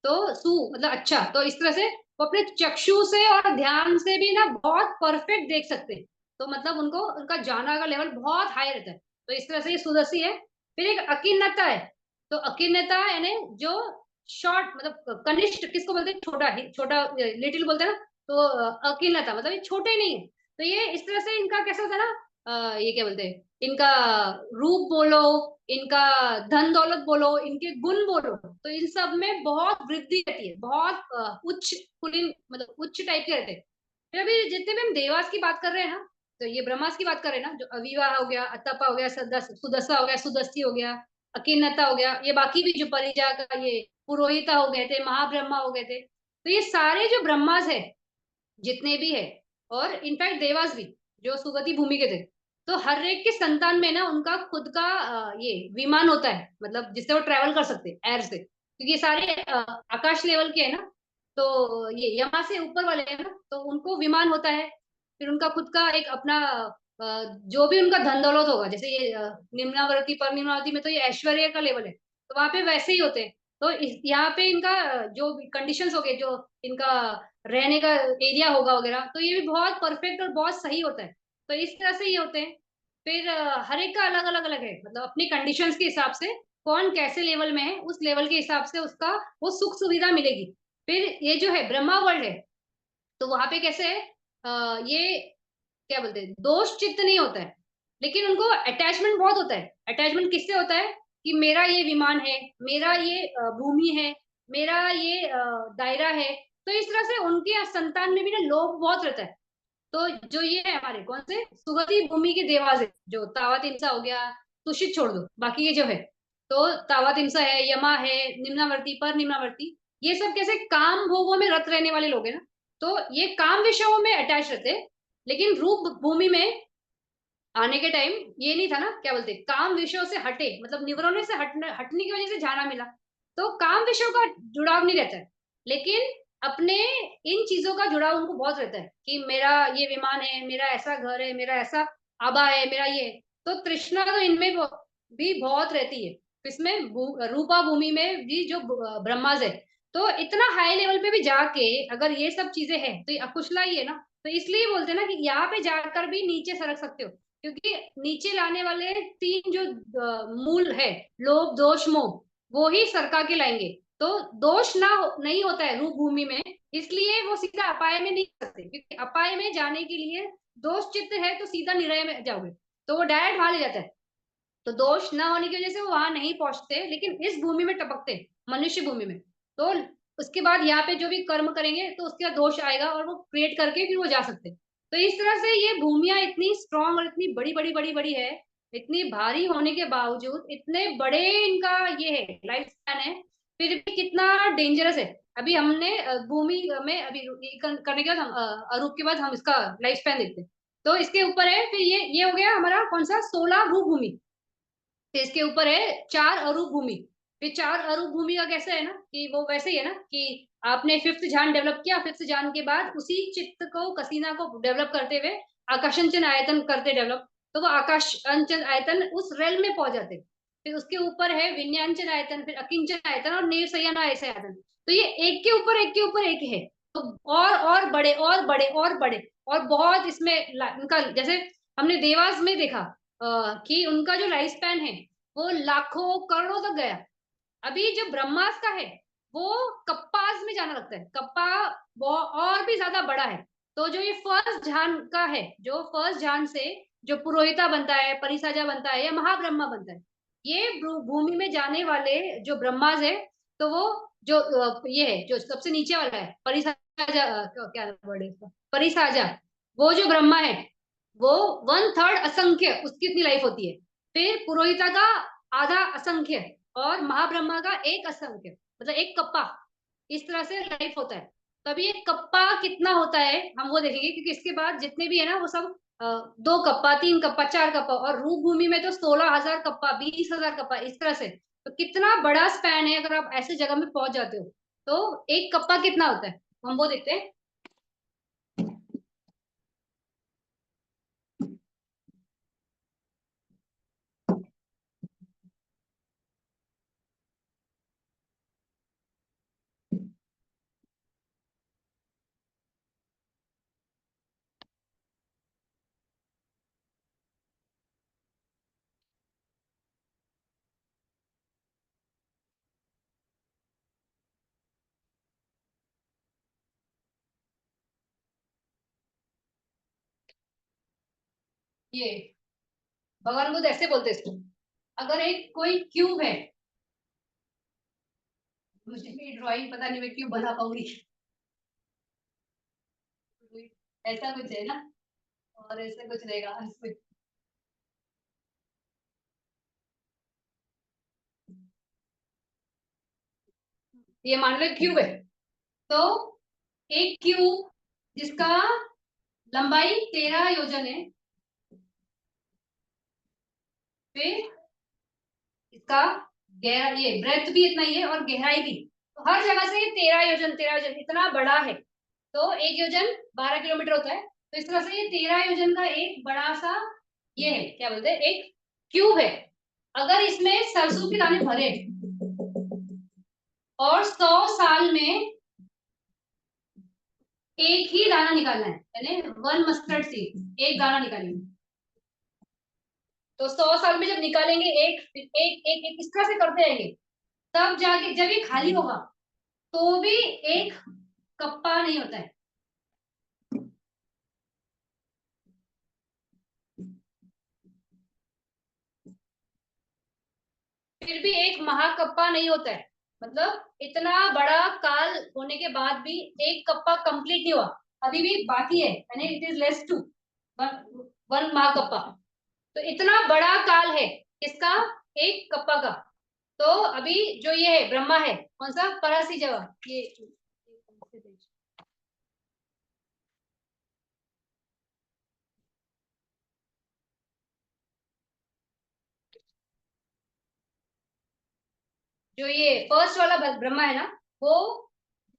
तो सु मतलब अच्छा। तो इस तरह से वो अपने चक्षु से और ध्यान से भी ना बहुत परफेक्ट देख सकते हैं। तो मतलब उनको, उनका जाना का लेवल बहुत हाई रहता है। तो इस तरह से ये सुदस्सी है। फिर एक अकिन्नता है। तो अकिन्नता यानी जो शॉर्ट, मतलब कनिष्ठ किसको बोलते हैं? छोटा ही, छोटा लिटिल बोलते हैं ना। तो अकिन्नता मतलब ये छोटे नहीं है। तो ये इस तरह से इनका कैसा होता है ना, ये क्या बोलते हैं, इनका रूप बोलो, इनका धन दौलत बोलो, इनके गुण बोलो, तो इन सब में बहुत वृद्धि रहती है, बहुत उच्च कुलीन, मतलब उच्च टाइप के रहते हैं। फिर अभी जितने भी हम देवास की बात कर रहे हैं ना, तो ये ब्रह्मास की बात कर रहे हैं ना, जो अविवा हो गया, अतपा हो गया, सुदस्सा हो गया, सुदस्ती हो गया, अकिन्नता हो गया, ये बाकी भी जो परिजा का ये पुरोहिता हो गए थे, महाब्रह्मा हो गए थे। तो ये सारे जो ब्रह्मास है जितने भी है, और इनफैक्ट देवास भी जो सुगति भूमि के थे, तो हर एक के संतान में ना उनका खुद का ये विमान होता है, मतलब जिससे वो ट्रेवल कर सकते हैं एयर से, क्योंकि ये सारे आकाश लेवल के है ना। तो ये यमा से ऊपर वाले हैं ना, तो उनको विमान होता है। फिर उनका खुद का एक अपना जो भी उनका धन दौलत होगा, जैसे ये निम्नावर्ती पर निम्नावर्ती में तो ये ऐश्वर्य का लेवल है, तो वहां पे वैसे ही होते हैं। तो यहाँ पे इनका जो कंडीशंस हो गए, जो इनका रहने का एरिया होगा वगैरह, तो ये भी बहुत परफेक्ट और बहुत सही होता है। तो इस तरह से ये होते हैं। फिर हर एक का अलग अलग अलग है, मतलब अपनी कंडीशंस के हिसाब से कौन कैसे लेवल में है, उस लेवल के हिसाब से उसका वो सुख सुविधा मिलेगी। फिर ये जो है ब्रह्मा वर्ल्ड है, तो वहां पे कैसे है, ये क्या बोलते हैं, दोष चित्त नहीं होता है, लेकिन उनको अटैचमेंट बहुत होता है। अटैचमेंट किससे होता है कि मेरा ये विमान है, मेरा ये भूमि है, मेरा ये दायरा है। तो इस तरह से उनके संतान में भी ना लोभ बहुत रहता है। तो जो ये है हमारे कौन से सुगति भूमि के देवास है, जो तावातिमसा हो गया, तुषित छोड़ दो, बाकी के जो है, तो तावातिमसा है, यमा है, निम्नावर्ती, पर निम्नावर्ती, ये सब कैसे काम भोगों में रत रहने वाले लोग हैं ना। तो ये काम विषयों में अटैच रहते हैं, लेकिन रूप भूमि में आने के टाइम ये नहीं था ना, क्या बोलते, काम विषयों से हटे, मतलब निवरों से हटने की वजह से जाना मिला। तो काम विषयों का जुड़ाव नहीं रहता है, लेकिन अपने इन चीजों का जुड़ाव उनको बहुत रहता है कि मेरा ये विमान है, मेरा ऐसा घर है, मेरा ऐसा आबा है, मेरा ये है। तो तृष्णा तो इनमें भी बहुत रहती है। इसमें रूपा भूमि में भी जो ब्रह्माज है, तो इतना हाई लेवल पे भी जाके अगर ये सब चीजें हैं तो ये अकुशला ही है ना। तो इसलिए बोलते हैं ना कि यहाँ पे जाकर भी नीचे सरक सकते हो, क्योंकि नीचे लाने वाले तीन जो मूल है, लोभ दोष मोह, वो ही सरका के लाएंगे। तो दोष नहीं होता है रूप भूमि में, इसलिए वो सीधा अपाय में नहीं जा सकते, क्योंकि अपाय में जाने के लिए दोष चित्त है तो सीधा निरय में जाओगे, तो वो डायरेक्ट वहां ले जाता है। तो दोष ना होने की वजह से वो वहां नहीं पहुंचते, लेकिन इस भूमि में टपकते, मनुष्य भूमि में। तो उसके बाद यहाँ पे जो भी कर्म करेंगे तो उसके बाद दोष आएगा और वो क्रिएट करके फिर वो जा सकते हैं। तो इस तरह से ये भूमिया इतनी स्ट्रांग और इतनी बड़ी बड़ी बड़ी बड़ी है, इतनी भारी होने के बावजूद इतने बड़े इनका ये है लाइफ स्पैन है, फिर भी कितना डेंजरस है। अभी हमने भूमि में अभी करने के बाद हम अरूप के बाद हम इसका लाइफ स्पैन देखते हैं। तो इसके ऊपर है, फिर ये हो गया हमारा कौन सा 16 भू भूमि। तो इसके ऊपर है 4 अरूप भूमि। फिर 4 अरूप भूमि का कैसा है ना कि वो वैसे ही है ना कि आपने फिफ्थ ध्यान डेवलप किया, फिफ्थ ध्यान के बाद उसी चित्त को कसीना को डेवलप करते हुए आकाशंचन आयतन करते डेवलप, तो वो आकाश अंचन आयतन उस रेल में पहुंच जाते। फिर उसके ऊपर है विन्यांचन आयतन, फिर अकिंचन आयतन और निर्सयन आयतन। तो ये एक के ऊपर एक के ऊपर एक है। तो और बड़े और बड़े और बड़े और बहुत इसमें उनका जैसे हमने देवास में देखा कि उनका जो लाइफ स्पैन है वो लाखों करोड़ों तक गया। अभी जो ब्रह्मास का है वो कप्पास में जाना लगता है, कप्पा और भी ज्यादा बड़ा है। तो जो ये फर्स्ट ध्यान का है, जो फर्स्ट ध्यान से जो पुरोहिता बनता है, परिसाजा बनता है या महाब्रह्मा बनता है, ये भूमि में जाने वाले जो ब्रह्मास है, तो वो जो ये है जो सबसे नीचे वाला है परिसाजा, क्या वर्ड है इसका, परिसाजा, वो जो ब्रह्मा है वो 1/3 असंख्य उसकी इतनी लाइफ होती है। फिर पुरोहिता का आधा असंख्य और महाब्रह्मा का एक असंख्य, मतलब एक कप्पा, इस तरह से लाइफ होता है। तभी एक कप्पा कितना होता है हम वो देखेंगे, क्योंकि इसके बाद जितने भी है ना वो सब 2 कप्पा, 3 कप्पा, 4 कप्पा, और रूप भूमि में तो 16,000 कप्पा, 20,000 कप्पा, इस तरह से। तो कितना बड़ा स्पैन है अगर आप ऐसे जगह में पहुंच जाते हो। तो एक कप्पा कितना होता है हम वो देखते हैं। ये भगवान बुद्ध ऐसे बोलते हैं इसको, अगर एक कोई क्यूब है, मुझे भी ड्राइंग पता नहीं मैं क्यों बना पाऊंगी, ऐसा कुछ है ना, और ऐसे कुछ रहेगा इसमें। ये मान लो क्यूब है, तो एक क्यूब जिसका लंबाई 13 योजन है, फिर इसका गहरा ये ब्रेथ भी इतना ही है और गहराई भी, तो हर जगह से ये 13 योजन 13 योजन इतना बड़ा है। तो 1 योजन 12 किलोमीटर होता है, तो इस तरह से ये 13 योजन का एक बड़ा सा ये है, क्या बोलते हैं, एक क्यूब है। अगर इसमें सरसों के दाने भरे और 100 साल में एक ही दाना निकालना है, यानी 1 मस्टर्ड सीड, एक दाना निकालेंगे, तो 100 साल में जब निकालेंगे एक एक एक, एक इस तरह से करते रहेंगे, तब जाके जब ये खाली होगा तो भी एक कप्पा नहीं होता है। फिर भी एक महाकप्पा नहीं होता है, मतलब इतना बड़ा काल होने के बाद भी एक कप्पा कंप्लीट नहीं हुआ, अभी भी बाकी है, यानी it is less to one महाकप्पा। तो इतना बड़ा काल है इसका, एक कप्पा का। तो अभी जो ये है ब्रह्मा है कौन सा, परासी जगह, ये जो ये फर्स्ट वाला ब्रह्मा है ना, वो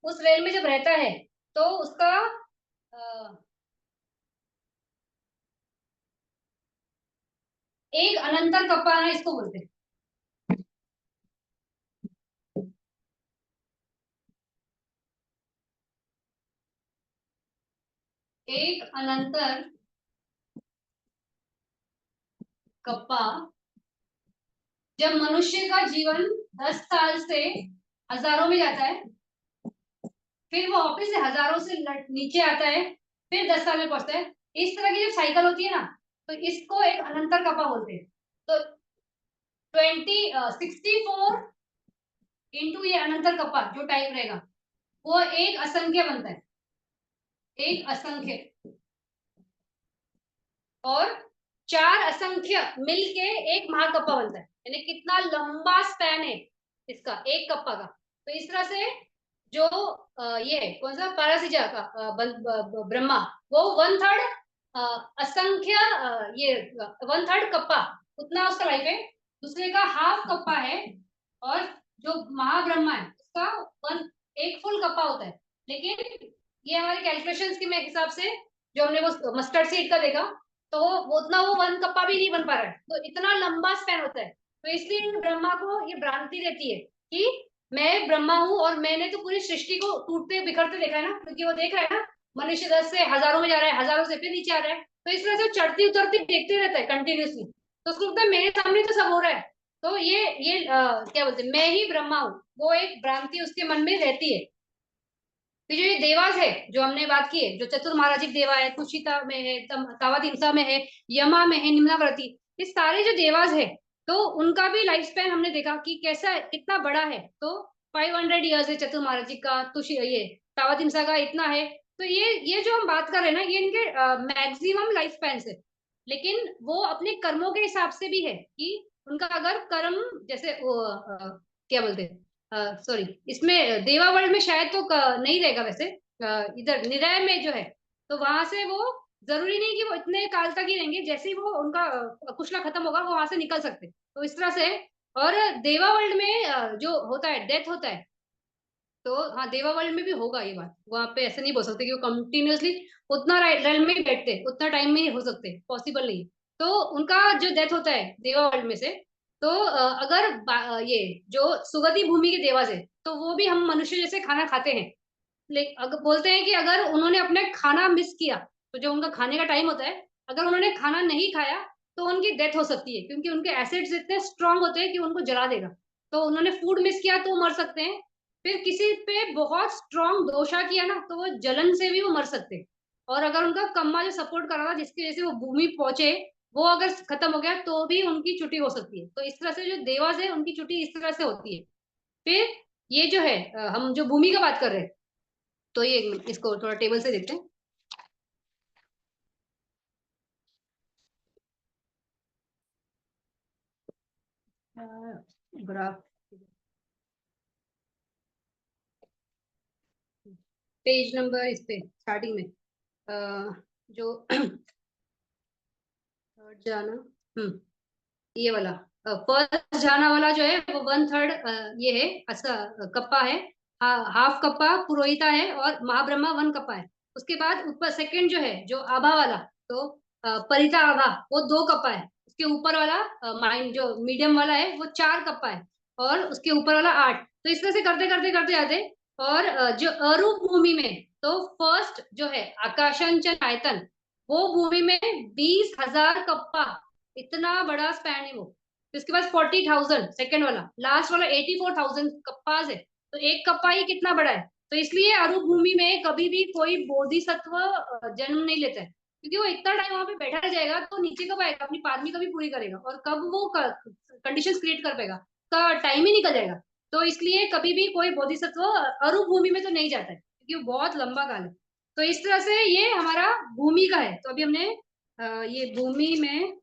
उस रेल में जब रहता है तो उसका एक अनंतर कप्पा है इसको बोलते हैं। एक अनंतर कप्पा, जब मनुष्य का जीवन 10 साल से हजारों में जाता है, फिर वो वापस से हजारों से नीचे आता है, फिर 10 साल में पहुंचता है, इस तरह की जब साइकिल होती है ना, तो इसको एक अनंतर कपा बोलते हैं। तो 64 इंटू ये अनंतर कपा जो टाइम रहेगा, वो एक असंख्य बनता है, एक असंख्य। और चार असंख्य मिलके एक महाकप्पा बनता है, यानी कितना लंबा स्पैन है इसका एक कप्पा का। तो इस तरह से जो ये कौन सा पारासिजा का ब्रह्मा, वो वन थर्ड असंख्य ये वन थर्ड कप्पा उतना उसका लाइफ है। दूसरे का हाफ कप्पा है। और जो महाब्रह्मा है उसका वन एक फुल कप्पा होता है। लेकिन ये हमारे कैलकुलेशंस के में हिसाब से जो हमने वो मस्टर्ड सीड का देखा, तो वो उतना वो वन कप्पा भी नहीं बन पा रहा है, तो इतना लंबा स्पैन होता है। तो इसलिए ब्रह्मा को ये भ्रांति रहती है कि मैं ब्रह्मा हूँ और मैंने तो पूरी सृष्टि को टूटते बिखरते देखा है ना, क्योंकि वो देख रहा है ना मनुष्य 10 से हजारों में जा रहा है, हजारों से फिर नीचे आ रहा है। तो इस तरह से वो चढ़ती उतरती देखते रहता है कंटिन्यूसली। तो उसको लगता है मेरे सामने तो सब हो रहा है। तो ये क्या बोलते हैं, मैं ही ब्रह्मा हूँ, वो एक भ्रांति उसके मन में रहती है। तो जो ये देवास है जो हमने बात की है, जो चतुर्माराजिक देवा है, तुषिता में है, तावतिंसा में है, यमा में है, निम्नावर्ती, ये सारे जो देवास है, तो उनका भी लाइफ स्पैन हमने देखा कि कैसा कितना बड़ा है। तो 500 ईयर्स है चतुर्माराजिक का, तुषि ये तावतिंसा का इतना है। तो ये जो हम बात कर रहे हैं ना, ये इनके मैक्सिमम लाइफ स्पैन है। लेकिन वो अपने कर्मों के हिसाब से भी है कि उनका अगर कर्म जैसे वो क्या बोलते हैं, सॉरी, इसमें देवा वर्ल्ड में शायद तो नहीं रहेगा वैसे, इधर निरय में जो है, तो वहां से वो जरूरी नहीं कि वो इतने काल तक ही रहेंगे, जैसे ही वो उनका कुशला खत्म होगा वो वहां से निकल सकते, तो इस तरह से। और देवा वर्ल्ड में जो होता है डेथ होता है, तो हाँ देवा वर्ल्ड में भी होगा ये बात, वहां पे ऐसे नहीं बोल सकते कि वो कंटिन्यूअसली उतना रेल में ही बैठते उतना टाइम में ही हो सकते, पॉसिबल नहीं। तो उनका जो डेथ होता है देवा वर्ल्ड में से, तो अगर ये जो सुगति भूमि के देवास है, तो वो भी हम मनुष्य जैसे खाना खाते हैं। लेकिन अगर बोलते हैं कि अगर उन्होंने अपने खाना मिस किया, तो जो उनका खाने का टाइम होता है, अगर उन्होंने खाना नहीं खाया तो उनकी डेथ हो सकती है, क्योंकि उनके एसिड्स इतने स्ट्रांग होते हैं कि उनको जला देगा। तो उन्होंने फूड मिस किया तो मर सकते हैं। फिर किसी पे बहुत स्ट्रांग दोषा किया ना, तो वो जलन से भी वो मर सकते हैं। और अगर उनका कम्मा जो सपोर्ट कर रहा था जिसकी वजह से वो भूमि पहुंचे, वो अगर खत्म हो गया तो भी उनकी छुट्टी हो सकती है। तो इस तरह से जो देवास है उनकी छुट्टी इस तरह से होती है। फिर ये जो है हम जो भूमि का बात कर रहे हैं, तो ये इसको थोड़ा टेबल से देखते हैं। ग्राफ पेज नंबर इस पे स्टार्टिंग में जो थर्ड जाना, ये वाला फर्स्ट जाना वाला जो है वो वन थर्ड ये है अच्छा कप्पा है। हाफ कप्पा पुरोहिता है और महाब्रह्मा वन कप्पा है। उसके बाद ऊपर सेकंड जो है जो आभा वाला, तो परिता आभा, वो दो कप्पा है। उसके ऊपर वाला माइंड जो मीडियम वाला है वो चार कप्पा है। और उसके ऊपर वाला आठ। तो इस तरह से करते करते करते जाते। और जो अरूप भूमि में, तो फर्स्ट जो है आकाशांचन आयतन, वो भूमि में 20,000 कप्पा, इतना बड़ा स्पैन है वो। तो इसके पास 40,000 सेकंड वाला, लास्ट वाला 84,000 कप्पास है। तो एक कप्पा ही कितना बड़ा है। तो इसलिए अरुभ भूमि में कभी भी कोई बोधिसत्व जन्म नहीं लेता है, क्योंकि वो इतना टाइम वहां पे बैठा रह जाएगा तो नीचे कब आएगा, अपनी पारमी कभी पूरी करेगा, और कब वो कंडीशंस क्रिएट कर पाएगा, का टाइम ही निकल जाएगा। तो इसलिए कभी भी कोई बोधिसत्व अरुभ भूमि में तो नहीं जाता है, क्योंकि वो बहुत लंबा काल है। तो इस तरह से ये हमारा भूमि का है। तो अभी हमने ये भूमि में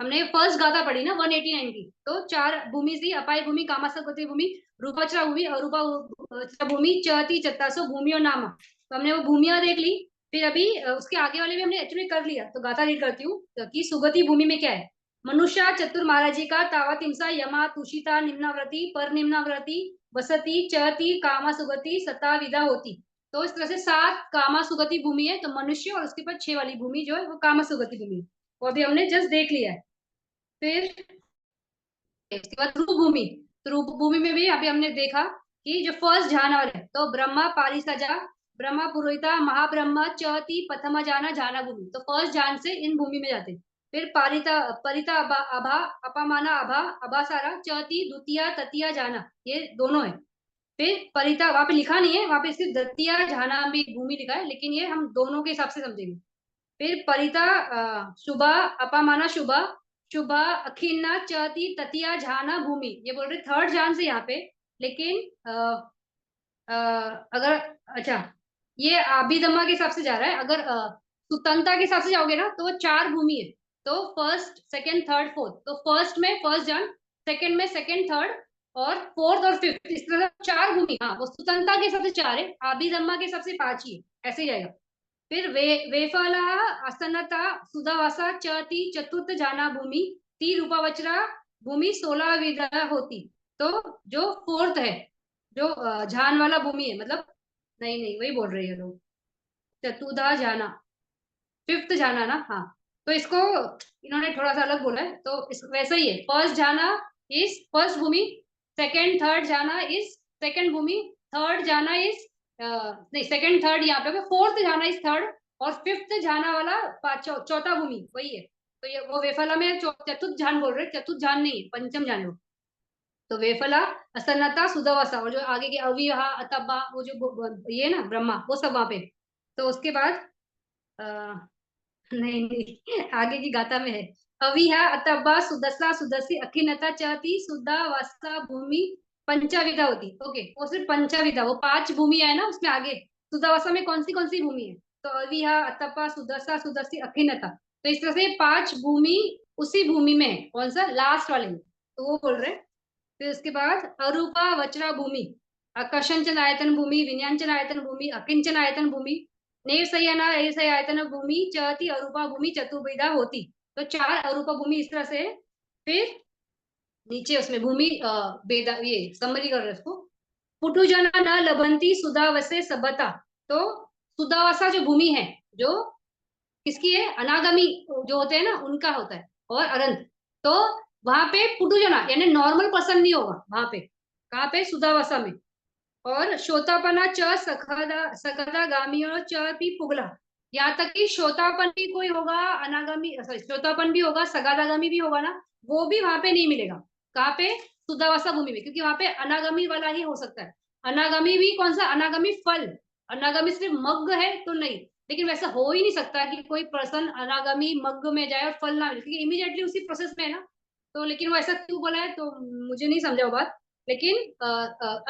हमने फर्स्ट गाथा पढ़ी ना 189 की, तो चार भूमि थी, अपाय भूमि, कामासक्ति भूमि, रूपाचरा भूमि, अरूपा भूमि, चहती चत्तासो भूमि और नामा। तो हमने वो भूमिया देख ली। फिर अभी उसके आगे वाले भी हमने एक्चुअली कर लिया, तो गाथा रीड करती हूँ कि सुगति भूमि में क्या है। मनुष्य चतुर महाराजी का तावातिमसा यमा तुषिता निम्नाव्रती पर निम्नाव्रती वसती चहती कामा सुगति सता विदा होती। तो इस तरह से सात कामा सुगति भूमि है, तो मनुष्य और उसके बाद छह वाली भूमि जो है वो कामा सुगति भूमि है। वो अभी हमने जस्ट देख लिया है। फिर इसके बाद ध्रुव भूमि। ध्रुव भूमि में भी अभी हमने देखा कि जो फर्स्ट जानवर है, तो ब्रह्मा पारिसजा, ब्रह्मा पुरोहिता, महाब्रह्मा चौथी प्रथमा जाना जाना भूमि, तो फर्स्ट जान से इन भूमि में जाते। फिर पारिता परिता अभा अभा अपमाना अभा अभासारा चौथी द्वितीय तृतीया जाना, ये दोनों है। फिर परिता वहां पे लिखा नहीं है, वहां पे सिर्फ द्वितीय जाना भी भूमि लिखा है, लेकिन ये हम दोनों के हिसाब से समझेंगे। फिर परिता शुभा अपमाना शुभा शुभा अखिन्ना चती ततिया झाना भूमि, ये बोल रहे थर्ड जान से यहाँ पे, लेकिन अगर अच्छा ये अभिधम्मा के हिसाब से जा रहा है, अगर सुतंता के हिसाब से जाओगे ना तो वो 4 भूमि है, तो फर्स्ट सेकंड थर्ड फोर्थ, तो फर्स्ट में फर्स्ट जान, सेकंड में सेकंड थर्ड, और फोर्थ और फिफ्थ, इस तरह 4 भूमि। हाँ वो सुतंता के हिसाब से 4 है, अभिधम्मा के हिसाब से 5 ही है, ऐसे ही जाएगा। फिर वेफला असनता सुधावासा चती चतुर्थ जाना भूमि ती रूपावचरा भूमि 16 विधा होती। तो जो फोर्थ है, जो झान वाला भूमि है, मतलब नहीं नहीं वही बोल रही है लोग, चतुर्धा जाना, फिफ्थ जाना ना, हाँ। तो इसको इन्होंने थोड़ा सा अलग बोला है, तो इस वैसा ही है, फर्स्ट जाना इज फर्स्ट भूमि, सेकंड थर्ड जाना इज सेकंड भूमि, थर्ड जाना इज नहीं सेकंड थर्ड यहाँ पे, फोर्थ जाना इज थर्ड, और फिफ्थ जाना वाला चौथा भूमि वही है। तो ये वो वेफला में चतुर्थ जान बोल रहे, चतुर्थ जान नहीं है, पंचम जान है वो। तो वेफला असन्नता सुदवासा, और जो आगे के अविहा अतब्बा, वो जो ये ना ब्रह्मा, वो सब वहां पे। तो उसके बाद नहीं नहीं आगे की गाथा में है, अविहा अतब्बा सुदसा सुदसी अखिनता चाहती सुदा वासा भूमि पंचाविधा होती। ओके वो सिर्फ पंचाविधा, वो 5 भूमि है ना उसमें आगे, सुदावासा में कौन सी भूमि है, तो अविहा अतप्पा सुदसा सुदसी अखिनता, तो इस तरह से 5 भूमि उसी भूमि में है, कौन सा लास्ट वाले में, तो वो बोल रहे हैं। फिर उसके बाद अरूपा वज्रा भूमि, आकर्षण आयतन भूमि, विन्यांचन आयतन भूमि, अकिंचन आयतन भूमि, नेवसयना ऐसे आयतन भूमि चती अरूपा भूमि चतुर्विधा होती। तो 4 अरूपा भूमि इस तरह से है। फिर नीचे उसमें भूमि बेदा, ये समरी कर रहे हैं उसको, पुटुजना न लभंती सुदावसे सबता। तो सुदावसा जो भूमि है, जो किसकी है, अनागमी जो होते हैं ना उनका होता है, और अरंत। तो वहां पे पुटुजना यानी नॉर्मल पर्सन नहीं होगा वहां पे, कहाँ पे, सुदावासा में। और श्रोतापना च सखदा सकदा गामी और च पी पुगला, यहाँ तक कि श्रोतापन भी कोई होगा, अनागामी सॉरी श्रोतापन भी होगा, सगादागामी भी होगा ना, वो भी वहां पे नहीं मिलेगा। कहाँ पे, सुदावासा भूमि में, क्योंकि वहां पे अनागामी वाला ही हो सकता है। अनागामी भी कौन सा, अनागामी फल, अनागामी सिर्फ मग्ग है तो नहीं, लेकिन वैसा हो ही नहीं सकता कि कोई पर्सन अनागामी मग्ग में जाए और फल ना मिले, क्योंकि इमीडिएटली उसी प्रोसेस में है ना। तो लेकिन वो ऐसा क्यों बोला है तो मुझे नहीं समझा वो बात, लेकिन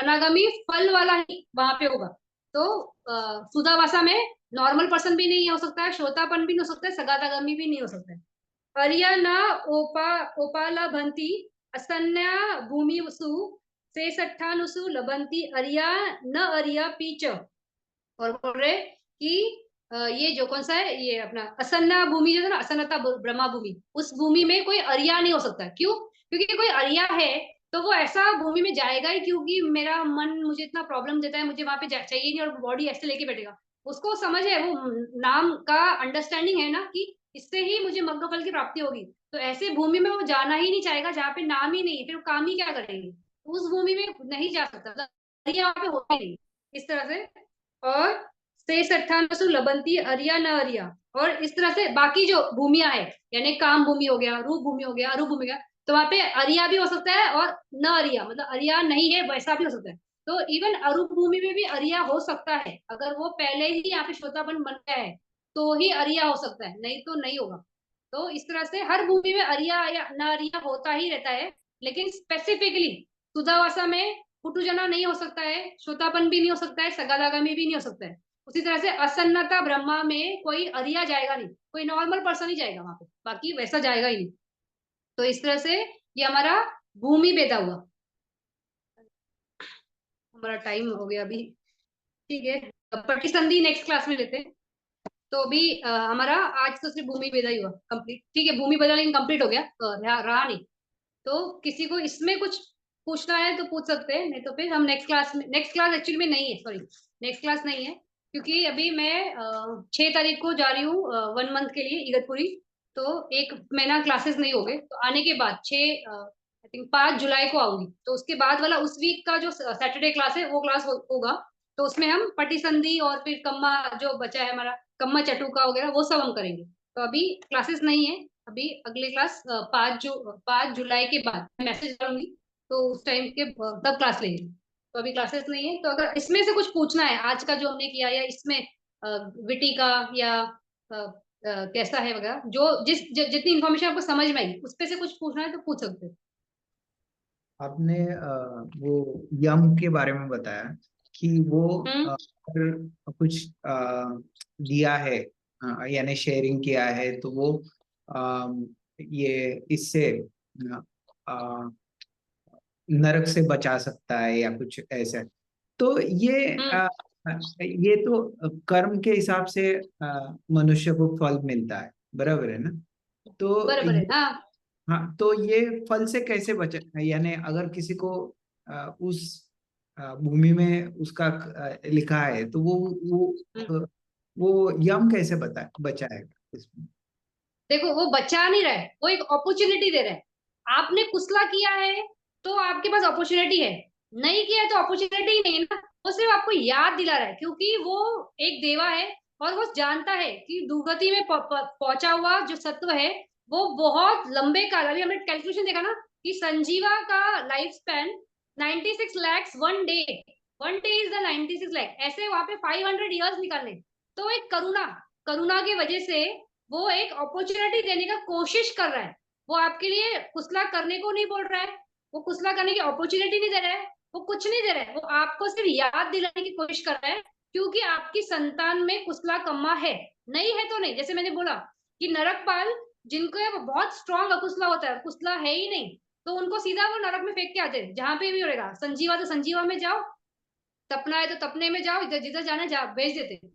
अनागामी फल वाला ही वहां पे होगा। तो सुदावासा में नॉर्मल पर्सन भी नहीं हो सकता है, श्रोतापन भी नहीं हो सकता है, सगातागामी भी नहीं हो सकता है। अरिया न ओपा ओपाला भंती असन्या भूमि वसु से सट्ठानुसु लबंती अरिया न अरिया पीच, और बोल रहे कि ये जो कौन सा है, ये अपना असन्ना भूमि जो है ना, असन्नता ब्रह्मा भूमि, उस भूमि में कोई अरिया नहीं हो सकता। क्यों, क्योंकि कोई अरिया है तो वो ऐसा भूमि में जाएगा ही, क्योंकि मेरा मन मुझे इतना प्रॉब्लम देता है, मुझे वहां पे चाहिए नहीं, और बॉडी ऐसे लेके बैठेगा, उसको समझ है, वो नाम का अंडरस्टैंडिंग है ना कि इससे ही मुझे मग्न फल की प्राप्ति होगी। तो ऐसे भूमि में वो जाना ही नहीं चाहेगा जहाँ पे नाम ही नहीं है, फिर वो काम ही क्या करेंगे, उस भूमि में नहीं जा सकता, अरिया वहां पे होता ही नहीं, इस तरह से। और से सट्ठानसु लबंती अरिया न अरिया, और इस तरह से बाकी जो भूमिया है, यानी काम भूमि हो गया, रूप भूमि हो गया, अरूप भूमि हो गया, तो वहां पे अरिया भी हो सकता है, और न अरिया मतलब अरिया नहीं है वैसा भी हो सकता है। तो इवन अरूप भूमि में भी अरिया हो सकता है, अगर वो पहले ही यहाँ पे श्रोतापन बन गया है तो ही अरिया हो सकता है, नहीं तो नहीं होगा। तो इस तरह से हर भूमि में अरिया या न अरिया होता ही रहता है, लेकिन स्पेसिफिकली सुधावासा में पुटुजना नहीं हो सकता है, श्रोतापन भी नहीं हो सकता है, सगादागामी भी नहीं हो सकता है। उसी तरह से असन्नता ब्रह्मा में कोई अरिया जाएगा नहीं, कोई नॉर्मल पर्सन ही जाएगा वहां पे, बाकी वैसा जाएगा ही नहीं। तो इस तरह से ये हमारा भूमि भेदा हुआ। हमारा टाइम हो गया अभी, ठीक है, प्रतिसंधि नेक्स्ट क्लास में लेते हैं। तो अभी हमारा आज तो सिर्फ भूमि भेदा ही हुआ कंप्लीट, ठीक है, भूमि भेदा लेकिन कंप्लीट हो गया, रहा नहीं। तो किसी को इसमें कुछ पूछना है तो पूछ सकते हैं, नहीं तो फिर हम नेक्स्ट क्लास में, नेक्स्ट क्लास एक्चुअली में नहीं है, सॉरी नेक्स्ट क्लास नहीं है, क्योंकि अभी मैं 6 तारीख को जा रही हूँ 1 मंथ के लिए इगतपुरी। तो 1 महीना क्लासेस नहीं हो गए, तो आने के बाद 5 जुलाई को आऊंगी, तो उसके बाद वाला उस वीक का जो सैटरडे क्लास है वो क्लास होगा। तो उसमें हम पटिसंधि और फिर कम्मा जो बचा है हमारा, कम्मा चटुका वगैरह वो सब हम करेंगे। तो अभी क्लासेस नहीं है, अभी अगले क्लास 5 जुलाई के बाद मैसेज करूंगी, तो उस टाइम के तब क्लास लेंगे। तो अभी क्लासेस नहीं है, तो अगर इसमें से कुछ पूछना है आज का जो हमने किया, या इसमें विटी का या कैसा है वगैरह, जितनी इन्फॉर्मेशन आपको समझ में आई उस पे से कुछ पूछना है तो पूछ सकते हो। आपने वो यम के बारे में बताया कि वो हम्म। अगर कुछ दिया है, यानी शेयरिंग किया है, तो वो ये इससे अ, नरक से बचा सकता है या कुछ ऐसा। तो हम्म। ये तो कर्म के हिसाब से मनुष्य को फल मिलता है, बराबर है ना? तो बराबर है, हाँ। हाँ, तो ये फल से कैसे बचे, यानी अगर किसी को उस भूमि में उसका लिखा है, तो हम्म। वो यम कैसे बचाएगा इसमें? देखो, वो बचा नहीं रहा है, वो एक अपॉर्चुनिटी दे रहा है। आपने कुसला किया है तो आपके पास अपॉर्चुनिटी है, नहीं किया है तो अपॉर्चुनिटी ही नहीं है ना। वो सिर्फ आपको याद दिला रहा है, क्योंकि वो एक देवा है और वो जानता है कि दुर्गति में पहुंचा हुआ जो सत्व है वो बहुत लंबे काल, अभी हमने कैलकुलेशन देखा ना कि संजीवा का life span 96 lakhs 1 day. 1 day is the 96 lakh, ऐसे वहां पे 500 years निकालने। तो एक करुणा, करुणा की वजह से वो एक अपॉर्चुनिटी देने का कोशिश कर रहा है। वो आपके लिए कुसला करने को नहीं बोल रहा है, वो कुसला करने की अपॉर्चुनिटी नहीं दे रहा है, वो कुछ नहीं दे रहा है, वो आपको सिर्फ याद दिलाने की कोशिश कर रहा है। क्योंकि आपकी संतान में कुसला कम्मा है, नहीं है तो नहीं। जैसे मैंने बोला कि नरकपाल, जिनको है वो बहुत स्ट्रांग अकुसला होता है, कुसला है ही नहीं, तो उनको सीधा वो नरक में फेंक के आते हैं, जहां पे भी रहेगा। संजीवा तो संजीवा में जाओ, तपना है तो तपने में जाओ, इधर जिधर जाना है जा भेज देते हैं।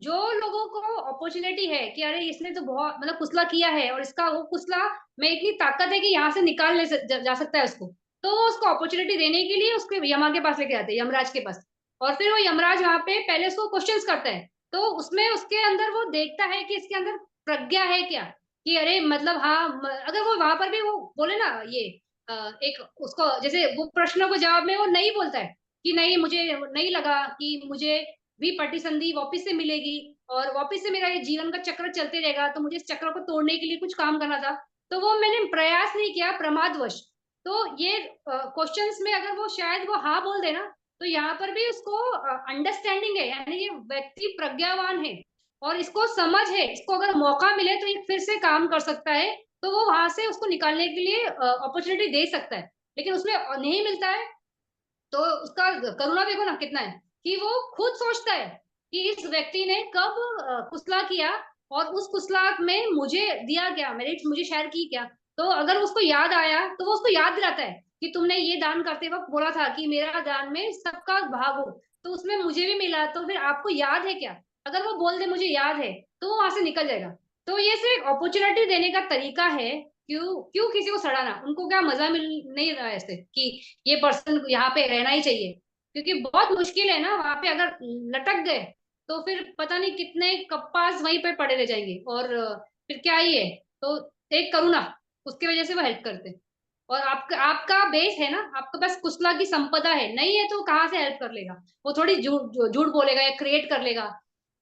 जो लोगों को अपॉर्चुनिटी है कि अरे इसने तो बहुत मतलब कुसला किया है और इसका वो कुसला में इतनी ताकत है कि यहाँ से निकाल जा सकता है उसको, तो वो उसको अपॉर्चुनिटी देने के लिए उसके यमा के पास लेके आते हैं, यमराज के पास। और फिर वो यमराज वहां पे पहले उसको क्वेश्चंस करता है, तो उसमें उसके अंदर वो देखता है कि इसके अंदर प्रज्ञा है क्या, कि अरे मतलब हाँ अगर वो वहां पर भी वो बोले ना ये एक उसको जैसे वो प्रश्नों को जवाब में वो नहीं बोलता है कि नहीं मुझे नहीं लगा कि मुझे भी प्रतिसंधि वापस से मिलेगी और वापस से मेरा ये जीवन का चक्र चलते रहेगा, तो मुझे इस चक्र को तोड़ने के लिए कुछ काम करना था, तो वो मैंने प्रयास नहीं किया प्रमादवश। तो ये क्वेश्चंस में अगर वो शायद वो हाँ बोल देना, तो यहाँ पर भी उसको अंडरस्टैंडिंग है, यानी ये व्यक्ति प्रज्ञावान है और इसको समझ है, इसको अगर मौका मिले तो ये फिर से काम कर सकता है, तो वो वहां से उसको निकालने के लिए अपॉर्चुनिटी दे सकता है। लेकिन उसमें नहीं मिलता है, तो उसका करुणा देखो ना कितना है कि वो खुद सोचता है कि इस व्यक्ति ने कब कुसला किया और उस कुसला में मुझे दिया क्या, मेरे मुझे शेयर की क्या। तो अगर उसको याद आया तो वो उसको याद दिलाता है कि तुमने ये दान करते वक्त बोला था कि मेरा दान में सबका भाग हो, तो उसमें मुझे भी मिला, तो फिर आपको याद है क्या। अगर वो बोल दे मुझे याद है, तो वो वहां से निकल जाएगा। तो ये सिर्फ अपॉर्चुनिटी देने का तरीका है। क्यों क्यों किसी को सड़ाना, उनको क्या मजा मिल नहीं रहा है ऐसे कि ये पर्सन यहाँ पे रहना ही चाहिए। क्योंकि बहुत मुश्किल है ना, वहां पे अगर लटक गए तो फिर पता नहीं कितने कप्पास वहीं पे पड़े रह जाएंगे, और फिर क्या ही है। तो एक करुणा, उसकी वजह से वो हेल्प करते हैं। और आपका आपका बेस है ना, आपके पास कुशला की संपदा है, नहीं है तो कहाँ से हेल्प कर लेगा। वो थोड़ी झूठ झूठ बोलेगा या क्रिएट कर लेगा,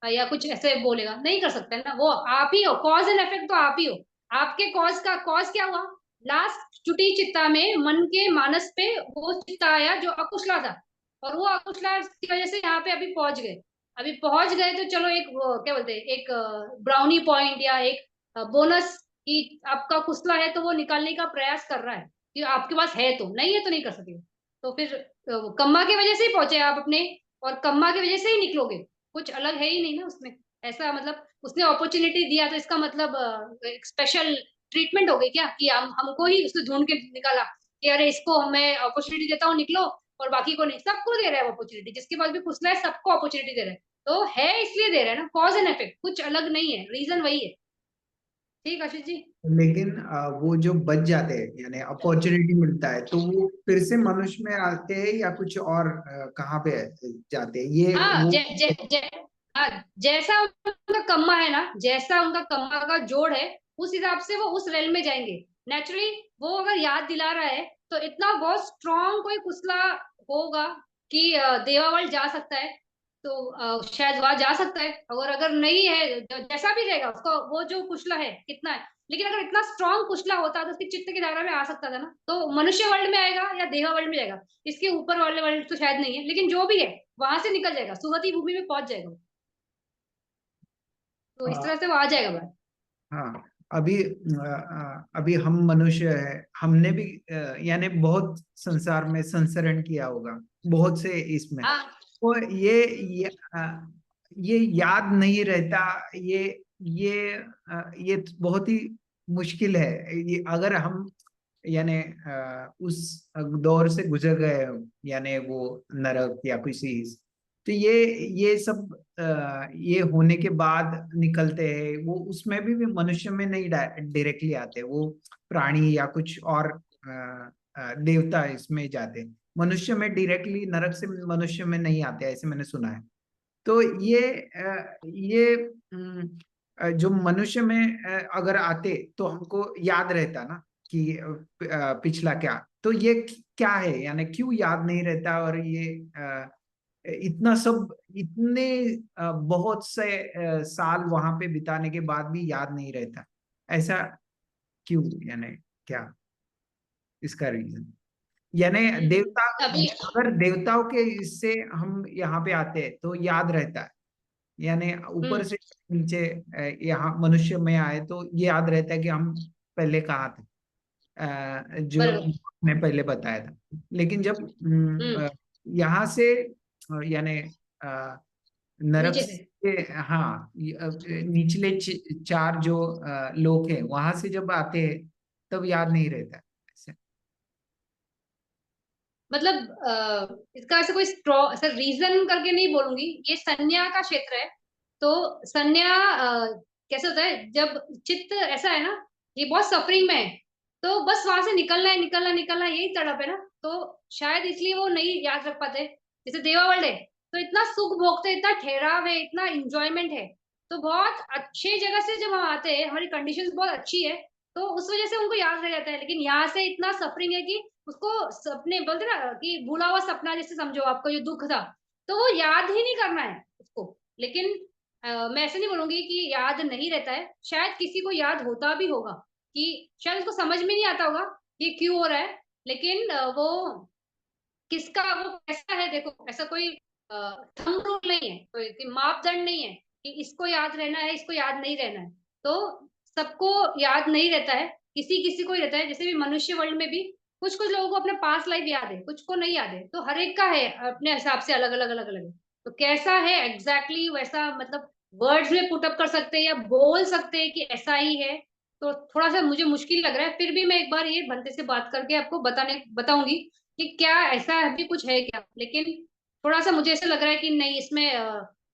या कुछ ऐसे बोलेगा, नहीं कर सकता है ना। वो आप ही हो, कॉज एंड इफेक्ट तो आप ही हो। आपके कॉज का कॉज क्या हुआ, लास्ट चुटी चित्ता में मन के मानस पे वो चित्ता आया जो अकुशला था, और वो अकुशला की वजह से यहाँ पे अभी पहुंच गए। अभी पहुंच गए तो चलो एक क्या बोलते हैं, एक ब्राउनी पॉइंट या एक बोनस कि आपका कुशला है तो वो निकालने का प्रयास कर रहा है कि आपके पास है, तो नहीं है तो नहीं कर सकेगा। तो फिर कम्मा की वजह से ही पहुंचे आप अपने, और कम्मा की वजह से ही निकलोगे, कुछ अलग है ही नहीं ना उसमें। ऐसा मतलब उसने अपॉर्चुनिटी दिया तो इसका मतलब एक स्पेशल ट्रीटमेंट हो गई क्या, कि हमको ही उसने ढूंढ के निकाला कि अरे इसको मैं अपॉर्चुनिटी देता हूँ निकलो, और बाकी को नहीं। सबको दे रहा है वो अपॉर्चुनिटी, जिसके पास भी कुछ है सबको अपॉर्चुनिटी दे रहा है। तो है इसलिए दे रहा है ना, कॉज एंड इफेक्ट, कुछ अलग नहीं है, रीजन वही है। ठीक आशीष जी। लेकिन वो जो बच जाते हैं, यानी अपॉर्चुनिटी मिलता है, तो वो फिर से मनुष्य में आते हैं या कुछ और कहाँ पे जाते हैं ये हाँ वो? जै, जै, जै, हाँ जैसा उनका कम्मा है ना, जैसा उनका कम्मा का जोड़ है, उस हिसाब से वो उस रेल में जाएंगे नेचुरली। वो अगर याद दिला रहा है तो इतना बहुत स्ट्रांग कोई कुसला होगा कि देवावल जा सकता है, तो शायद वहां जा सकता है। और अगर नहीं है, जैसा भी रहेगा उसको वो जो कुशला है कितना है, लेकिन अगर इतना स्ट्रांग कुशला होता तो उसकी चित्त की धारा में आ सकता था ना, तो मनुष्य वर्ल्ड में आएगा या देवा वर्ल्ड में जाएगा, इसके ऊपर वाले वर्ल्ड तो शायद नहीं है, लेकिन जो भी है वहां से निकल जाएगा, सुगति भूमि में पहुंच जाएगा वो। तो इस तरह से वो आ जाएगा बाहर। हाँ, अभी हम मनुष्य है, हमने भी यानी बहुत संसार में संसरण किया होगा, बहुत से इसमें। हाँ। तो ये याद नहीं रहता। ये बहुत ही मुश्किल है। ये अगर हम यानी उस दौर से गुजर गए हो, यानी वो नरक या किसी, तो ये सब ये होने के बाद निकलते हैं, वो उसमें भी मनुष्य में नहीं डायरेक्टली आते, वो प्राणी या कुछ और देवता इसमें जाते हैं। मनुष्य में डायरेक्टली नरक से मनुष्य में नहीं आते, ऐसे मैंने सुना है। तो ये जो मनुष्य में अगर आते तो हमको याद रहता ना कि पिछला क्या। तो ये क्या है, यानी क्यों याद नहीं रहता, और ये इतना सब, इतने बहुत से साल वहां पे बिताने के बाद भी याद नहीं रहता, ऐसा क्यों, यानी क्या इसका रीजन? यानी देवता, अभी अगर देवताओं के इससे हम यहाँ पे आते हैं तो याद रहता है, यानी ऊपर से नीचे यहाँ मनुष्य में आए तो ये याद रहता है कि हम पहले कहाँ थे, जो बराबर। मैं पहले बताया था। लेकिन जब हम्म। यहाँ से यानी नरक नीचे से। से, हाँ, निचले चार जो लोग हैं वहां से जब आते हैं तब याद नहीं रहता ऐसे। मतलब इसका ऐसा कोई स्ट्रॉ ऐसा रीजन करके नहीं बोलूंगी, ये संज्ञा का क्षेत्र है। तो संज्ञा कैसे होता है जब चित्त ऐसा है ना, ये बहुत सफरिंग में है, तो बस वहां से निकलना है, निकलना निकलना, यही तड़प है ना। तो शायद इसलिए वो नहीं याद रख पाते। जैसे देवा वर्ल्ड है, तो इतना सुख भोगते, इतना ठहराव है, इतना इंजॉयमेंट है। तो बहुत अच्छे जगह से जब हम आते हैं, हमारी कंडीशंस बहुत अच्छी है, तो उस वजह से उनको याद रह जाता है। लेकिन यहाँ से इतना सफरिंग है कि उसको सपने बोलते ना कि भूला हुआ सपना जैसे समझो, आपका जो दुख था, तो वो याद ही नहीं करना है उसको। लेकिन मैं ऐसे नहीं बोलूंगी कि याद नहीं रहता है, शायद किसी को याद होता भी होगा, कि शायद उसको समझ में नहीं आता होगा ये क्यों हो रहा है। लेकिन वो किसका वो कैसा है, देखो ऐसा कोई थंब रूल नहीं है, कोई मापदंड नहीं है कि इसको याद रहना है, इसको याद नहीं रहना है। तो सबको याद नहीं रहता है, किसी किसी को ही रहता है। जैसे भी मनुष्य वर्ल्ड में भी कुछ कुछ लोगों को अपना पास्ट लाइफ याद है, कुछ को नहीं याद है, तो हर एक का है अपने हिसाब से अलग अलग अलग अलग है। तो कैसा है एग्जैक्टली वैसा, मतलब वर्ड्स में पुट अप कर सकते हैं या बोल सकते हैं कि ऐसा ही है, तो थोड़ा सा मुझे मुश्किल लग रहा है। फिर भी मैं एक बार ये बनते से बात करके आपको बताऊंगी कि क्या ऐसा भी कुछ है क्या। लेकिन थोड़ा सा मुझे ऐसा लग रहा है कि नहीं इसमें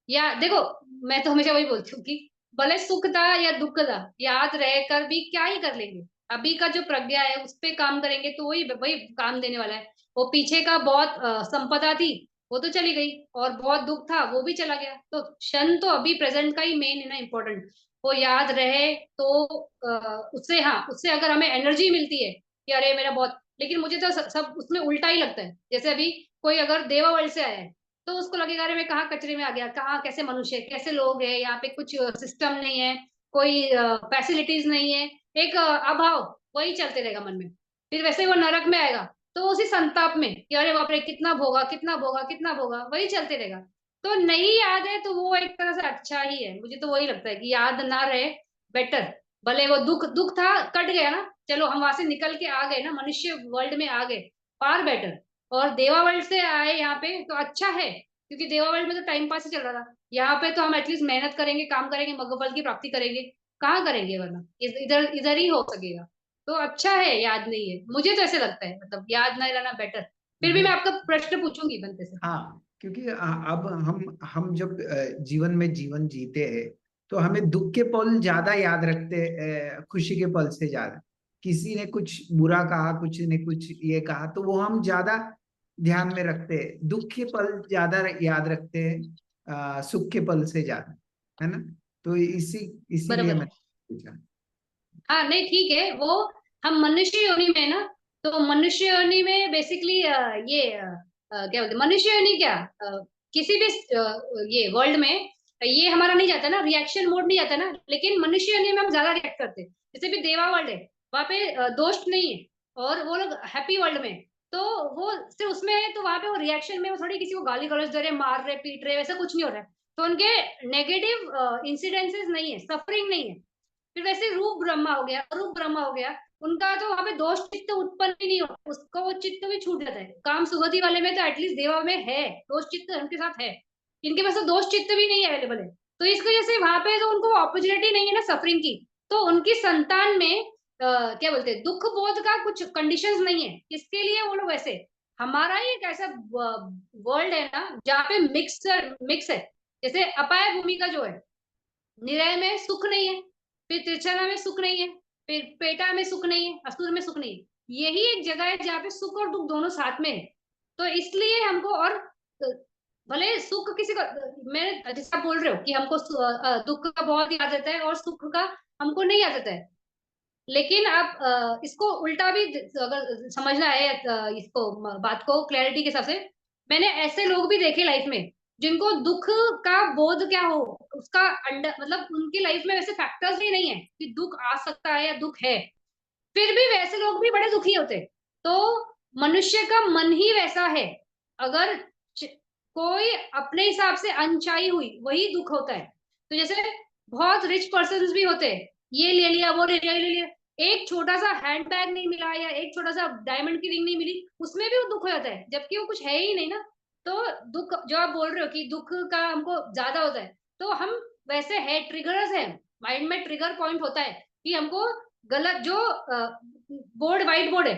या देखो, मैं तो हमेशा वही बोलती हूँ कि भले सुख था या दुख था, याद रहकर भी क्या ही कर लेंगे। अभी का जो प्रज्ञा है उस पे काम करेंगे तो वही वही काम देने वाला है। वो पीछे का बहुत संपदा थी, वो तो चली गई, और बहुत दुख था वो भी चला गया। तो क्षण तो अभी प्रेजेंट का ही मेन है ना, इम्पोर्टेंट। वो याद रहे तो उससे, हाँ, उससे अगर हमें एनर्जी मिलती है कि अरे मेरा बहुत। लेकिन मुझे तो सब उसमें उल्टा ही लगता है। जैसे अभी कोई अगर देवा वर्ल्ड से आया है, तो उसको लगेगा अरे मैं कहाँ कचरे में आ गया, कहाँ कैसे मनुष्य कैसे लोग हैं यहाँ पे, कुछ सिस्टम नहीं है, कोई फैसिलिटीज नहीं है, एक अभाव वही चलते रहेगा मन में। फिर वैसे ही वो नरक में आएगा, तो उसी संताप में कि अरे बाप रे कितना भोगा कितना भोगा कितना भोगा, वही चलते रहेगा। तो नहीं याद है तो वो एक तरह से अच्छा ही है, मुझे तो वही लगता है कि याद ना रहे बेटर। भले वो दुख दुख था, कट गया ना, चलो हम वहां से निकल के आ गए ना, मनुष्य वर्ल्ड में आ गए, फार बेटर। और देवा वर्ल्ड से आए यहाँ पे तो अच्छा है, क्योंकि देवा वर्ल्ड में तो टाइम पास ही चल रहा था। यहाँ पे तो हम एटलीस्ट मेहनत करेंगे, काम करेंगे, मगफल की प्राप्ति करेंगे। कहाँ करेंगे, वरना इधर इधर ही हो सकेगा। तो अच्छा है याद नहीं है, मुझे तो ऐसे लगता है, मतलब याद नहीं रहना बेटर। फिर भी मैं आपका प्रश्न पूछूंगी बनते से। हाँ, क्योंकि अब हम जब जीवन में जीवन जीते हैं तो हमें दुख के पल ज्यादा याद रखते हैं, खुशी के पल से ज्यादा। किसी ने कुछ बुरा कहा, कुछ ने कुछ ये कहा, तो वो हम ज्यादा ध्यान में रखते हैं, दुख के पल ज्यादा याद रखते हैं सुख के पल से ज्यादा, है ना? तो इसीलिए बराबर मैं है। पूछा। हाँ नहीं ठीक है वो, हम मनुष्य योनि में ना, तो मनुष्य योनि में बेसिकली ये क्या बोलते हैं, मनुष्य योनि क्या, किसी भी ये वर्ल्ड में ये हमारा नहीं जाता ना, रिएक्शन मोड नहीं जाता ना। लेकिन मनुष्य योनि में हम ज्यादा रिएक्ट करते हैं। जैसे भी देवा वर्ल्ड है, वहां पे दोष नहीं है, और वो लोग हैप्पी वर्ल्ड में, तो वो सिर्फ उसमें है, तो वहां पे वो रिएक्शन में वो थोड़ी किसी को गाली गलौज दे रहे, मार रहे, पीट रहे, वैसा कुछ नहीं हो रहा है। तो उनके नेगेटिव इंसिडेंसेस नहीं है, सफरिंग नहीं है। फिर वैसे रूप ब्रह्मा हो गया, अरूप ब्रह्मा हो गया, उनका तो वहां पे दोष चित्त उत्पन्न ही नहीं होता, उसका वो चित्त भी छूट जाता है। काम सुगति वाले में तो एटलीस्ट देवा में है, दोष चित्त उनके साथ है, इनके पास तो दोष चित्त भी नहीं अवेलेबल है। तो इस वजह से वहां पे तो उनको अपॉर्चुनिटी नहीं है ना सफरिंग की। तो उनकी संतान में क्या बोलते हैं, दुख बोध का कुछ कंडीशंस नहीं है, इसके लिए वो लोग वैसे। हमारा ही एक ऐसा वर्ल्ड है ना जहाँ पे मिक्स है। जैसे अपाय भूमि का जो है, निरय में सुख नहीं है, फिर त्रिछना में सुख नहीं है, फिर पेटा में सुख नहीं है, असुर में सुख नहीं है। यही एक जगह है जहाँ पे सुख और दुख दोनों साथ में है। तो इसलिए हमको, और भले सुख किसी को, मैं जैसे आप बोल रहे हो कि हमको दुख का बहुत याद आता है और सुख का हमको नहीं याद आता है, लेकिन आप इसको उल्टा भी अगर समझना है, इसको बात को क्लैरिटी के हिसाब से, मैंने ऐसे लोग भी देखे लाइफ में जिनको दुख का बोध क्या हो, उसका अंडर मतलब उनकी लाइफ में वैसे फैक्टर्स ही नहीं है कि दुख आ सकता है या दुख है, फिर भी वैसे लोग भी बड़े दुखी होते। तो मनुष्य का मन ही वैसा है। अगर कोई अपने हिसाब से अनचाही हुई वही दुख होता है। तो जैसे बहुत रिच पर्सन भी होते हैं, ये ले लिया वो ले लिया ये ले लिया, एक छोटा सा हैंड बैग नहीं मिला या एक छोटा सा डायमंड की रिंग नहीं मिली, उसमें भी वो दुख हो जाता है, जबकि वो कुछ है ही नहीं ना। तो दुख जो आप बोल रहे हो कि दुख का हमको ज्यादा होता है, तो हम वैसे है, ट्रिगर्स है, माइंड में ट्रिगर पॉइंट होता है कि हमको गलत जो बोर्ड, व्हाइट बोर्ड है,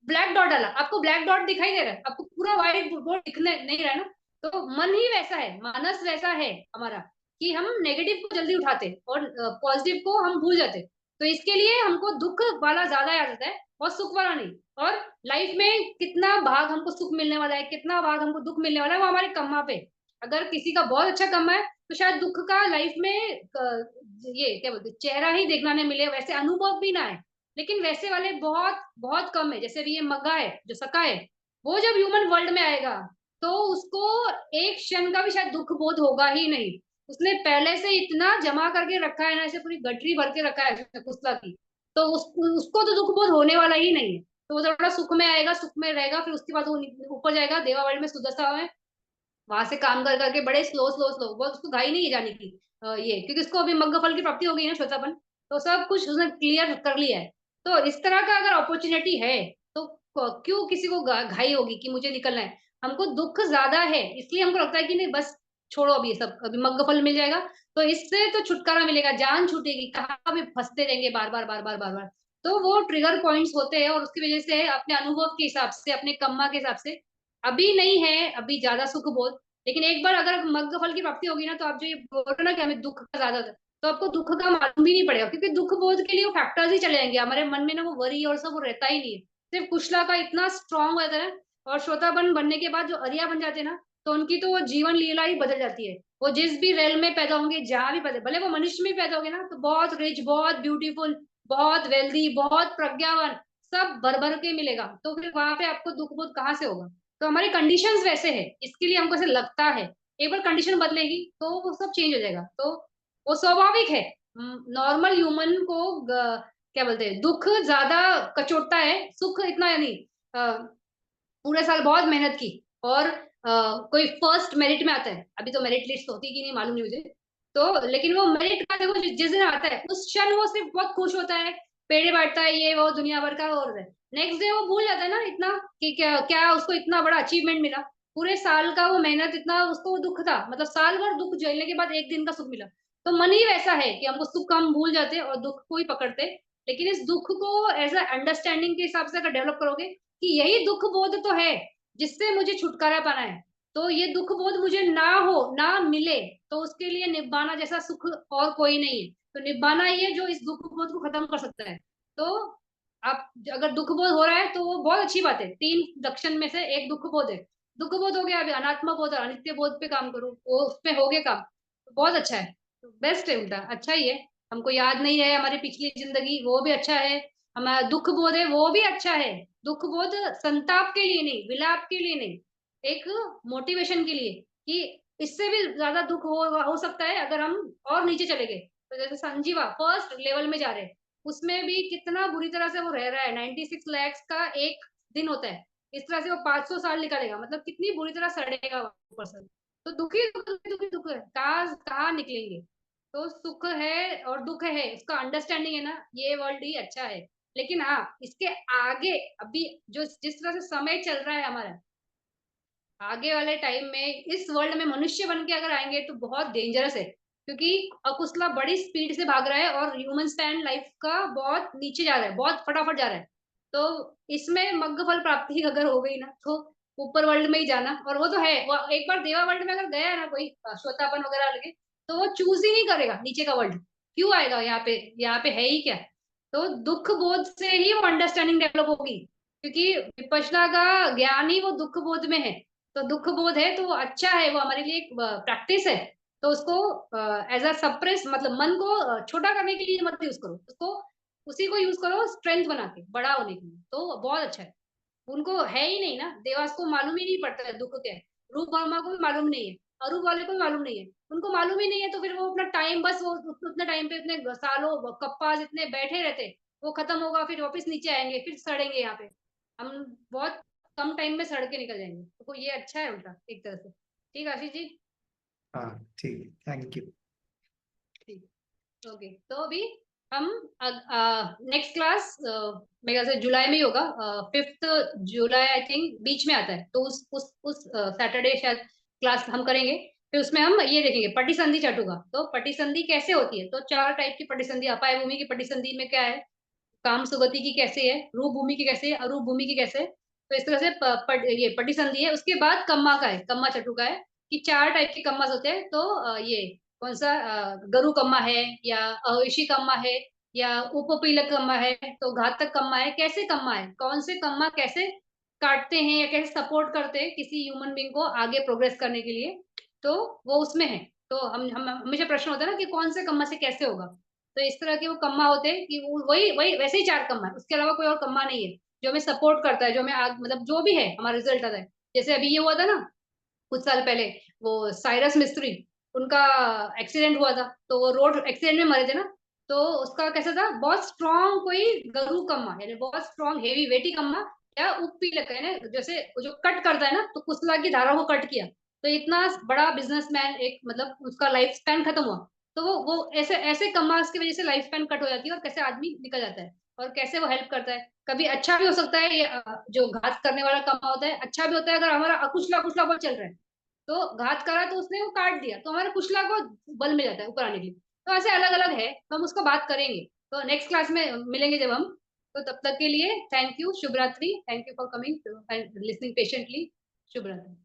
ब्लैक डॉट डाला, आपको ब्लैक डॉट दिखाई दे रहा है, आपको पूरा व्हाइट बोर्ड दिखने नहीं रहा है ना। तो मन ही वैसा है, मानस वैसा है हमारा, कि हम नेगेटिव को जल्दी उठाते और पॉजिटिव को हम भूल जाते। तो इसके लिए हमको दुख वाला ज्यादा याद आता है और सुख वाला नहीं। और लाइफ में कितना भाग हमको सुख मिलने वाला है, कितना भाग हमको दुख मिलने वाला है, वो हमारे कम्मा पे। अगर किसी का बहुत अच्छा कम्मा है तो शायद दुख का लाइफ में ये क्या बोलते हैं, चेहरा ही देखना नहीं मिले, वैसे अनुभव भी ना है। लेकिन वैसे वाले बहुत बहुत कम है। जैसे भी ये मग्गा है जो सका है, वो जब ह्यूमन वर्ल्ड में आएगा तो उसको एक क्षण का भी शायद दुख बोध होगा ही नहीं। उसने पहले से इतना जमा करके रखा है ना, ऐसे पूरी गठरी भर के रखा है शकुंतला की। तो उसको तो दुख बोध होने वाला ही नहीं है। तो वो थोड़ा सुख में आएगा, सुख में रहेगा, फिर उसके बाद वो ऊपर जाएगा देवा वर्ल्ड में, सुदशा में, वहां से काम कर करके बड़े स्लो स्लो स्लो, बहुत उसको घाई नहीं है जाने की। ये क्योंकि उसको अभी मग्न फल की प्राप्ति हो गई है, श्वेतापन, तो सब कुछ उसने क्लियर कर लिया है। तो इस तरह का अगर अपॉर्चुनिटी है तो क्यों किसी को घाई होगी कि मुझे निकलना है। हमको दुख ज्यादा है, इसलिए हमको लगता है कि नहीं बस छोड़ो, अभी ये सब, अभी मग्न फल मिल जाएगा तो इससे तो छुटकारा मिलेगा, जान छूटेगी, कहाँ भी फंसते रहेंगे बार बार बार बार बार बार। तो वो ट्रिगर पॉइंट्स होते हैं, और उसकी वजह से अपने अनुभव के हिसाब से, अपने कम्मा के हिसाब से अभी नहीं है, अभी ज्यादा सुख बोध। लेकिन एक बार अगर मग्न फल की प्राप्ति होगी ना, तो आप जो ये बोल रहे हो ना कि हमें दुख का ज्यादा होता है, तो आपको दुख का मालूम भी नहीं पड़ेगा, क्योंकि दुख बोध के लिए वो फैक्टर्स ही चले जाएंगे हमारे मन में ना, वो वरी और सब वो रहता ही नहीं है। सिर्फ कुशला का इतना स्ट्रांग होता है। और श्रोताबन बनने के बाद जो अरिया बन जाते हैं ना, तो उनकी तो वो जीवन लीला ही बदल जाती है। वो जिस भी रेल में पैदा होंगे, जहां भी पैदा, भले वो मनुष्य में पैदा होंगे ना, तो बहुत रिच, बहुत ब्यूटीफुल, बहुत वेल्दी, बहुत प्रज्ञावान, सब भर भर के मिलेगा। तो फिर वहां पे आपको दुख बोध कहाँ से होगा। तो हमारी कंडीशंस वैसे है, इसके लिए हमको ऐसे लगता है। एक बार कंडीशन बदलेगी तो वो सब चेंज हो जाएगा। तो वो स्वाभाविक है, नॉर्मल ह्यूमन को क्या बोलते हैं, दुख ज्यादा कचोटता है, सुख इतना नहीं। पूरे साल बहुत मेहनत की और कोई फर्स्ट मेरिट में आता है, अभी तो मेरिट लिस्ट होती कि नहीं मालूम नहीं मुझे। तो लेकिन वो मेरिट का देखो, जिस दिन आता है उस क्षण वो सिर्फ बहुत खुश होता है, पेड़े बांटता है, ये वो दुनिया भर का, और नेक्स्ट डे वो भूल जाता है ना इतना, कि क्या क्या उसको इतना बड़ा अचीवमेंट मिला। पूरे साल का वो मेहनत, इतना उसको वो दुख था, मतलब साल भर दुख झेलने के बाद एक दिन का सुख मिला। तो मन ही वैसा है कि हमको सुख हम भूल जाते और दुख को ही पकड़ते। लेकिन इस दुख को एज अ अंडरस्टैंडिंग के हिसाब से अगर डेवलप करोगे कि यही दुख बोध तो है जिससे मुझे छुटकारा पाना है, तो ये दुख बोध मुझे ना हो, ना मिले, तो उसके लिए निब्बाना जैसा सुख और कोई नहीं है। तो निब्बाना ही है जो इस दुख बोध को खत्म कर सकता है। तो आप अगर दुख बोध हो रहा है तो वो बहुत अच्छी बात है, तीन लक्षण में से एक दुख बोध है। दुख बोध हो गया, अभी अनात्मा बोध और अनित्य बोध पे काम करो, वो उसमें हो गए काम, तो बहुत अच्छा है। तो बेस्ट है, उल्टा अच्छा ही है। हमको याद नहीं है हमारी पिछली जिंदगी, वो भी अच्छा है। हमारा दुख बोध है, वो भी अच्छा है। दुख बोध संताप के लिए नहीं, विलाप के लिए नहीं, एक मोटिवेशन के लिए, कि इससे भी ज्यादा दुख हो सकता है अगर हम और नीचे चले गए। तो जैसे संजीवा फर्स्ट लेवल में जा रहे हैं, उसमें भी कितना बुरी तरह से वो रह रहा है, 96 lakhs का एक दिन होता है, इस तरह से वो 500 साल निकालेगा, मतलब कितनी बुरी तरह सड़ेगा वो पर्सन। तो दुखी दुखी दुखी दुख है, कहाँ कहाँ निकलेंगे। तो सुख है और दुख है, उसका अंडरस्टैंडिंग है ना, ये वर्ल्ड ही अच्छा है। लेकिन हाँ, इसके आगे अभी जो जिस तरह से समय चल रहा है हमारा, आगे वाले टाइम में इस वर्ल्ड में मनुष्य बन के अगर आएंगे तो बहुत डेंजरस है, क्योंकि अकुशला बड़ी स्पीड से भाग रहा है और ह्यूमन स्पैन लाइफ का बहुत नीचे जा रहा है, बहुत फटाफट जा रहा है। तो इसमें मग्न फल प्राप्ति अगर हो गई ना, तो ऊपर वर्ल्ड में ही जाना, और वो तो है, वो एक बार देवा वर्ल्ड में अगर गया ना कोई, श्वेतापन वगैरह लगे, तो वो चूज ही नहीं करेगा नीचे का वर्ल्ड। क्यों आएगा यहाँ पे, यहाँ पे है ही क्या। तो दुख बोध से ही वो अंडरस्टैंडिंग डेवलप होगी, क्योंकि विपश्यना का ज्ञान ही वो दुख बोध में है। तो दुख बोध है तो वो अच्छा है, वो हमारे लिए एक प्रैक्टिस है। तो उसको एज अ सप्रेस, मतलब मन को छोटा करने के लिए मत यूज करो उसको, उसी को यूज करो स्ट्रेंथ बना के बड़ा होने के लिए, तो बहुत अच्छा है। उनको है ही नहीं ना, देवास को मालूम ही नहीं पड़ता है दुख क्या है, रूप वर्मा को भी मालूम नहीं है, अरूप वाले को भी मालूम नहीं है, उनको मालूम ही नहीं है। तो फिर वो अपना टाइम, बस वो उतने टाइम पे इतने सालों कप्पा जितने बैठे रहते, वो खत्म होगा, फिर वापस नीचे आएंगे, फिर सड़ेंगे यहाँ पे। हम बहुत कम टाइम में सड़ के निकल जाएंगे, तो ये अच्छा है उल्टा एक तरह से। ठीक है आशीष जी। हाँ ठीक है, थैंक यू। ठीक, ओके। तो अभी हम नेक्स्ट क्लास मेरे ख्याल से जुलाई में ही होगा, 5 जुलाई आई थिंक, बीच में आता है, तो उस सैटरडे शायद क्लास हम करेंगे। फिर उसमें हम ये देखेंगे पटिसंधि चटुका, तो पटिसंधि कैसे होती है, तो 4 टाइप की पटिसंधि, अपाय भूमि की पटिसंधि में क्या है, काम सुगति की कैसे है, रूप भूमि की कैसे है, अरूप भूमि की कैसे है। तो इस तरह से ये पटिसंधि है। उसके बाद कम्मा का है, कम्मा चटुका है, कि 4 टाइप के कम्मा होते हैं। तो ये कौन सा, गरु कम्मा है, या अहिषी कम्मा है, या उपपीलक कम्मा है, तो घातक कम्मा है, कैसे कम्मा है, कौन से कम्मा कैसे काटते हैं या कैसे सपोर्ट करते हैं किसी ह्यूमन बींग को आगे प्रोग्रेस करने के लिए, तो वो उसमें है। तो हम हमेशा प्रश्न होता है ना कि कौन से कम्मा से कैसे होगा। तो इस तरह के वो कम्मा होते हैं कि वो वही वही वैसे ही 4 कम्मा है, उसके अलावा कोई और कम्मा नहीं है जो हमें सपोर्ट करता है, जो हमें मतलब जो भी है हमारा रिजल्ट आता है। जैसे अभी ये हुआ था ना कुछ साल पहले, वो साइरस मिस्त्री, उनका एक्सीडेंट हुआ था, तो वो रोड एक्सीडेंट में मरे थे ना। तो उसका कैसा था, बहुत स्ट्रांग कोई गरु कम्मा, यानी बहुत स्ट्रांग हेवी वेटी कम्मा, या उपपीलक है ना, जैसे जो कट करता है ना, तो कुशला की धारा को कट किया, तो इतना बड़ा बिजनेसमैन, एक मतलब उसका लाइफ स्पैन खत्म हुआ। तो वो ऐसे ऐसे कम्मास की वजह से लाइफ स्पैन कट हो जाती है, और कैसे आदमी निकल जाता है, और कैसे वो हेल्प करता है। कभी अच्छा भी हो सकता है ये, जो घात करने वाला कम्मा होता है अच्छा भी होता है, अगर हमारा अकुशला कुशला बहुत चल रहा है, तो घात करा तो उसने वो काट दिया, तो हमारे कुशला को बल मिल जाता है ऊपर आने के लिए। तो ऐसे अलग अलग है, तो हम उसको बात करेंगे, तो नेक्स्ट क्लास में मिलेंगे जब हम। तो तब तक के लिए थैंक यू, शुभ रात्रि, thank you for coming and listening patiently. शुभ रात्रि।